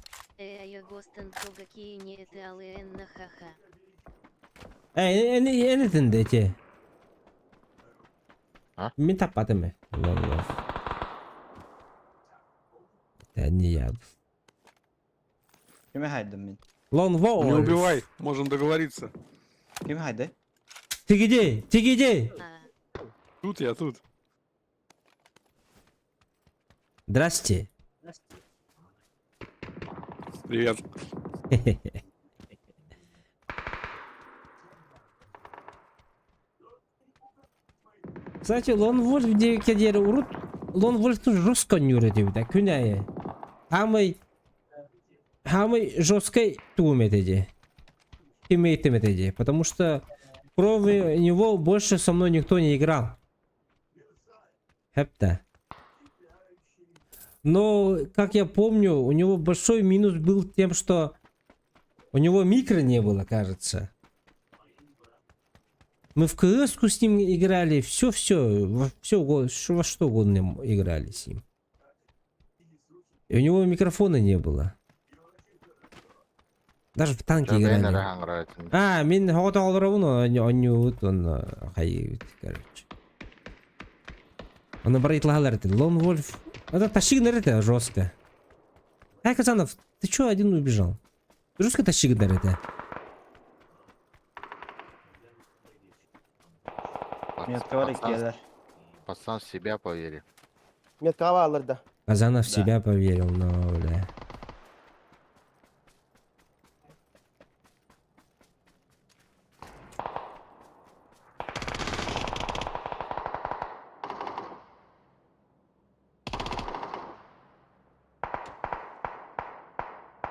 Гостен какие не это алэн на ха-ха. Эне тинде те. А? Мен таппадым. Валлах. Да не я. Kime haydım ben? Lone Wolf. Не убивай, можем договориться. Kime haydı? Тигиде, тигиде. Тут я тут. Здрасте. Привет. Кстати, Lone Wolf diye kederi urut. Lone Wolf'un Rus konjuru diyor da küneye. самый жесткий тумет тиммейтом, потому что кроме него больше со мной никто не играл. Хепта. Но, как я помню, у него большой минус был тем, что у него микро не было, кажется. Мы в КС-ку с ним играли, во что угодно играли с ним. И у него микрофона не было. Даже в танке играли. Мен хоғыта қалдырауын, он қайы, короче. Он обратил это Лон Вольф. Это тащигнер это жестко. Ай, Казанов, ты чё один убежал? Жестко тащигнер это. Пацан в себя поверил. Меткава алырда. Казанов в себя поверил, но, бля.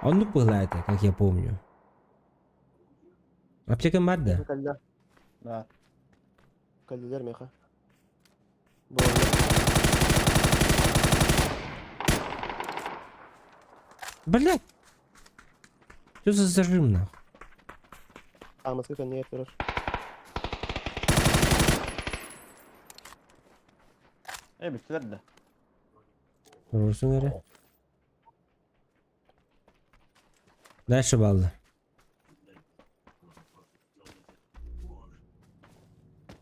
Он ну было это, как я помню. Аптека Мадда. Калда. Да. Калдилер меха. Блять! Что за зажим нахуй? Амаска kan не террор. Bitirler de. Vurursun nereye? Дальше балды.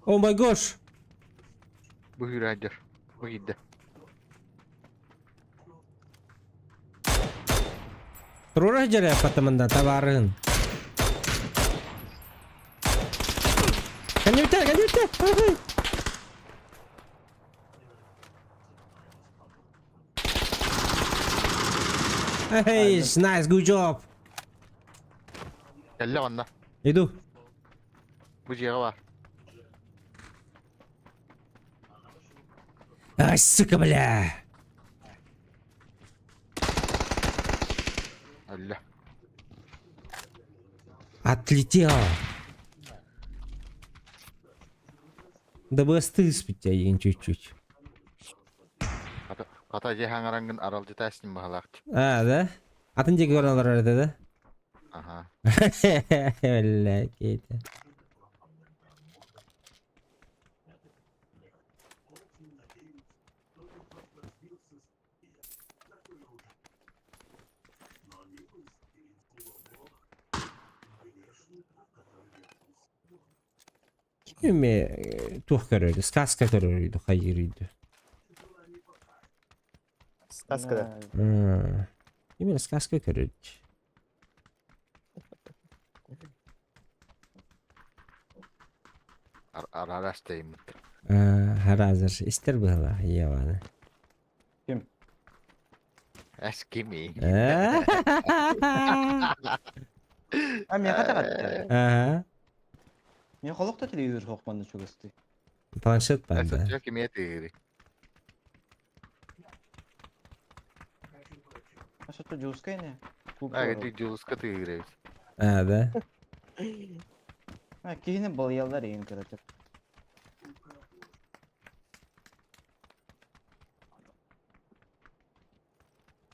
О май гош! Buyur Hacer. Bu gitti. Турурах жаря потоманда товарын. Конюта! Hey, nice, good job. Kelle onda. Иду. Bu ciğe var. Ай, сука, бля. Allah. Отлетел. Да бы остыл тебя чуть-чуть. Kata hangarangın aralcı teslim bahalak. А, да? Атын жеке орналар это, да? Aha. Бля, Кейта. Кеме тух көрөйдү, сказка көрөйдү, хайырыйды. Сказка. Именно сказка көрөйдү. Araştayım. Hazır, ister было, Яваны. Eski mi? Мен қата қатты. Ага. Мен қолықта телевизор қоқпанды чөгісті. Планшет банда. Esas çok kime tiri. А что-то джускай не? Aga di juluska tiri. А, да? Кейіне бұл елдар ең көрітіп.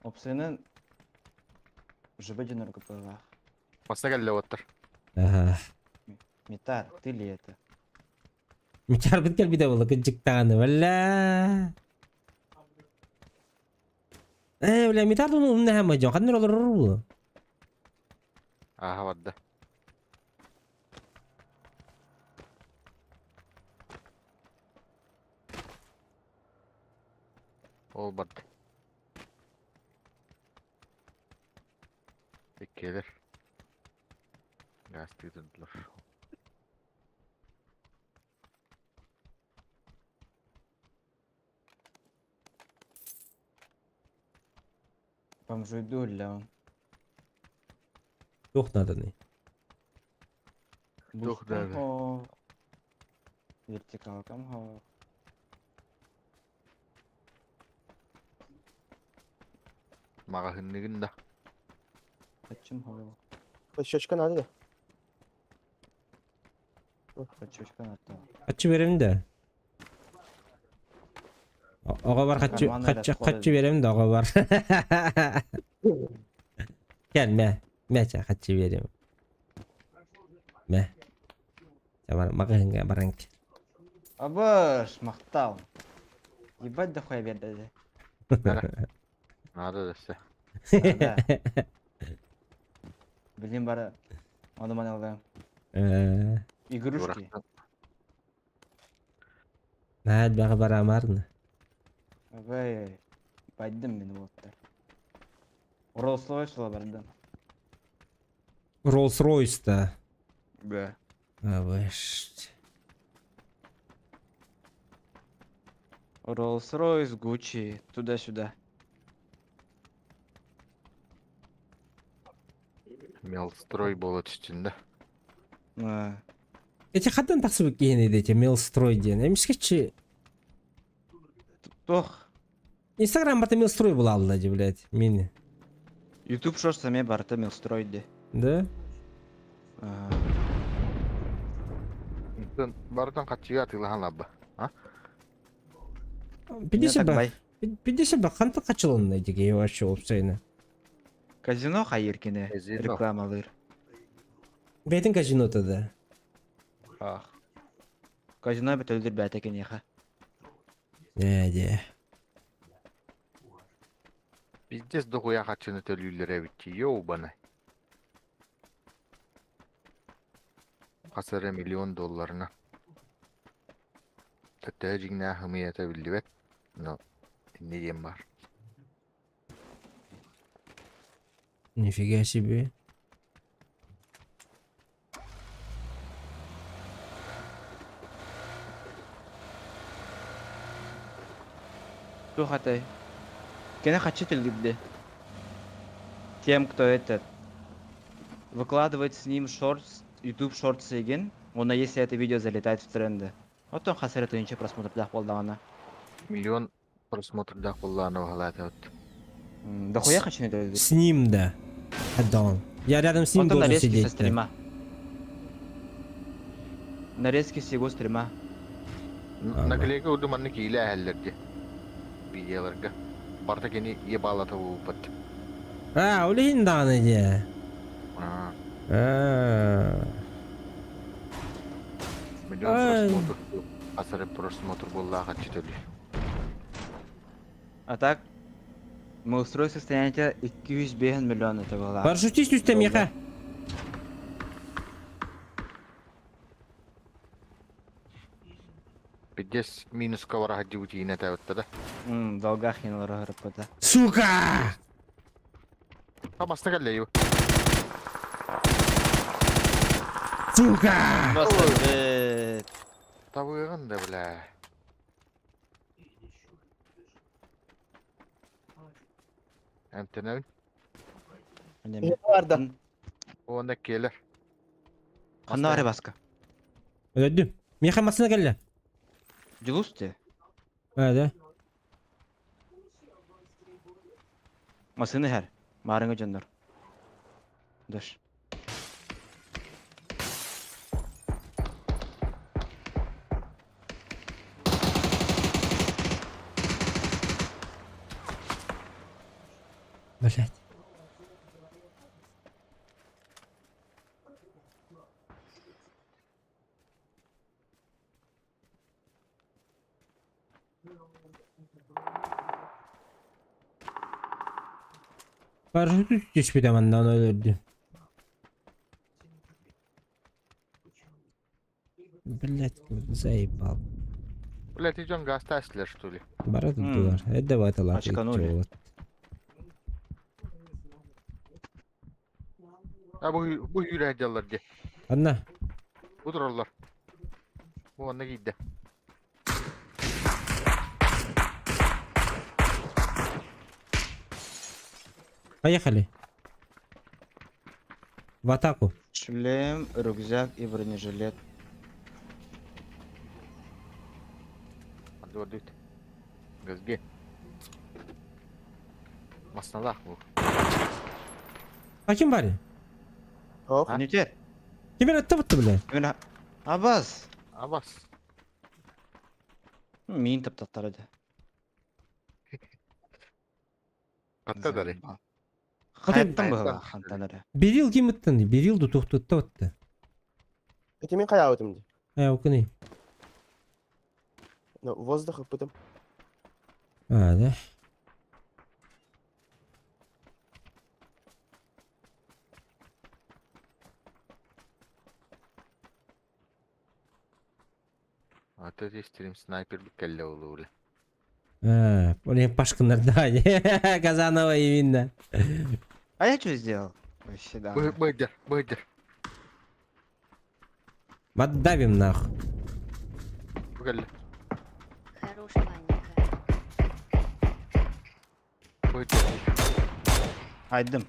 Опсайнын жібі женер көпіға. Masa kelle otur. Ага. Метар, ты ли это? Мичар биткел биде болу кыжыктаганы, бля. Бля, митар да умне хама жок. Кандай олор бул? Aha vadda. Ol badda. Gelir. Lastiği döndüler. Бомжу дуля он. Yok надо. Дух даже. Вертикалкам хо. Magahınlıgın da. Kaçım hava. Щечка надо да? Kaçışkan hatta. Kaçı verim de. Oğa var kaçı Aman öyle, kolay kaçı değil. verim de oğa var. Gel me. Me kaçı verim. Me. Tamam makanya barang. Abış maqtal. Ебать да хуя берді де. Nada da işte. Да. Білем бары. Оны мана алған. Игрушки. Yoraktan. Nah, baga baramarna. Абай. Байдым мен болыпты. Rolls-Royce бардым. Rolls-Royce'da. Бля. Абыш. Rolls-Royce, Gucci, туда-сюда. Melstroy болот üstünde. Эти хатан таксыбык кийин эти Mailstroy деген. Эмискечи Тох. Instagram барта Mailstroy була алды же, блядь, мени. YouTube шорсаме барты мелстройды. Да? Bardan kaçıya atılhan labba. Ha? 50 бак. 50 бак канта качылын деге вообще опсайны. Казино хайыркене. Казино. Рекламалар. Бетин казинода да. Ах. Казино бит өлдүр бәт экен яха. Де. Bizdes dokuya kaçını tölülere bitti. Yo bana. Kasara $1,000,000'ına. Hatta cigna hımiyete bildi bet. No. Ne diyeyim var. Нифига себе. Тух атай. Кене хачитель гибде. Тем, кто этот выкладывает с ним шортс, YouTube шортс еген, он если это видео залетает в тренды. Вот он хасырет oyuncu просмотрдах болдағана. Milyon просмотрда kullanı halata öttü. Дохуя хочу это. С ним, да. Аддон. Я рядом с ним Вот он должен нарезки со сидеть. Да. стрима. Нарезки с его стрима. Allah. Naklege udumanı ki ile hallerdi. Videolarga. Barta keni iyi bağlata bu pat. А, улин даны де. Ha. Milyon Ay. просмотр. Kasara просмотр болла kaçı tölü. А так, мы устроили состояние 205 миллионов это было. Паршутист үстем яха. Bizdes minuska var hacı uçu yine tevette de. В долгах я наложил работа. Сука! Tam hasta geldi yu. Сука! Просто Tabu yığın da bile. Emtene Ne vardı? o onda gelir. Қандай арабаска? Öldüm. Меха масына келе. Джилусте? Да. Масыны хәр. Марыңы жандар. Даш. Блять. Парашют düşmedi benden öldürdü. Блять, заебал. Блять, идем газ таслер, что ли? Бара tuttular. Давай талап. Açıklanıyor. Ha bu yüreğiler diye. Anna. Bu dururlar. Bu onda gitti. Поехали. В атаку. Шлем, рюкзак и бронежилет. Hadi orada git. Gözge. Масналах bu. А ким бар? Оп. Нетер? Кемер атты бутты биле. Мен Абаз. Абas. Мин таптаттар еді. Katta dari. Хайттан Хайттан. бұға хантанары. Берил ким аттан? Берил ду тоқтотты атты. Этимен кая өтімді. Окуни. Ну, воздух өпітім. Да. Ata desterim sniper bir kelle olur. Олег Пашкинар, да. Казанова именно. А я что сделал? Вообще, да. Bıdır. Отдавим нахуй. Bu kelle. Хорош паника. Bıdır. Айдым.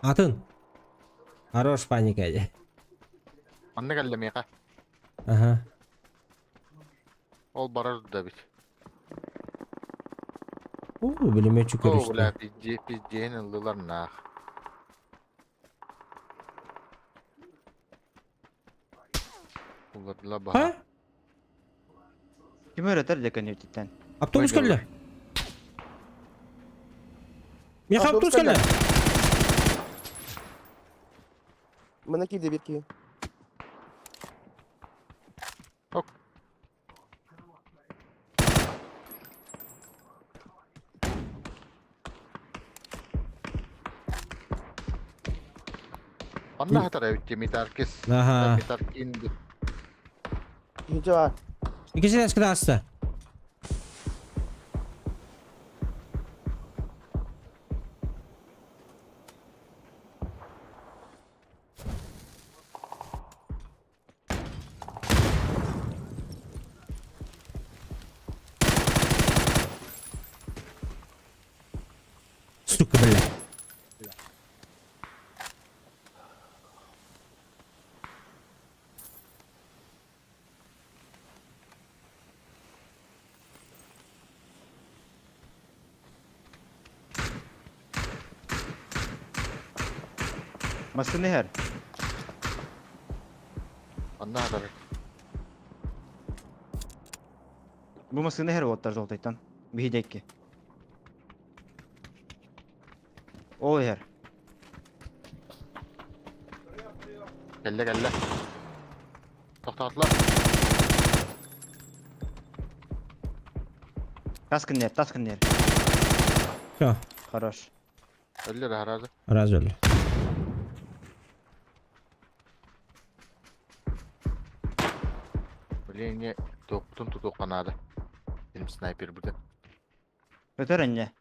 Атын. Хорош паника. Anne kelle meka. Ага. Ol barar da bit. Білеметчі O көрішті. bula pizceğin ıllılar nah. Ulatla baha. Ха? Кем öğretir de kaniyetinden? Автобус Ой, келді. Меха автобус келді. Мене киде бітки. Anna hatar evde mitarkis. Ага. Mitark indi. Гиджа var. İkisi de eskide hasta. Сука, бля. Masını her. Anna hatar. Bu masını her otlar zoltaytan. Bir hidekki. O her. Kelle. Tohtatla. Таскын нер. Все, Хорош. Öller herhalde. раз öldü. Öyle toktun tutuklanadı. Benim sniper burada. Öter anne.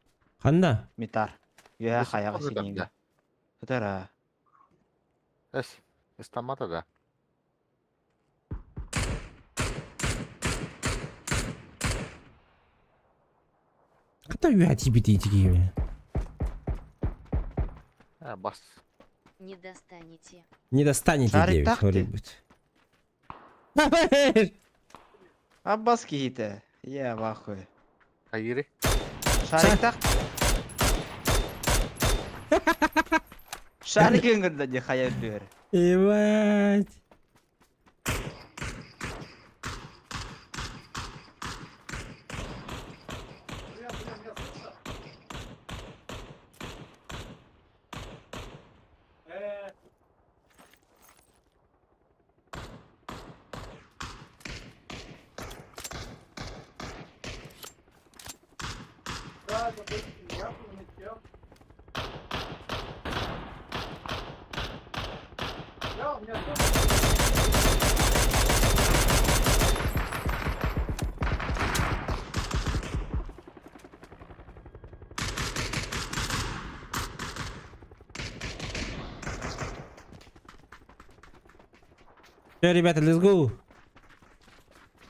Kanda? Mitar. Ya Nasıl hayağı olur da senin. bir de? Öter ha. İstanbul'da da. Когда юати битите gibi. Ha bas. Не достанете. Не достанете Шарик 9, так говорит ты? будет. Abbas kihite. Ya vahuy. Hayırı. Şarik tak. Şarik öngörde de hayal diyor. Ебать. Все, ребята, let's go.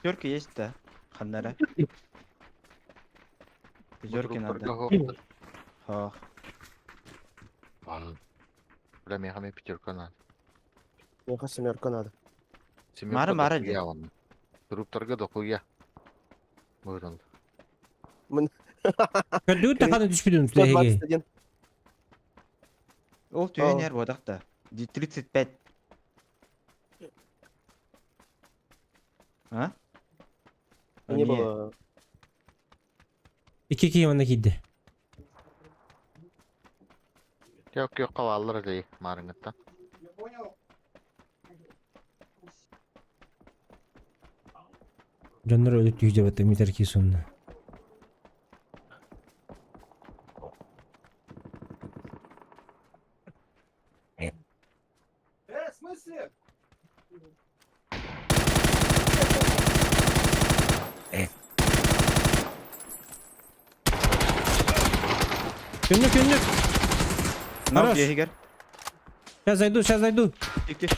Пятерка есть, да. Ханнара. Пятерки надо. Ха. Бля, мен хаме пятерка надо. Меха семерка надо. Семерка Мары, дохуя он. Труптарға дохуя. Бұрын. Көрдүгүн таханы түшпүдүн 121. тилеге. Ол түйен ер бодақта. 35. А? Не было. 2 кийиманда кийди. Yok yok kavallar değil marınıttan. Жандар өлүп түйүп жатты Митарки сонна. В смысле? Көннүк. Нок Хорош. егер. Сейчас зайду. Тик.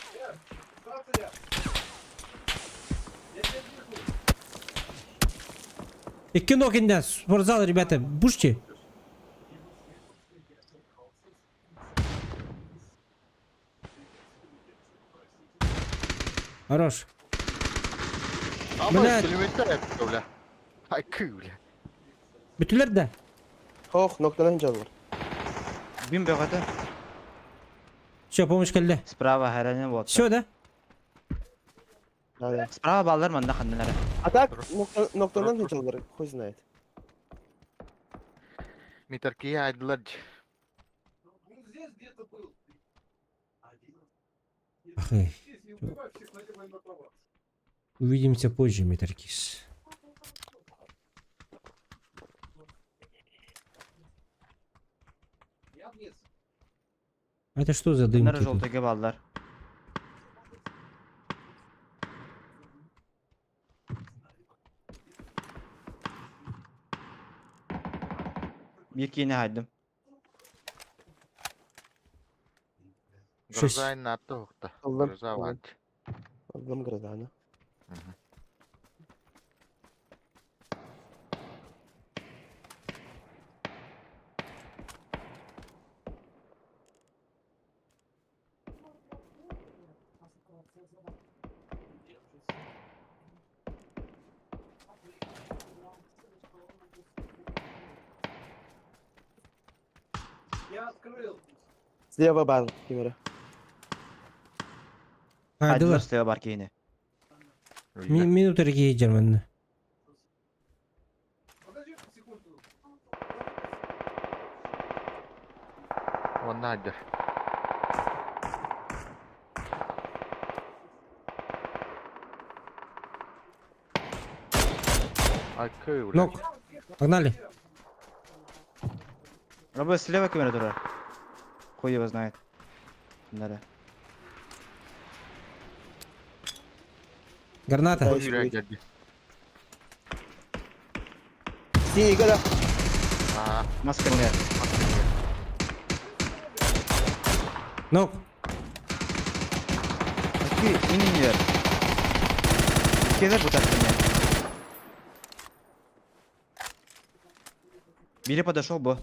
Iki нокинда спортзал, ребята. Бушьте. Хорош. Ama Блядь. kilometre yapıyor öyle. Ay kıyle. Бүтүлөр да. Хох, ноктанан жалбар. Бим бөгөтө. Все, помощь келди. Справа хәрәне болды. Все, да? Да. Справа балдар мында ханнеләре. А так, ноктанан жалбар, хуй знает. Mitarkiye aydılar. Он здесь где-то был. Ахы. Здесь не убивай всех на военноправах. Увидимся позже, Митаркис. Я вниз. Это что за дым? Нары тут? жолтыгы балдар. Екені айдым. Щось- Гроза на то. Аллам. Гроза var. Аллам градана. Я открыл. Слева бар, Кемера. Айдылар Айдылар. слева бар кейіне. Минуту кийeceğim ben de. Подожди секунду. Onlardır. Ay kıyle. Нок. Погнали. Рабы слева камера тұрар. Хуй его знает. Нары. Граната. Да. Yürüye geldi. Синий, года. Aa, Маскамер. Нок. Мининер. Кезер бутат меня. Били подошел бы.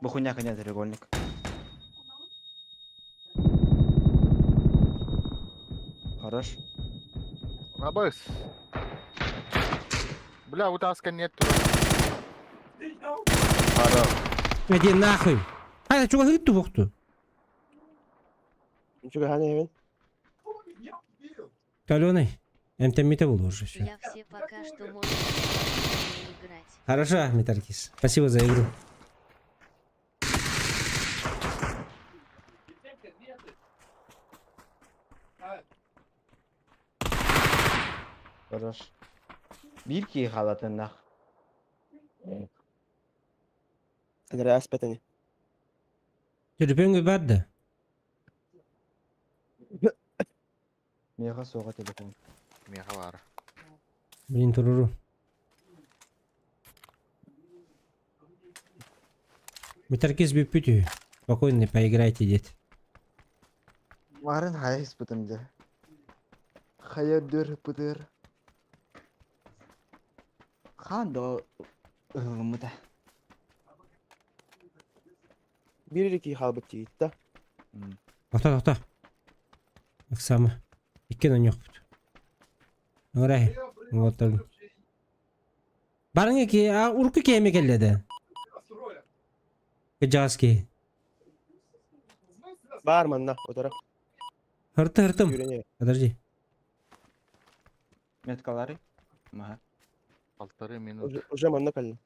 Бухуня коня треугольник. Хорош. Абыс. Бля, утаскан нет тура. Хорош. Иди нахуй. Hayır çok hızlı boktu. Ничего, Ханя, Эвен. Каленый. МТМ-то был уже все. Я все пока что могу играть. Хорошо, Митаркис. Спасибо за игру. Хорош. Bir ki halatında. Она распятани. Телефон verdi. Мега соға телефон. Meha var. Блин, туруру. Митаркис биппүтү. Спокойно поиграйте, дед. Марын хайс бутымды. Хайырдыр бутыр. Хандо ығымыда. Бирики халбыт жигит да. Тоқта. Аксамы. Иккен он жоқ бұд. Орай. Вот так. Barın ki urku kemi kelledi. Kıcaski. Var manda o taraf. Hırtım. Yürünüyor. Kadarcı. Меткалары. Ага. 1,5 минуты. Уже манда калды.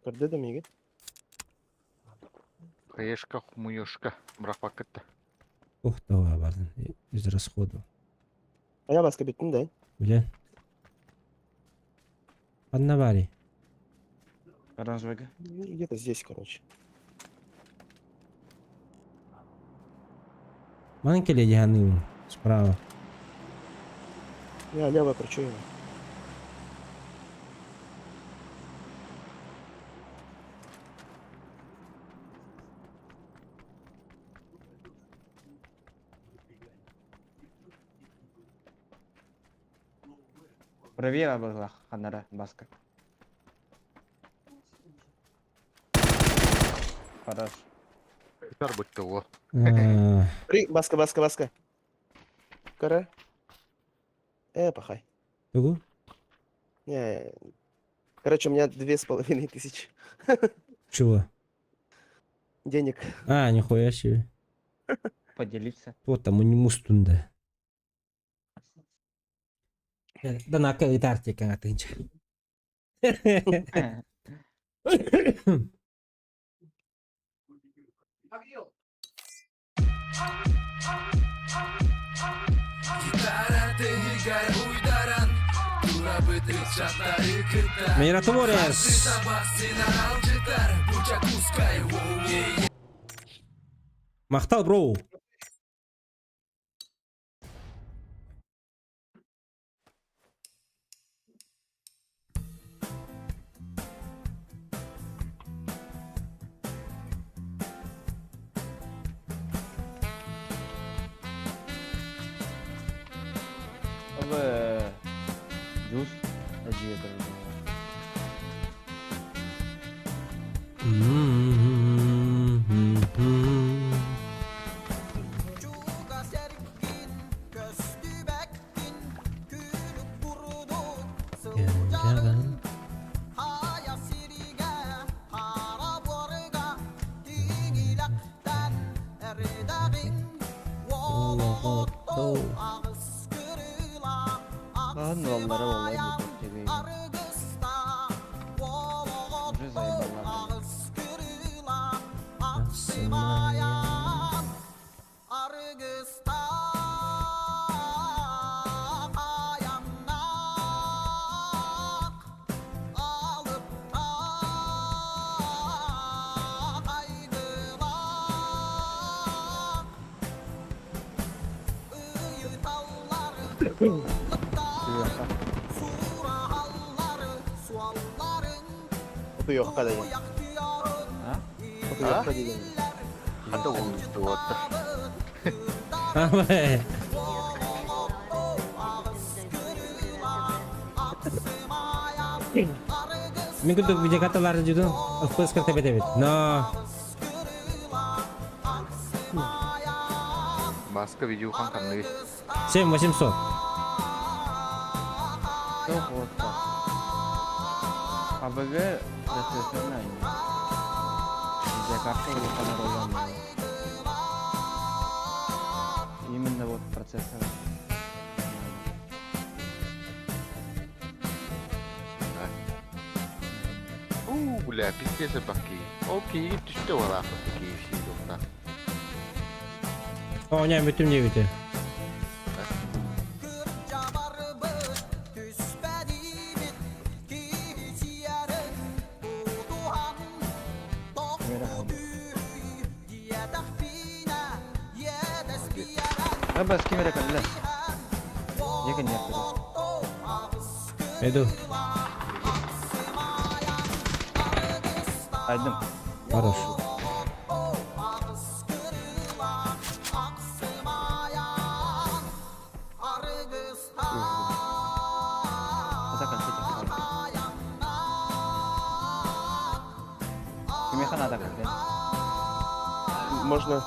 Кырды да меге. Хаешка, хмуешка. Бірақ пакетті. Ух, давай бардın. Из расходу. Ая баска биттин да. Билен. Анна бари. Оранжевый. Где-то здесь, короче. Манın келеди ханның справа. Я лево кручу его. Правее была Ханара Баска. Хорош. Бітар бұтты о. При, баска. Кара. Пахай. Тугу? Не. Короче, у меня 2500 Чего? денег. А, нихуя себе. Поделиться. Вот там у него стунда. Да на кой тарте как ты. Миротворец. Махтал, бро. Джуз. Аджи это. Ладно, Валдара, Валдай, уже заебала. Otu yok kadar yani. А? Otu yok kadar yani. Хата ол үсті отты. Аме. Мен күндік видео каталарын жудun. FPS кіртіп етебет. Но. Басқа видео қан қанығы. 7800. Çok вот так. АБГ процессорная. Видеокарта роллами. Именно вот процессор. Бля, пиздец баки. Окей, түсті ола қысы KFC доқта. Oynayan bütün diye bitir. Bas kamera kalla. Yakın yaptı. Edu. Aydım. Хорош. Кимехан ада как Можно.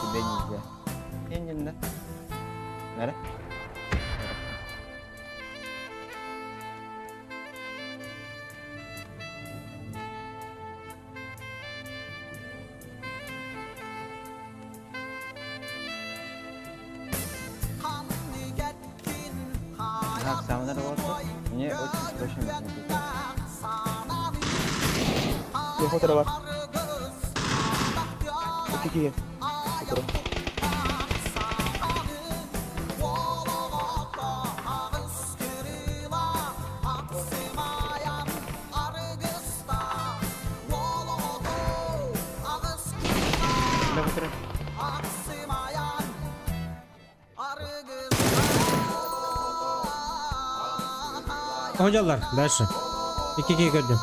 Тебе нельзя. Не, Nere? Ha, sen nerede olsun? Niye o başım? Bir fotoğraf var. İki. Fotoğraf. Ne fotoğraf? Hocalar dersi. 2-2 gördüm.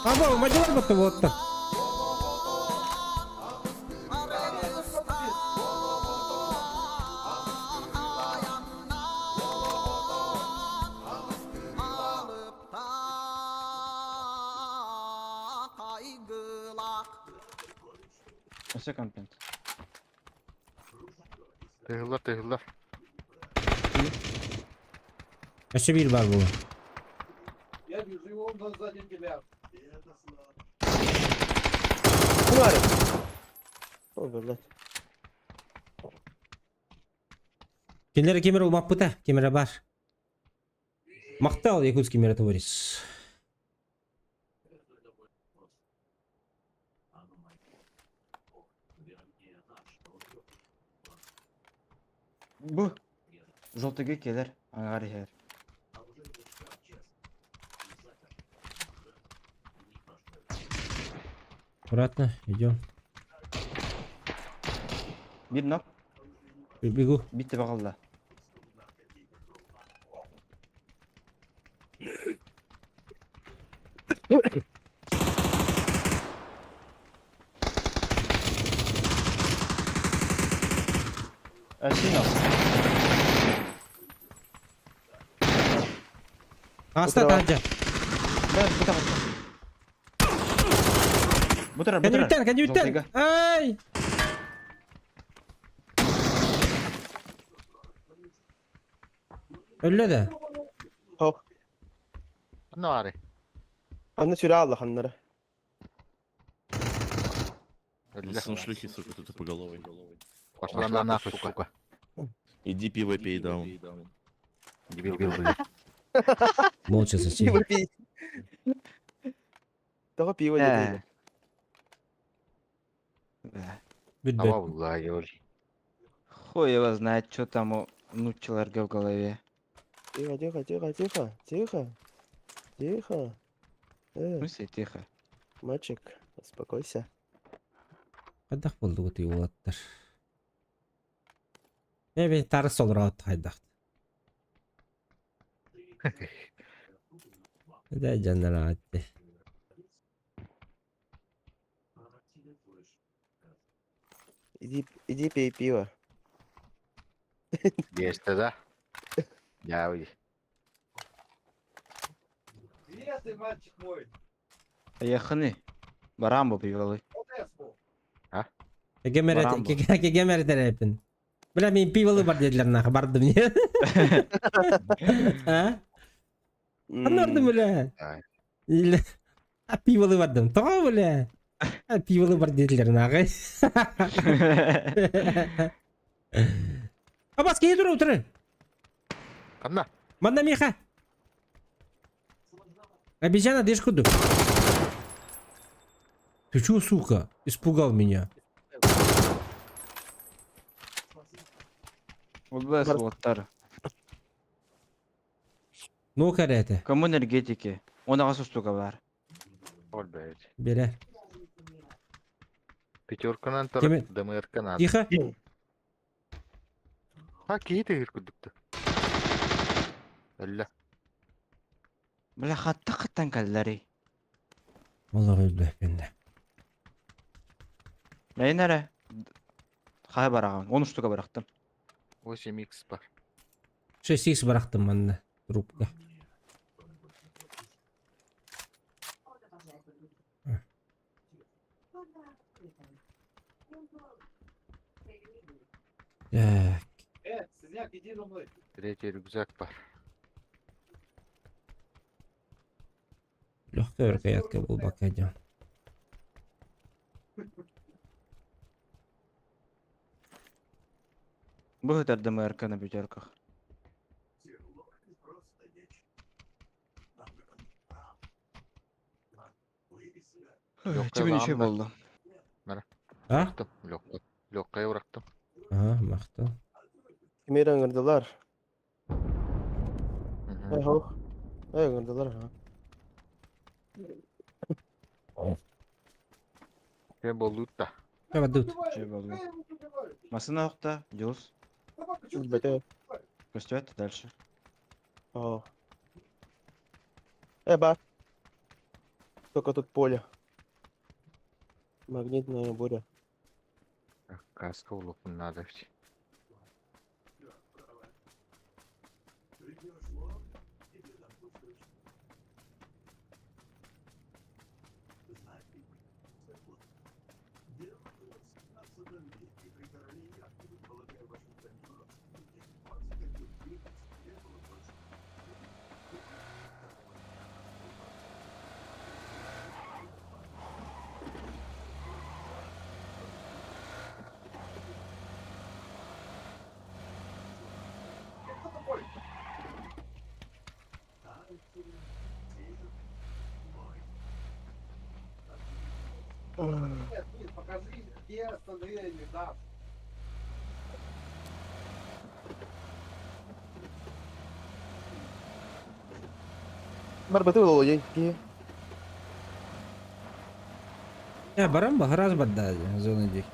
Abo maçlar battı bu otta. Nasıl content? Tehillar. Еще bir var bu. Bu var. Olur lan. Kimlere kamera olmak bu da? Kamera var. Мактал якутский миротворец. Bu. Желтый келер. Аңғар жер. Аккуратно, идем. Bir nok. Бегу. Bitti bakalım. Açın yok. Hasta Bravo. tanca. Ben bu tarafta. Bu taraf. Kan yutan. Ay. Öyle de. Hop. Ne var? Anne süre Allah hanları. Öyle. шлюхи, сука, тут по головой. Пошла на нахуй, сука. Иди пиво пей, даун. Дебил, блядь. Молча соси. Пиво пей. Daha pivo dedi. Бит Ава, Владимир. Хуй его знает, что там у нучеларга в голове. Тихо. В смысле, тихо. Мальчик, успокойся. Кайдак болду вот и улаттар. Ne bir tarz olur at haydak. Ne canlar attı. Иди пей пиво. Есть да? Я уйди. Yakını. Baran bu piyolu. Kegemer terapin. Bila benim pivalı var dediler nah bardım ya. Ha? Anlardım öyle. Ay. İle. Pivalı vardım. Tamam öyle. Pivalı var dediler nah. Abas gel dur otur. Kanna. Manda Миха. Обезьяна, дышь куда? Ты чё, сука? Испугал меня. Вот бы слоттар. Ну, карете. Кому энергетики? Он nasıl штука var? Ol блядь. Бере. Пятерканан Кеме- тұрып, ДМР-канан. Тихо. Ha, кейті үркүдікті. Öyle. Bile hatta kalları. Vallahi öldü bende. Ne nere? Hay barağın. 13 штука bıraktım. 8x var. 6x bıraktım ben de. Трубка. Так. Синяк, иди за мной. Третий рюкзак бар. Легкая рукоятка был бакадя. Будет РДМРК на пятерках. Yok, Тебе ничего kazandım ben. болды. А? Bıraktım. Lokkaya bıraktım. Ага, мактал. Кемер аңырдылар. Hı hı. Ай, хоқ. Ай, аңырдылар, ха. Şey boldu da. Давай, тут. Че болды? Машина оқта, Дюс. Бәтә. Пустят дальше. О. Ба. Только тут поле. Магнитная буря. Kaska olup bunlar da işte. Нет, покажи, где остановили, да. Бар бәтә ул ой. Я барам ба раз бадда зоны ди.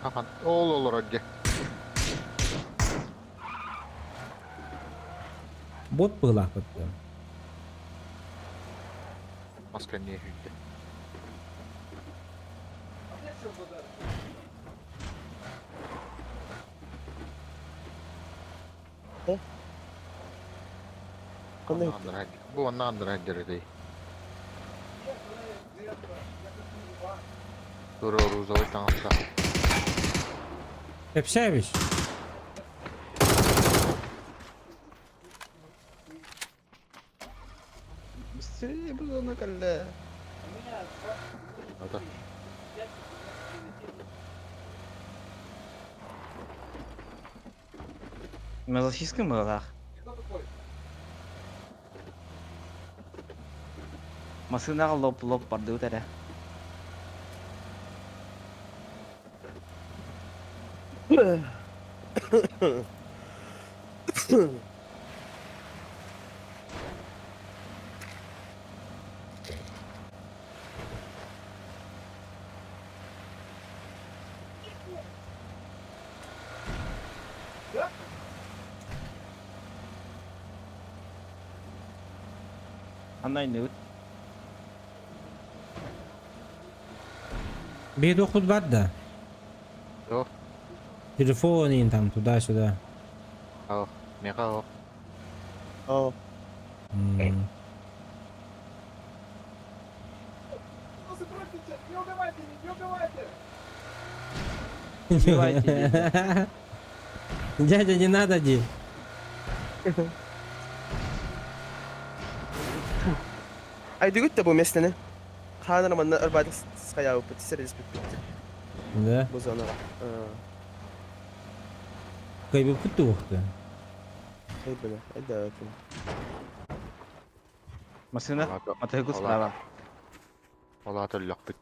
Hakan oğul olur hadi. Бот была потом. Maska niye hüydü? Қандай? Ondan hadi. Bu ondan hadi değil. Dur o uzavay tanıtla. Общаемся. Быстрее было на коле. Hadi. Мазохистским было. Машинаға лоп барды өтәрі. Анайны өт. Беду худ бадда. Yok. Телефон там туда-сюда. Al. Meka o. О. Не убивайте, не убивайте! Убивайте, Дядя, не надо, Ди. Ай, дигут та бу местене. Ханар манна арбадик скаяу патисер респект. Да. Бу зона. Кай бы путухта. Ай, бля. Ай, да. Машина, мотыгу справа. Ola hatırlak bit.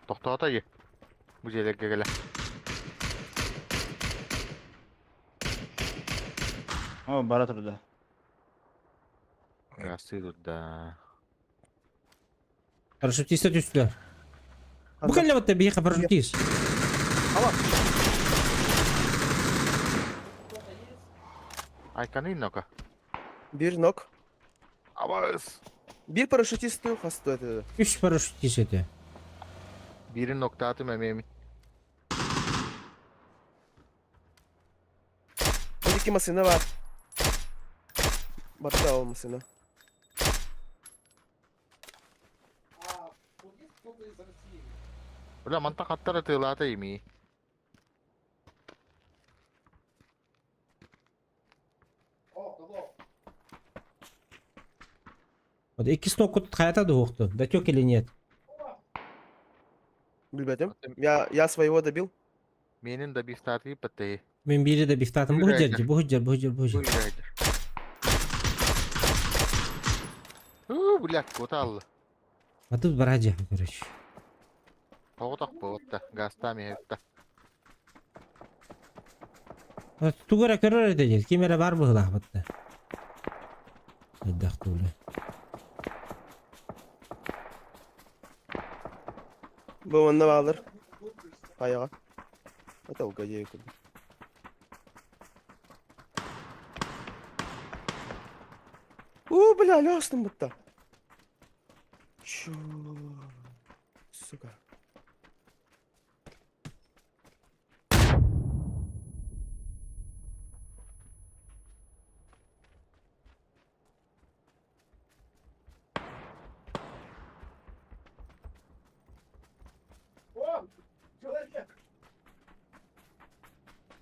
Toxta dayı. Bu yerlərə gələ. О, бара тұрды. Гасы да. Парашютист өтүстүлөр. Бу келе батта бийка парашютист. Айканы нока. Bir nok. Абас. Bir paraşütist hasta ötedi. 3 парашютист өтө. Biri nokta atım emeğimi. Bir iki masina var. Batta olmasına. Ulan mantak atlar atıyorlar imi. Вот 2 снок каятады оқты. Да тёк или нет? Bilmedim. Ya своего добил. Menin de bir startı pıttı. Мен бири да бифтатым. Бу Бүйрәгә. жерде, бу жер. Buyuraydı. Блядь, вот аллы. А тут бараджа, короче. Тоғытақ болытта. Гастами етті. Вот тугара көрөр этежет. Кемере бар бу хылах батта. Айдак тулы. Bu onunla bağlar. Ayağa. Hatta o gacaya yakın. Бля, лясным будто. Чё? Сука.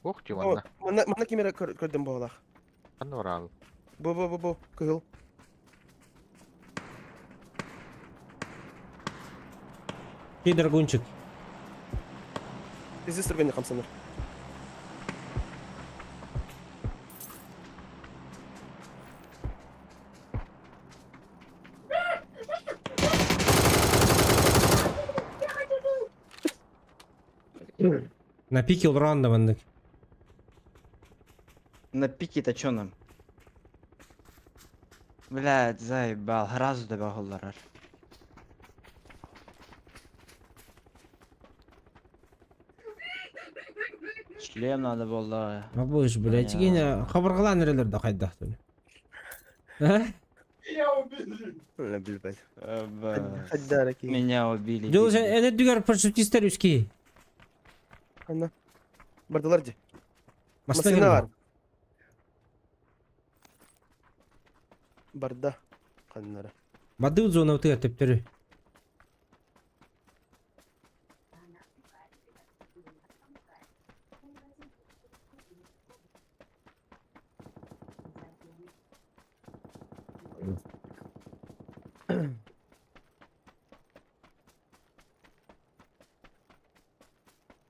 Ох, чиванна. Mana kimere gördüm bu olak. Kanı var al. Bu. Kızıl. Кей драгунчик. Bizi sürgünle kamsanır. На пике уранда мандык. На пике-то чё нам? Блядь, заебал. Сразу добавил. Шлем надо было. А бу иш, блядь, гене кабыргала нерелерде кайдактын. А? Ne bilmem. Оба. Hadi hareket. Меня убили. Жол пиздец. эне дүгөр парашютисттер үски. Ana. Bardalarcı. Масына Masina var. кирди. Barda. Kanlara. Мады зона өтө тептери.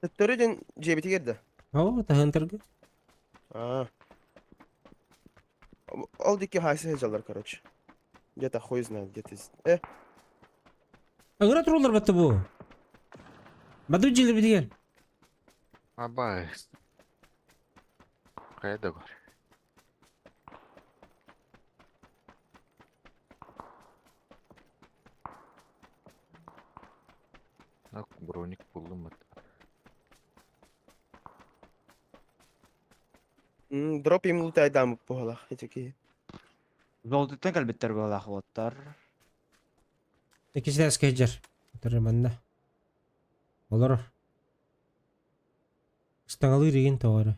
Töttörüden cebiti girdi. О, тахынтыргы. А. Ол дикки хайсы хежалар, короче. Где-то хуй знает, где-то. Агыра турулар батты бу. Мады жилер бидигер. Абас. Кайда var. Bak bronik buldum bak. Дроп им лутай дам по голах. Эти. Золотытын калбеттер был ахваттар. Экисидес кеджер. Тырманда. Олар. Стаңалы реген товары.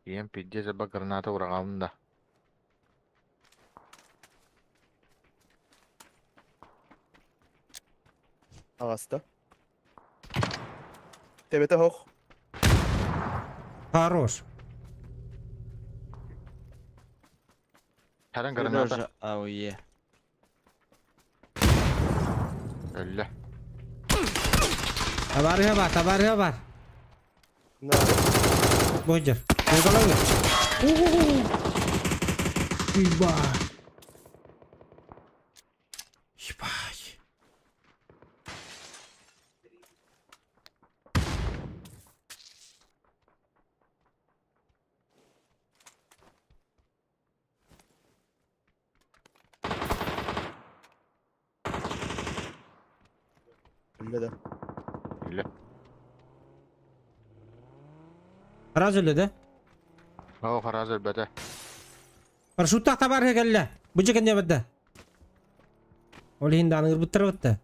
Ем пидде заба граната урағалында. Ağasta. Tebete hoch. Хорош. Herен granata. Тоже АОЕ. Öyle. Табарыга бар. Na. Боджер. Кыргалаңы. Иба. Ебать. öyle de. Öyle. Araz öyle de. O Haraz elbette. Paraşut tahta var gelle. Bu çeken ne bedde? Ol hindi anır bitir bitti.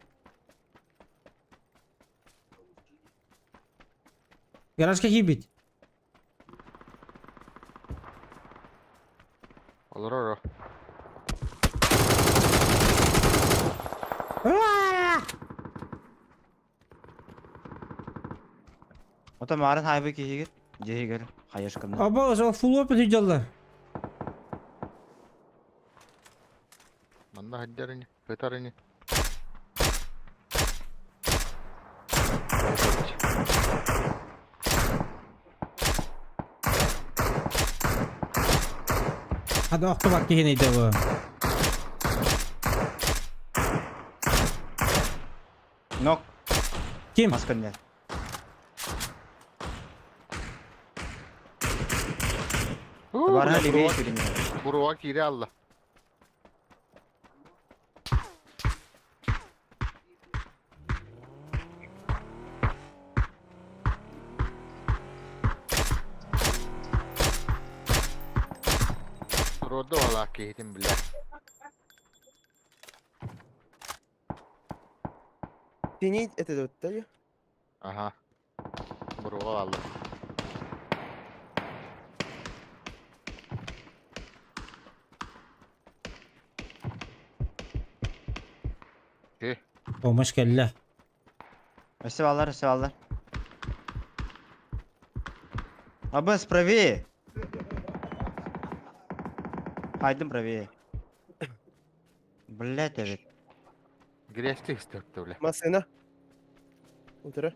Garajga kibit. Olur olur. Ota maren haybe kehigir. Jehigir. Hayashkanda. Aba o full open hüccalar. Manda haddarini. Fetarini. Hadi aklı bak ki neydi bu. Nok. Kim? Maskanda. Var hali bir işin. Buruva kiri Allah. Rodda valla kehtim bile. Seni ete döttü. Aha. Buruva valla. Olmuş kelle. Рисовалlar. Абас, правее. Haydi правее. Блять, evet. Güreşti istekti bile. Masena. Otura.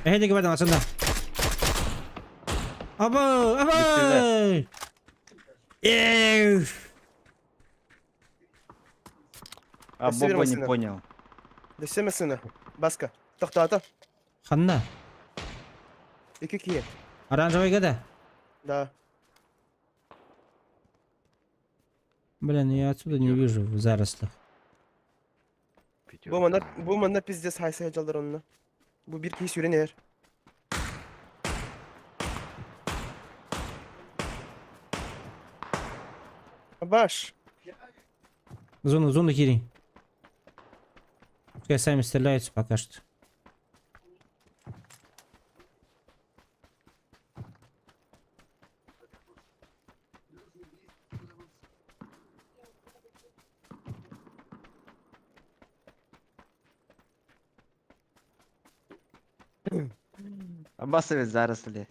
Hadi gidelim aslında. Aba. Bitirdi. А Спасибо, Боба не Максим. понял. Desene masena. Baska. Tahtata. Hanna. İki kiye. Оранжевый гада. Да. Блин, я отсюда не вижу в зарослях. Bu manlar pizdes haysa hecalar onunla. Bu bir kişi süren eğer. Baş. Зону хири. Пускай сами стреляются пока что. Аббас evet заросли.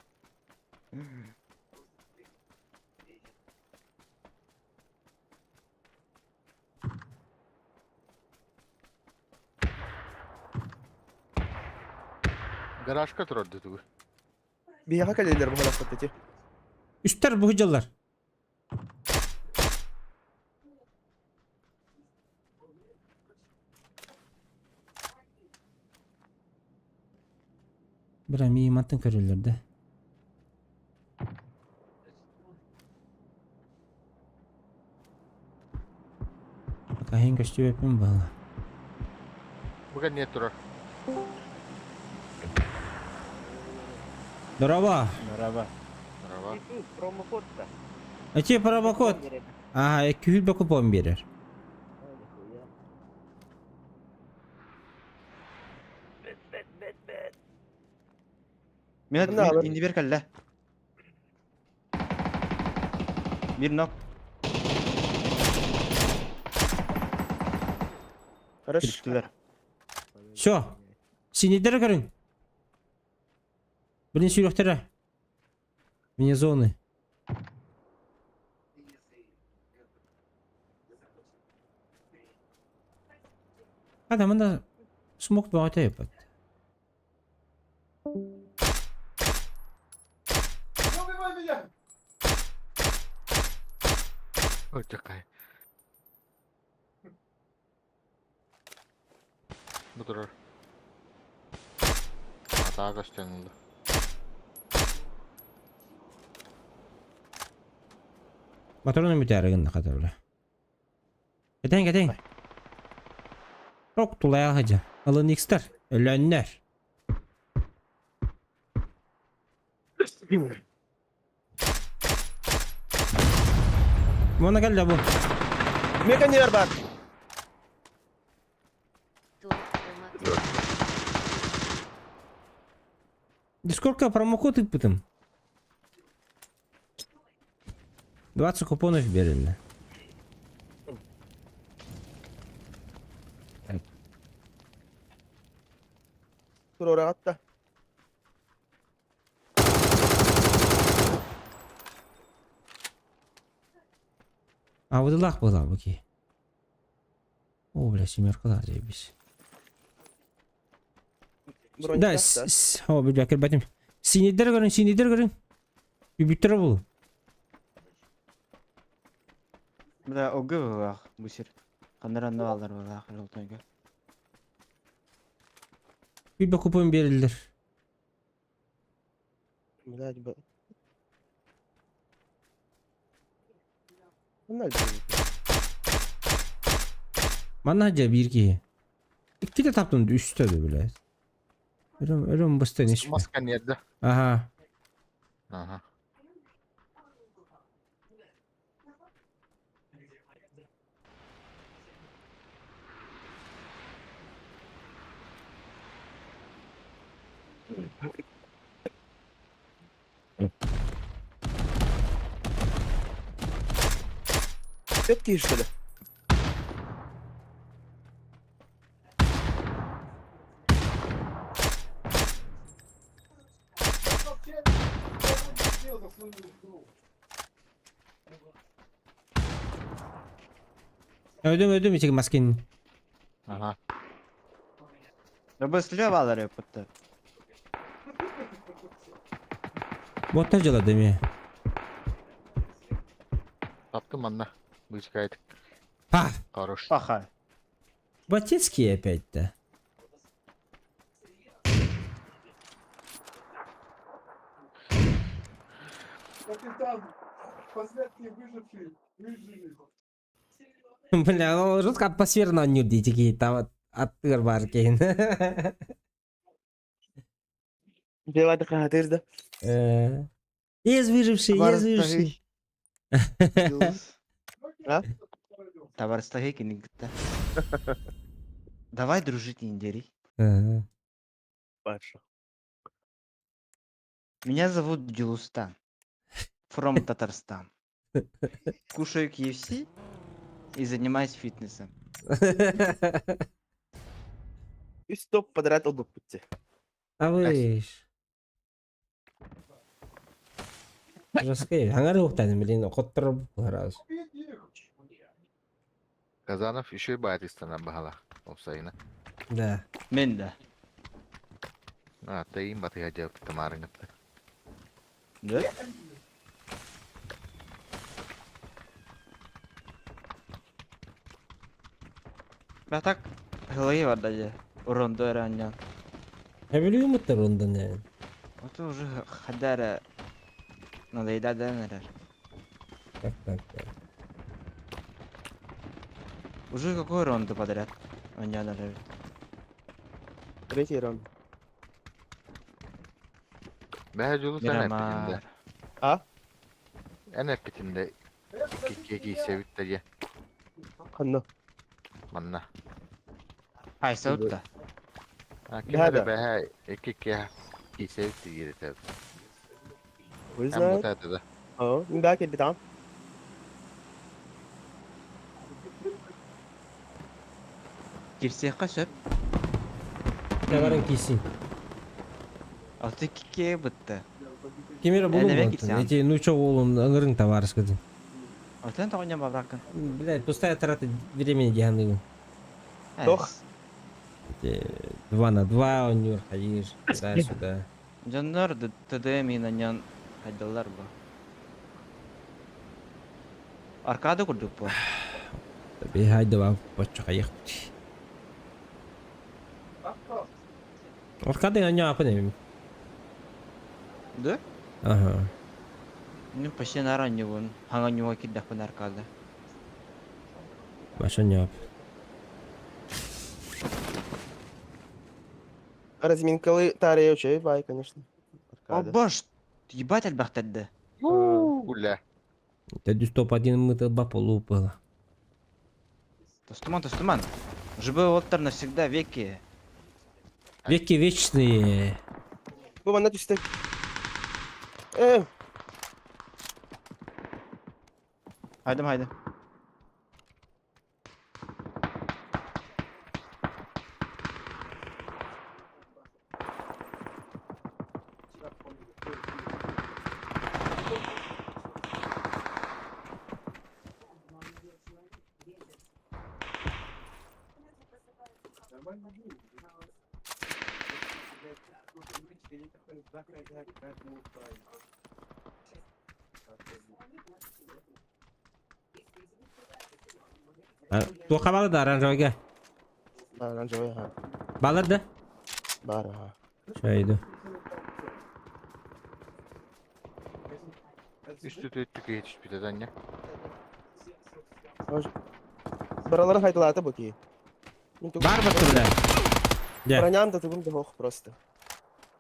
Garajka turardı tu. Bir yaka kalediler bu halafattaki. Üstler bu hıcallar. Bira mühimmatın körülerde. Kahin kaçtı yapayım bana. Bugün niye turar? Здорово. Merhaba. Merhaba. А тебе промокод? Ага, 200 kupon verir. Minat Ne haber? indi bir kalle. Bir nok. Karış. Bittiler. Все. Синидеры görün. Блин, сюрехтера. Вне зоны. Adamın smoke boğata yapar. Ötecek. Bu durar. Hata kaçtanıldı. Motorun müteahhitinde kadar öyle. Кетен. Çok tulaya hacı. Alın X'ler. Ölenler. Bana gel la bu. Mekanikler bak. Дискордка промокод испытан. 20 купонов берили. Dur oraya at da. А вот лах была окей. О, бля, семерка заебись. Bronz Да, at da. о, бля, батим. Sinirler görün. Bir bitir bu. Бля, огы var бусер. Kandıranlı alır var ahir oltayga. Bir de kupon verirler. Блядь, б. Bunlar güzel. Bana hacı bir ki. İki de taptım üstte de bile. Ölüm bastı ne? Maskan yerde. Aha. Aha. Hep ki işte. Öldüm içecek maskenin. Aha. Ya bu слева alır yapıttı. Bottacıla demi. Taptım anla. Bu şikayet. Ha. Хорош. Aha. Батецкий опять-то. Бля, ну жутко атмосферно нюдите какие-то attır barkeyin. Девайда кахатер да. Есть выживший. А? Товарстахи кинигта. Давай дружить индери. Паша. Меня зовут Дилустан. From Татарстан. Кушаю KFC и занимаюсь фитнесом. И стоп подряд оба пути. А вы жесткий. Аңар уқтады блин, қоттырып раз. Казанов еще и Батистана бахала. Опсайна. Да. Мен да. А, ты им батыга жауап тамарыңытты. Да? Ben tak hılayı var dayı. Uronda öğreneceğim. Я biliyor musun onda ne? Это уже хадара. Надоедать да, наверное. Так. Уже какой ронду подряд? Они наверное. Третий раунд. Behe Culu sen Miramar. hepkitinde. А? En hepkitinde. İki sevitler ye. Kanno. Manna. Hay Saud da. Ha Behe kimere de. behe iki sevitler yeri tabi. O Hem bu yüzden. tadı da. اه مين بقى اللي تعمل؟ Girse kaçıp. Ne varın kesin. Altı kike bitti. Кемера Әлі болу кетсең. Эти нучок олын ыңырың товарищ кызым. Алтын тоғыням бабракын. Блядь, пустая трата времени дегенлыгын. Тох. 2 на 2 он не ходишь. Туда-сюда. Canlar TDM inanyan haydalar bu. Arkada kurduk bu. Bir haydi bak bocca kayık. Arkada ne yapın? Да? Ага. Ну почти на раннего. Hangan yuva kidah pun arkada. Машиняп. Разминкалы тария учей, бай, конечно. Аркада. Обаш! Ебать альбахтадды. Уля. Это топ-1 мы-то бапу лупала. Тостуман. Живой оттар навсегда, веки. Веки вечные. Bu bana düştü. Haydi. Туха балы да оранжевыйга. Оранжевый, ага. Балар да? Бар, ага. Шайды. Üstü tüttük yetişip bir anne. Баралары хайдалаты бұки. Бар бір түрлі. Де. Броням да тугум да хоқ просто.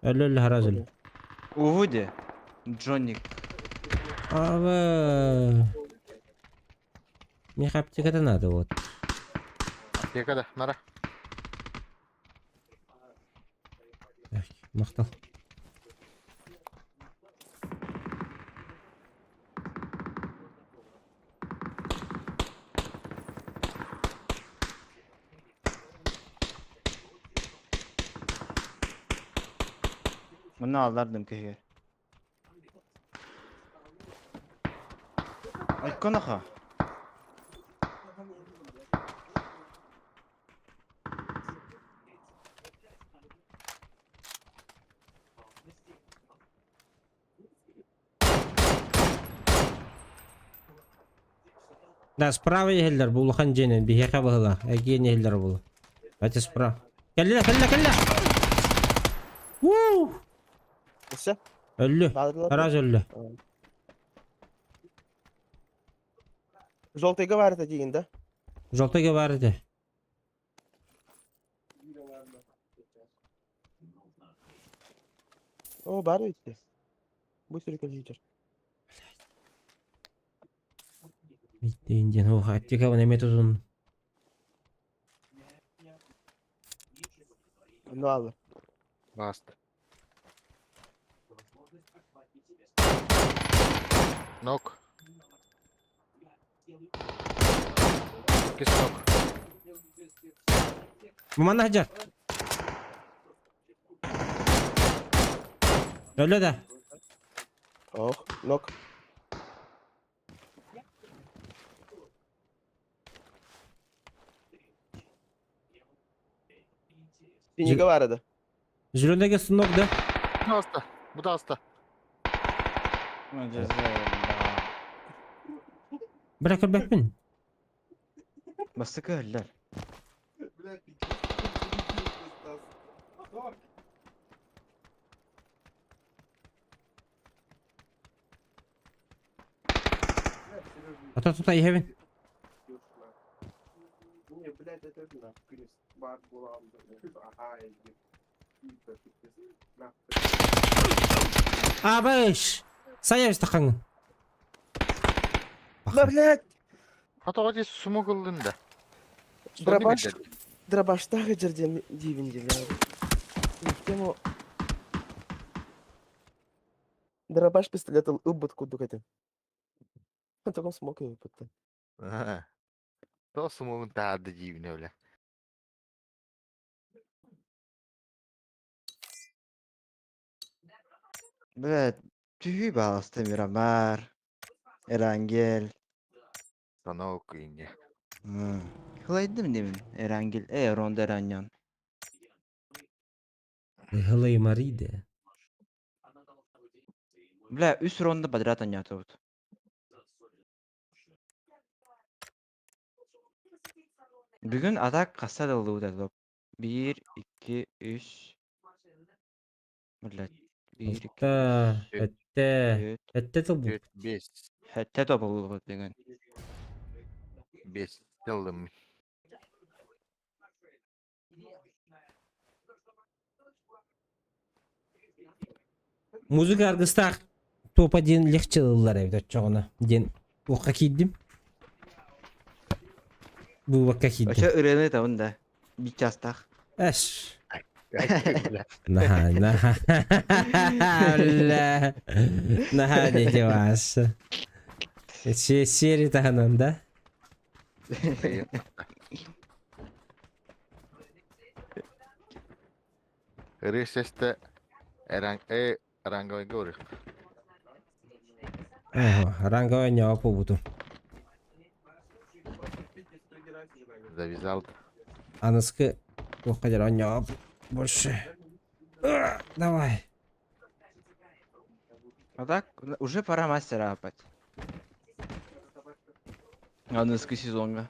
Өлі хараз өлі. Увуди. Джонник. Ава. Мне хаптика-то надо вот. Yakada nara. Так, мақтал. Bunu alırdım keşke. Ay konaha. Да, справа ехелдер, бұл хан женен, бихеқа бұғыла. Әген ехелдер бұл. Әте справа. Кәлі. Уу! Все? Өлі. Bağladılar. Хараз өлі. Желтыйга var da deyin de. Жолтыға бары де. O var öyle. Bu sürü gider. Bitti инден. О, әттека бұны әмет ұзын. Ne alır? Bastı. Nok. Kes nok. Маман Хаджар. Өлі да. Oh, nok. Siniga var da. Жүрендегі сынок да. Bu da hasta. Bu da hasta. Бірақ көрбәкпін. Basık öller. Ата ехебін. Не, блядь, это на бар была. Абыш! Саяв стақаңы. Да, блядь! Hatta o sumo kıldığında. Драбаштағы жерден деймін деп Тему Драбаш пистолет ұбыт кудук еті. Тоғым смок ұбытты. То sumo'nun tadı gibi öyle. Блядь, tühü bağlastı Miramar. Erangel. Sana okuyun ya. Kılaydım demin Erangel. Ronda Eranyan. Гылай Мариде. Бля, üst ronda подряд они вот. Bugün atak kasa da oldu da. 1, 2, 3. Блядь. 1, 2, Та, 3, әтті. 4. Әтті тұл бұл. 5. Hatta top oldu bugün. 5. Yıldım. Музыка аргыстак топ-1 легче ыллар evde çoğuna. Den okka kiydim. Bu okka kiydim. Aşağı ırığını da onda. Bir çastaq. Eş. Naha. Allah. Naha ne diyorsun? Seri tahanında. Rişeste Rango'yu görür. Rango oynuyor bu budur. Завязал. Анıskı o kadar oynuyor. Boş. Давай. А так, уже пора мастера опять. Аныскы сезонга.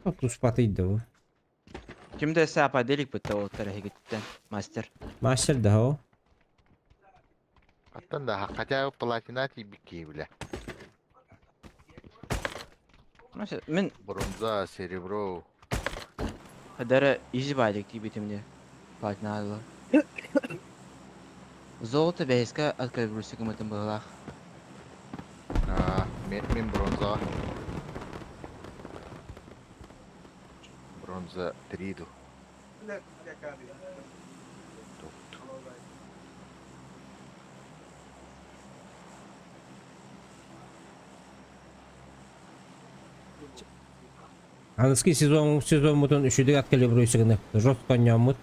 Otuz patıydı bu. Kimde sapa delik bitti o tarafa gitti. Master. Master da o. Hatta da hakikaten platinati biki bile. Master, мен Bronza, серебро. Хадара изи байдик тип битимде. Платинадылар. Золото бейска открывался кому-то было. Мен bronza. Bronza 3'du. Анıskı сезон мутун үшүдүк аткеле бурuyсугуны. Жостко ойномут.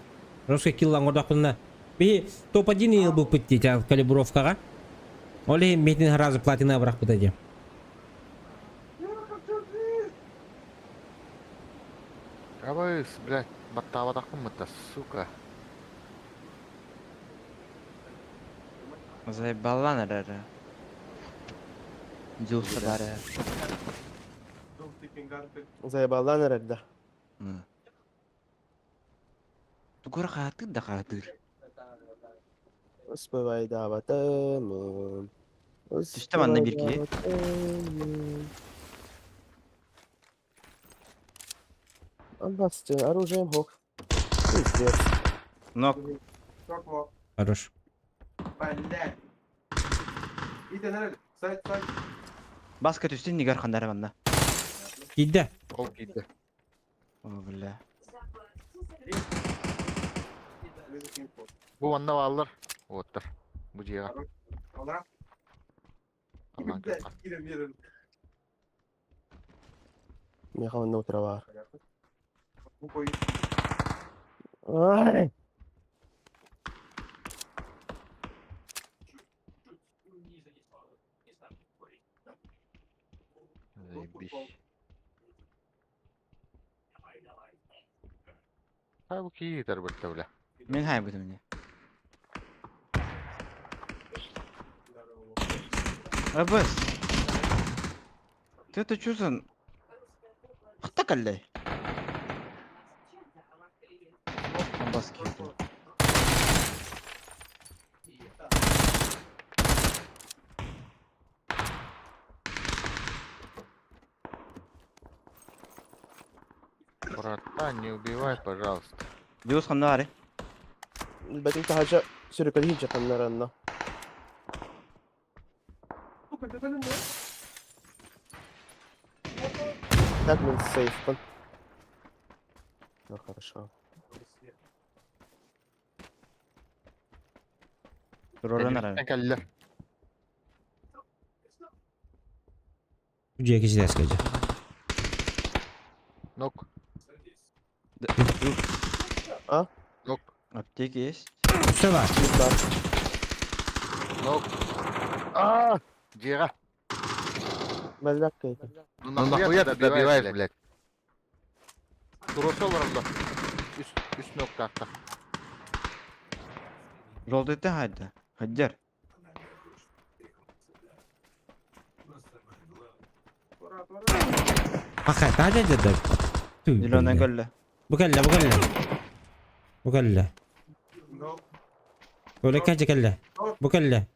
Жостко киллан ордокунна. Би топ-1 ел был пыттить от калибровкага. Оле метин разы платина брак пытади. Абай, блядь, баттава такым-то, сука. Заебала, наверное. Дюса даря. Заебалlar nerede? Тугур хатыр да хатыр. Успевай да батамын. Düştü bana bir ki. Бастин, оружием хок. Пиздец. Нок. Хорош. Баска düştü nigar khandara banda. Gidde. Kol giydi. О, бля. Bu anda varlar. Ottur. Bu ciğer. Aman kötü. Меха на утро var. Ay. Zajebiş. Ha bu ki yeter bitti bile. Мен хай будем мне. Абас. Ты чё за... Хта каллай. Абас киду. Братан, не убивай, пожалуйста. Дюс хандаре. Benim tahaca sürükledi hiç yapanlarına. Так, мы сейф. Ну хорошо. Ролен ara. Keller. Bu ciğer kişi ders gelecek. Nok. А? Nok. Аптеки есть. Üste var. Nok. Aaa! Ciğer. Belki kayıt. Ну нахуя ты добиваешь, блядь? Туросол var orada. Üst nokta hatta. Жолды ты хайда. Хаддер. Hakikaten hadi dedim. Зелёная галля. Bu kelle. Bu kelle. Böyle kaç kelle. Bu kelle.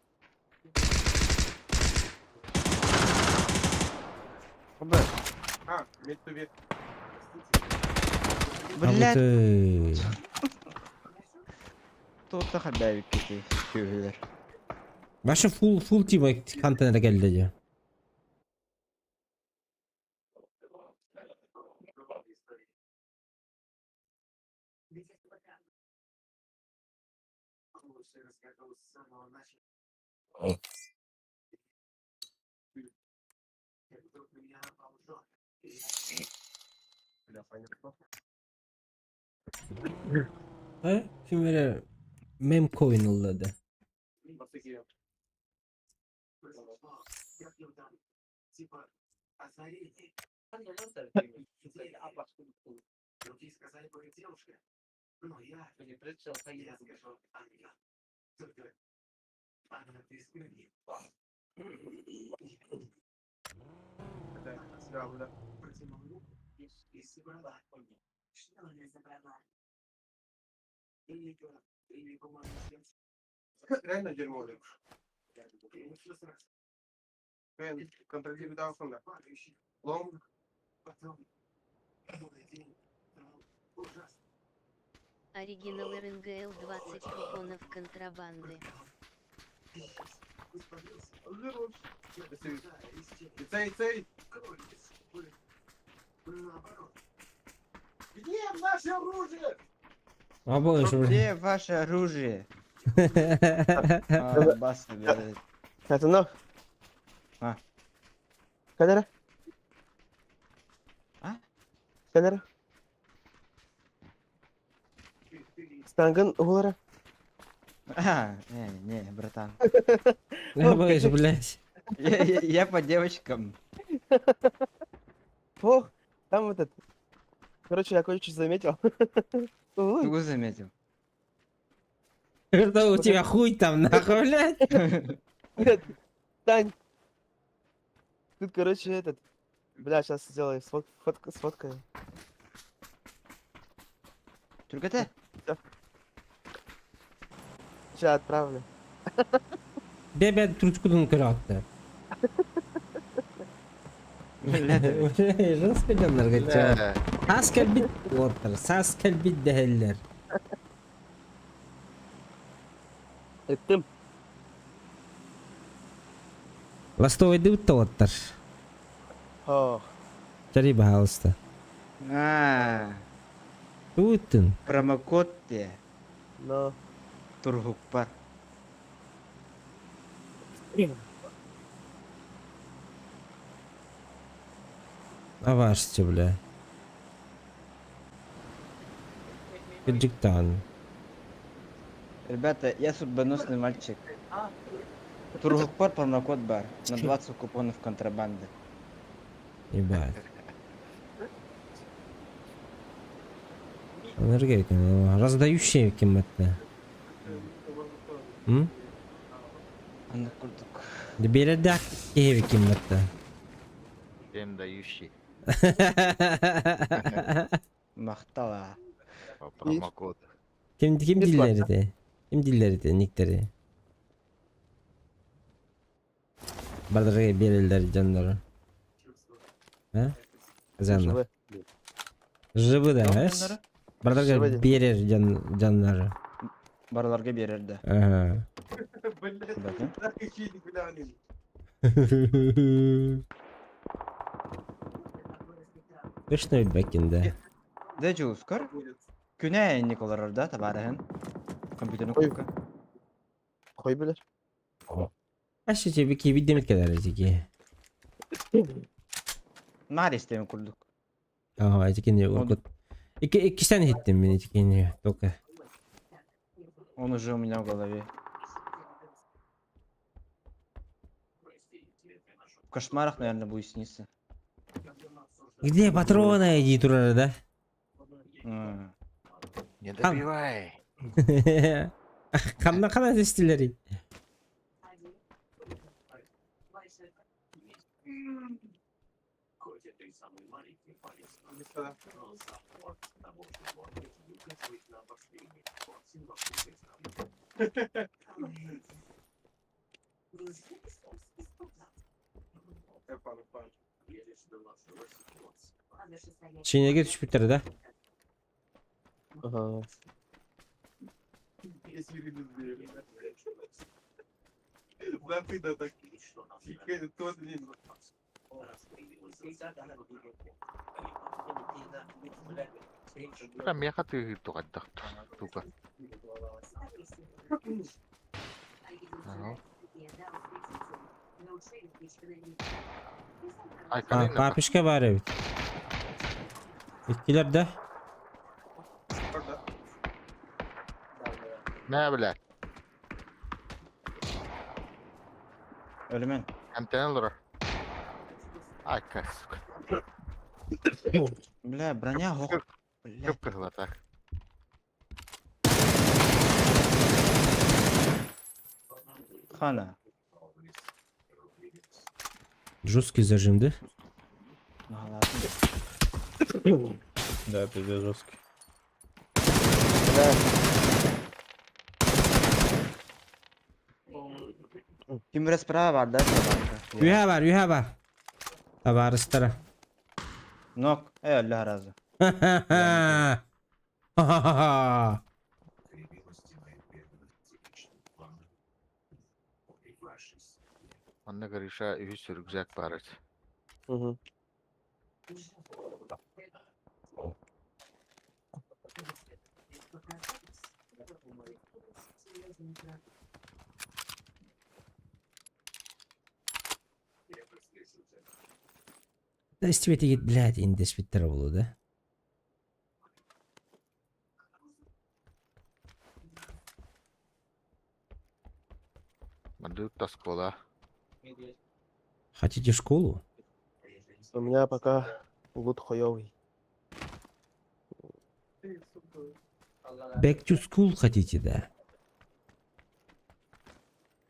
Хабар. А, мід-ту-мід. А Блядь, ты... тут та хабарик кити. Күйгілер. Ваша full team контейнер geldi diyor. Ha? Şimdi böyle mem coin oldu. Реально дерьмо, блин. Контролируй даунфонда. Лом. Оригинал РНГЛ 20 купонов контрабанды. Цей. Где наше оружие? А больше уже. Где ваше оружие? Бас блядь. Это ну. А. Камера? А? Камера? Станган угора. А, не, братан. А больше, блядь. Я по девочкам. О, там вот это. Короче, я кое-что заметил. Ой, Кто заметил? Что у тебя хуй там нахуй, блядь? нет, Тань. Тут, короче, этот. Бля, сейчас сделаю сфоткаю. Только ты? Сейчас отправлю. Бебе тручкудun kırattı. Жестко canlar kaçıyor. Бля, Saskel bit otur. Saskel bit değiller. Ettim. Ластовый дыв то otur. О, Cari bahausta. А, Tutun. промокод те. но. Тургукпар. А вашти, бля. Каджиктан. Ребята, я судьбоносный мальчик. Тургукпар промокод бар. На 20 купонов контрабанды. Ебать. Энергетика. Раздающие кимметте. М? Аны курдук. Да бередак киеви кимметте. Всем дающий Мақтала. по промокоду. Kim Biz dilleri bak. de? Kim dilleri de nickleri? Bardır'a verirler canları. Ha? Canlar. Живы demez. Bardır'a Живы. verir canları. Бараларга берерді. Aha. Bakın. Точно бекinde. Де Ускар? Күнә Николарда табарыһын. Компьютерны Ой. курка. Koy bilir. Aşıca bir ki bir demir kadar ki. Mari sistemi kurduk. Aa, ikini okut. İki tane hittim beni ikini. Только. Он уже у меня в голове. В кошмарах, наверное, будет сниться. Где патроны иди туда, да? Не добивай. Kanla testileri. Çiğnege düşüp bitirdi de. Ага. Прям я хаты тугаддак туга. Ага. Ай, Ha, kalina. papişke var evet. Bitkiler de. Ne bile? Ölümün. Hem tane olur. Ay kas. Бля, броня гох. Бля. Köp kızılar tak. Хана. Жесткий зажимды. Ага, Да, пиздец жесткий. Kimre sprava var da. You have a. Tabarı stara. Nok. Allah razı. Anne karışa ühü sürükzek barit. Угу. Да istibeti git blad indes bitter oldu da. Мандук таскола. Хотите в школу? У меня пока лут хуёвый. Back to school хотите, да?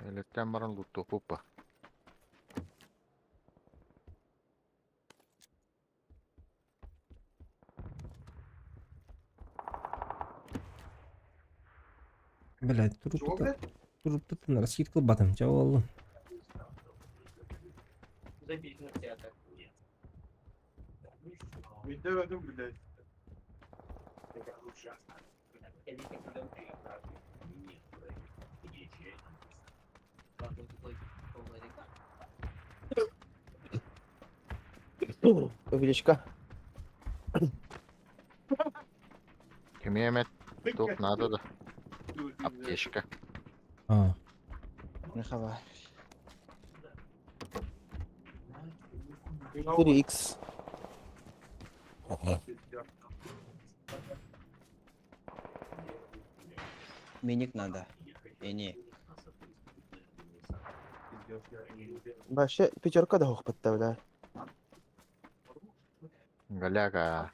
Eletten baran luttu puppa. Блядь, туруп tutun раскид кыл батым, жабаллы. Величка. Кемеmet топ надо да. Аптечка. А, Не хавай. 4х. Миник надо. И не. Вообще пятерка да хух подставляю. Галяга.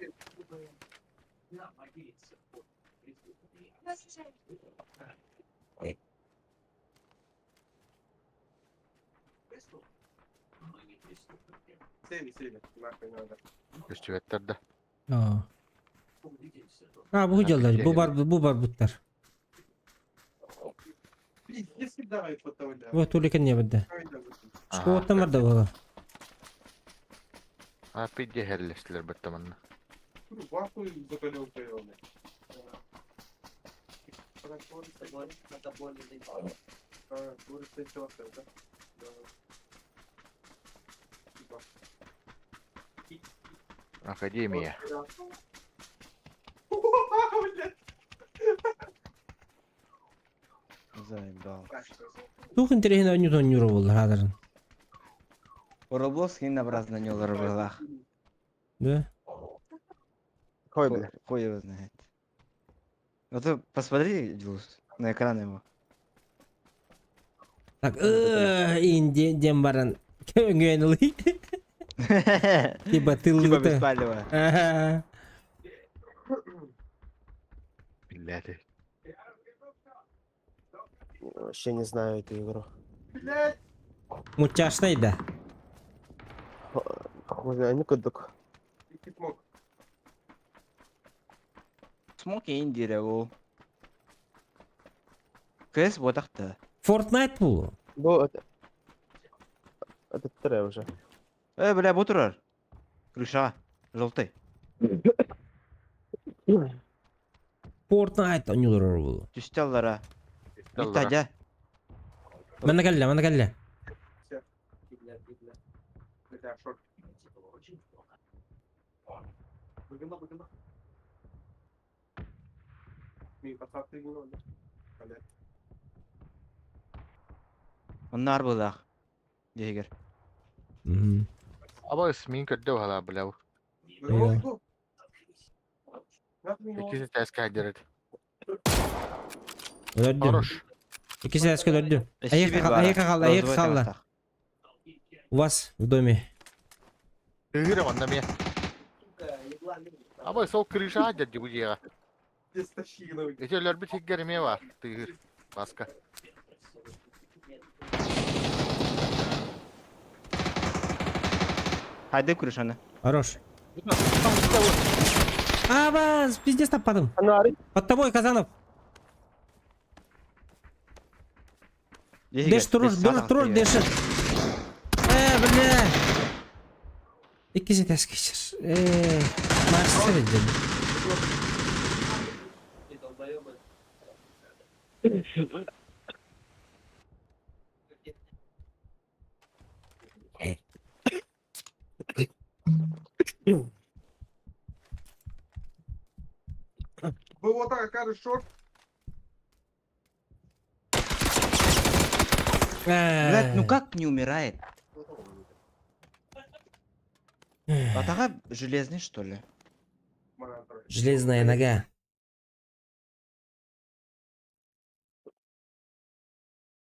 Üstüvettirdi. а. А, bu hıcalar, bu var butlar. Вот уликен не бідді. Школаттан бар да бала. А пидде херлестілер біттімінні. Академия. Заебал. Тух интересно, Ньютон Нюро болды хадырын. Роблокс хинобразно нёлар было. Да? Какой, бля? Хуй его знает. Вот ты посмотри, Дюс, на экран его. Так, инди дембаран. Кенген ылы. Типа тылы. Типа без палева. Ага. Билляди. Вообще не знаю эту игру. Мучашнайда. Хуй знаю, не кудук. Смоки индире ол. Кэс вот так-то. Fortnite бұл. Ну, это вторая уже. Бля, бутурар. Крыша. Желтый. Fortnite oynuyorlar bu. Түстеллара. Түстеллара. Итадя. Bana gel, bana gel. Onlar bulaq. Дегер. Мгм. Aba ismin kötü hala bilav. Eyvah. İkisi ters kaydırt. Öldüm. Хорош. İkisi eski öldü. Ayakta kaldı. У вас в доме. Тыгырым анда мен. Aba сол крыша деді bu жеға. Этелер bir tekgerime var. Tığır. Başka. Haydi крышаны. Хорош. Вас, пиздец таппадым. Анари. Под тобой, Казанов. Дегер. Деш туруш, деш. Бля. İkisi ters geçir. Marşsız edeceğim. Блядь, ну как не умирает? Атаға железный, что ли? Железная нога.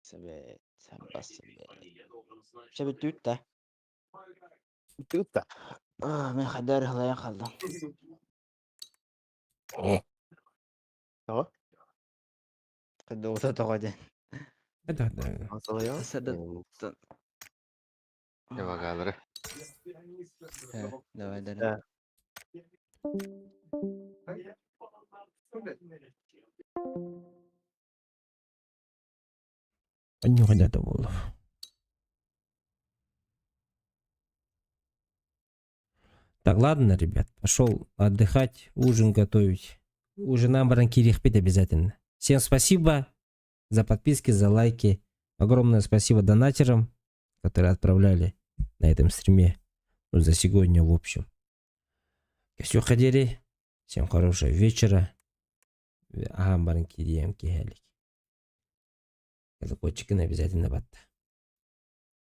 Себе, себе. Себе түйт та. Тыта. Мен қайдар ғылайын қалдым. Ага. Қайда ота тоғады. Да. Асалая. Ne bakalım. Давай, давай. Да. Не хотят было. Так, ладно, ребят, пошел отдыхать, ужин готовить. Ужин нам баранкирихпит обязательно. Всем спасибо за подписки, за лайки. Огромное спасибо донатерам, которые отправляли на этом стриме. Ну, за сегодня, в общем. Все ходили. Всем хорошего вечера. Ага, баранкирием кихелик. Колокольчики обязательно бат.